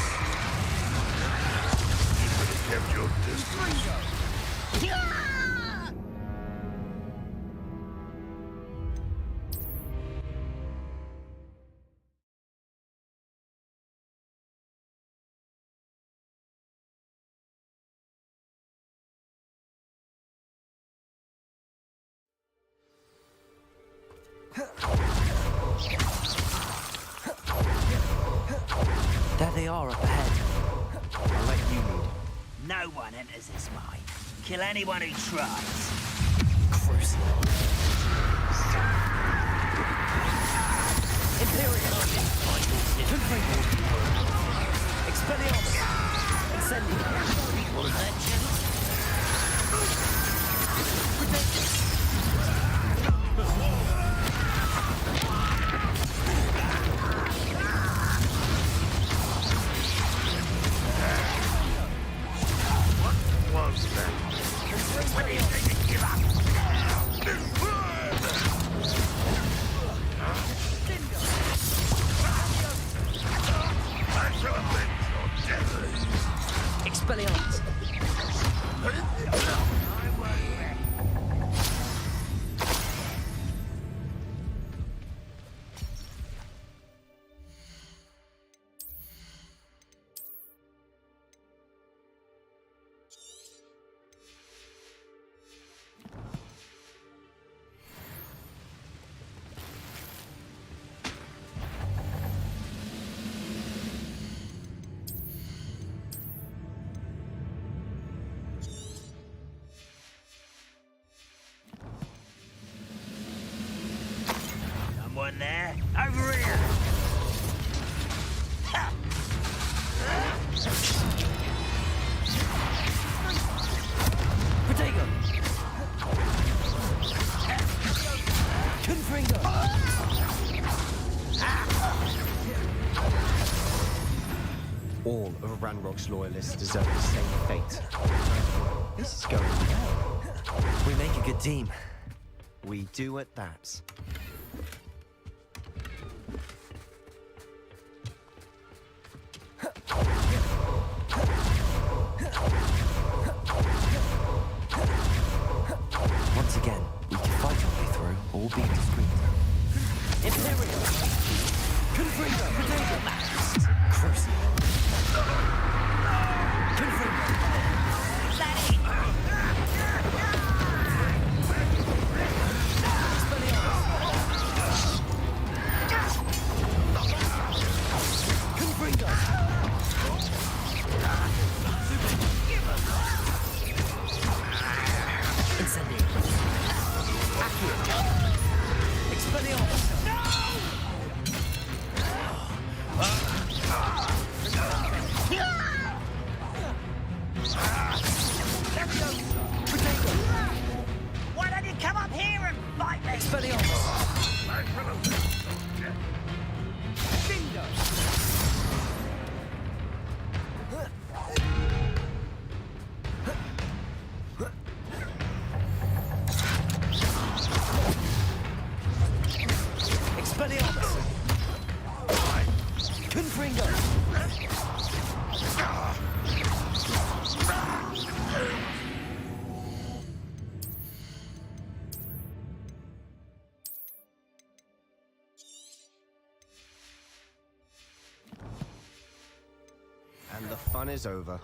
S8: You could have kept your distance.
S15: There they are up ahead.
S2: I'll let you lead.
S19: No one enters this mine. Kill anyone who tries.
S15: Cruise. Imperial. Confringo. Expelliarmus. Incendio.
S19: Was that gentle?
S15: Expelliarmus.
S19: Someone there? Over here! Ha!
S15: Protego. Confringo.
S2: All of Ranrock's loyalists deserve the same fate. This is going well.
S15: We make a good team.
S2: We do at that. fun is over.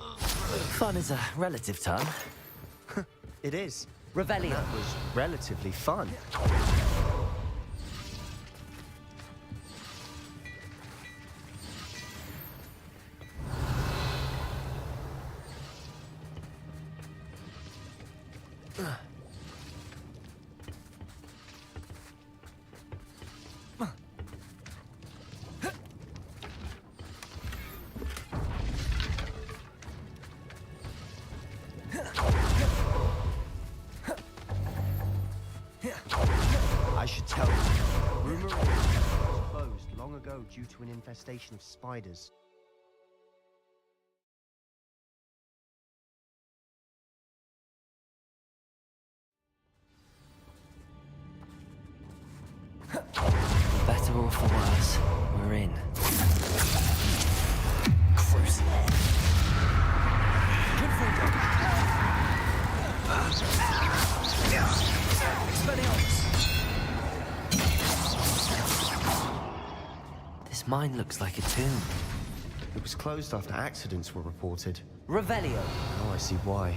S15: Fun is a relative term.
S2: It is.
S15: Revelio.
S2: That was relatively fun. I should tell you, rumor is it was closed long ago due to an infestation of spiders.
S15: For better or for worse, we're in. Crucible. Good This mine looks like a tomb.
S2: It was closed after accidents were reported.
S15: Revelio.
S2: Now I see why.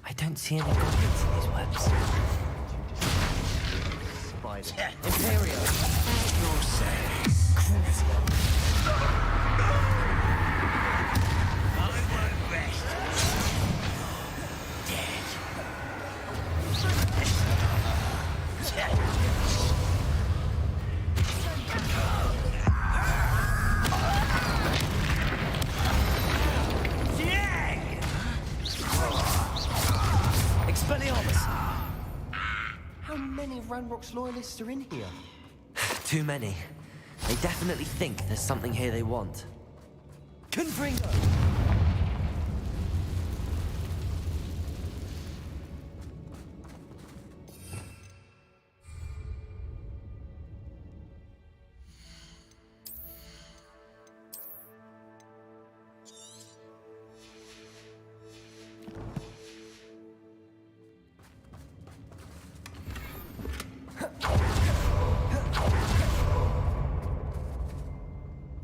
S15: I don't see any goblins in these webs.
S2: Spider.
S15: Imperio.
S10: Your say. I won't rest. Dead.
S15: Expelliarmus!
S2: How many of Ranrock's loyalists are in here?
S15: Too many. They definitely think there's something here they want. Confringo!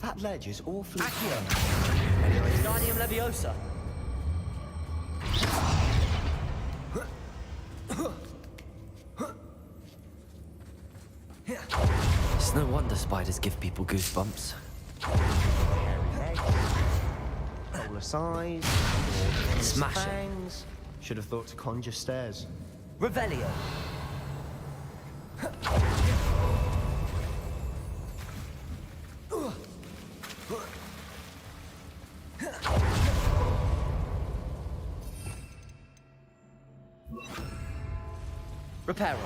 S2: That ledge is awfully...
S15: Guardium Leviosa. It's no wonder spiders give people goosebumps.
S2: Hairy legs, bolus eyes,
S15: Smash it.
S2: fangs. Should have thought to conjure stairs.
S15: Revelio. Reparo.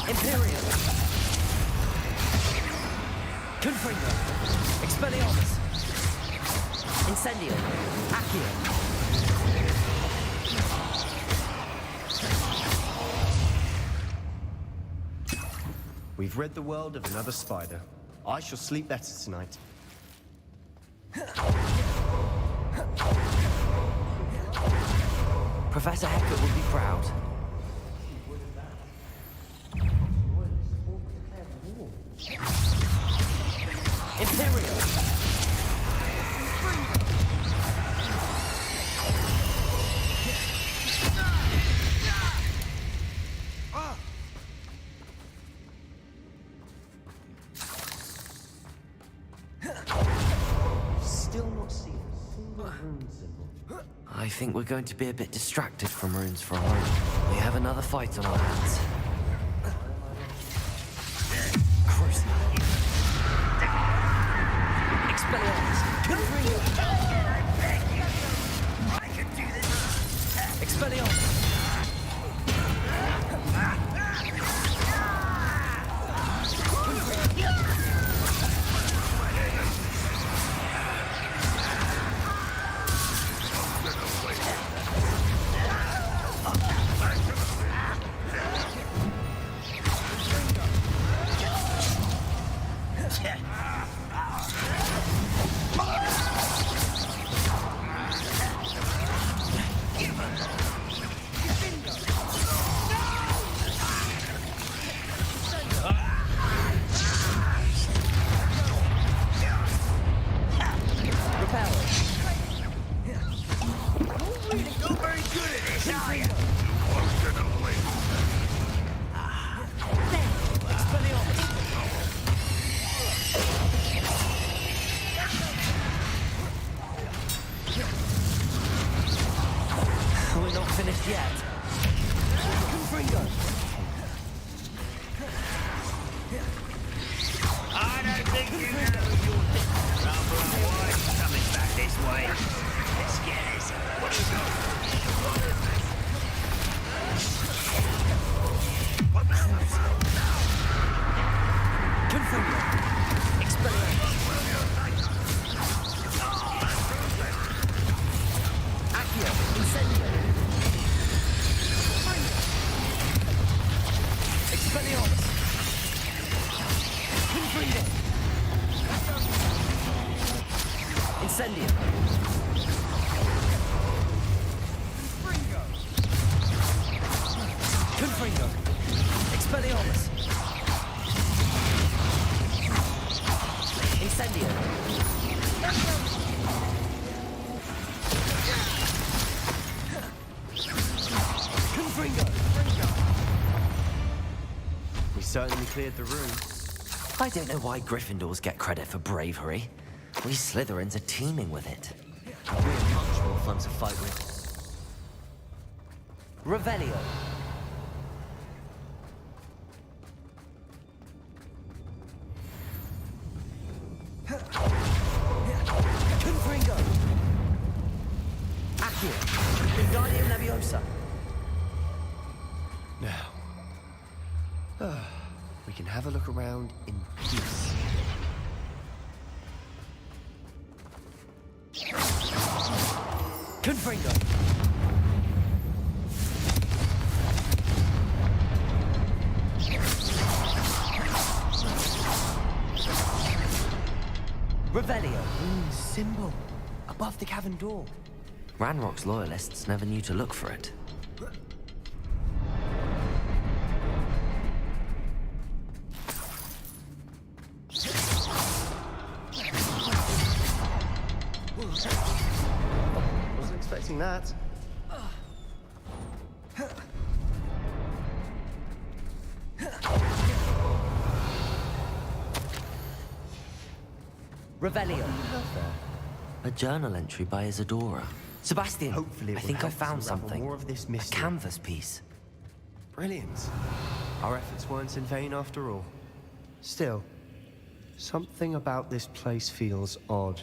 S15: Imperium. Confringo. Expelliarmus. Incendio. Accio.
S2: We've rid the world of another spider. I shall sleep better tonight.
S15: Professor Heckett would be proud. Imperial.
S2: Still not seen a single rune symbol.
S15: I think we're going to be a bit distracted from runes for a moment. We have another fight on our hands. Expelliarmus.
S10: I can do this.
S15: Expelliarmus.
S3: Incendium! Confringo! Expelliarmus! Incendio! Confringo!
S2: We certainly cleared the room.
S3: I don't know why Gryffindors get credit for bravery. We Slytherins are teeming with it.
S2: We're much more fun to fight with.
S3: Revelio. Confringo. Accio. Wingardium Leviosa.
S2: Now, we can have a look around in peace.
S3: Confringo. Revelio.
S2: Symbol. Above the cavern door.
S3: Ranrock's loyalists never knew to look for it.
S2: Wasn't expecting that.
S3: Revelio. A journal entry by Isadora. Sebastian,
S2: Hopefully
S3: I think I found
S2: unravel
S3: something.
S2: more of this
S3: A
S2: mystery.
S3: canvas piece.
S2: Brilliant. Our efforts weren't in vain after all. Still, something about this place feels odd.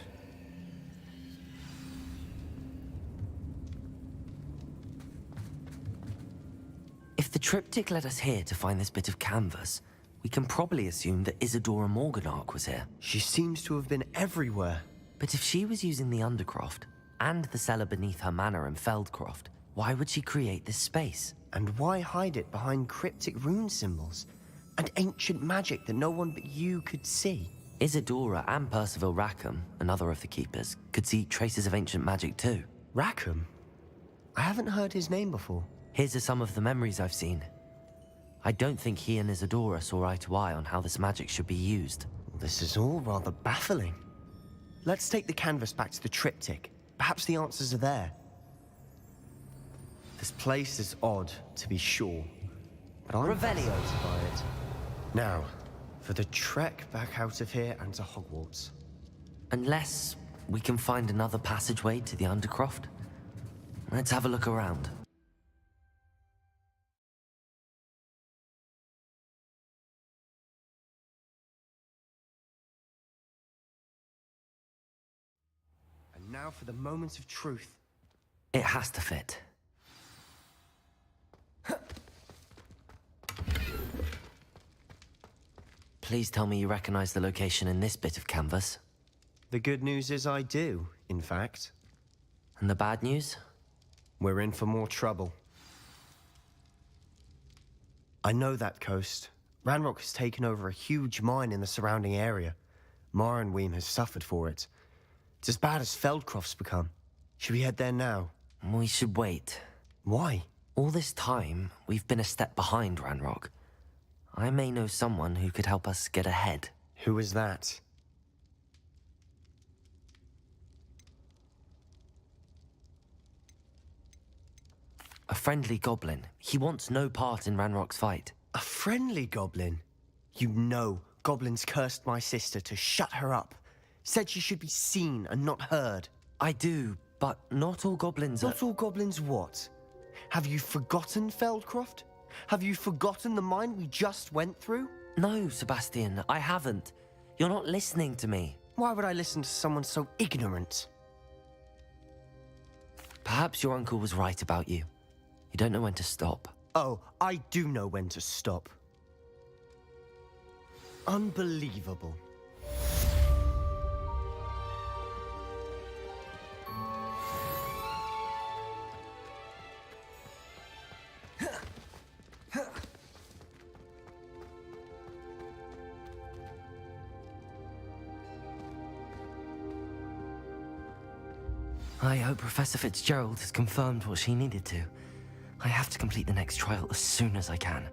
S3: If the triptych led us here to find this bit of canvas, we can probably assume that Isadora Morganach was here.
S2: She seems to have been everywhere.
S3: But if she was using the Undercroft, and the cellar beneath her manor in Feldcroft, why would she create this space?
S2: And why hide it behind cryptic rune symbols? And ancient magic that no one but you could see?
S3: Isadora and Percival Rackham, another of the Keepers, could see traces of ancient magic too.
S2: Rackham? I haven't heard his name before.
S3: Here's are some of the memories I've seen. I don't think he and Isadora saw eye to eye on how this magic should be used.
S2: This is all rather baffling. Let's take the canvas back to the triptych. Perhaps the answers are there. This place is odd, to be sure, but I'm fascinated by it. Now, for the trek back out of here and to Hogwarts.
S3: Unless we can find another passageway to the Undercroft. Let's have a look around.
S2: And now for the moment of truth.
S3: It has to fit. Please tell me you recognize the location in this bit of canvas.
S2: The good news is I do, in fact.
S3: And the bad news?
S2: We're in for more trouble. I know that coast. Ranrock has taken over a huge mine in the surrounding area. Marrenweem has suffered for it. It's as bad as Feldcroft's become. Should we head there now?
S3: We should wait.
S2: Why?
S3: All this time, we've been a step behind Ranrock. I may know someone who could help us get ahead.
S2: Who is that?
S3: A friendly goblin. He wants no part in Ranrock's fight.
S2: A friendly goblin? You know, goblins cursed my sister to shut her up. Said she should be seen and not heard.
S3: I do, but not all goblins are...
S2: Not all goblins what? Have you forgotten Feldcroft? Have you forgotten the mine we just went through?
S3: No, Sebastian, I haven't. You're not listening to me.
S2: Why would I listen to someone so ignorant?
S3: Perhaps your uncle was right about you. You don't know when to stop.
S2: Oh, I do know when to stop. Unbelievable.
S15: I hope Professor Fitzgerald has confirmed what she needed to. I have to complete the next trial as soon as I can.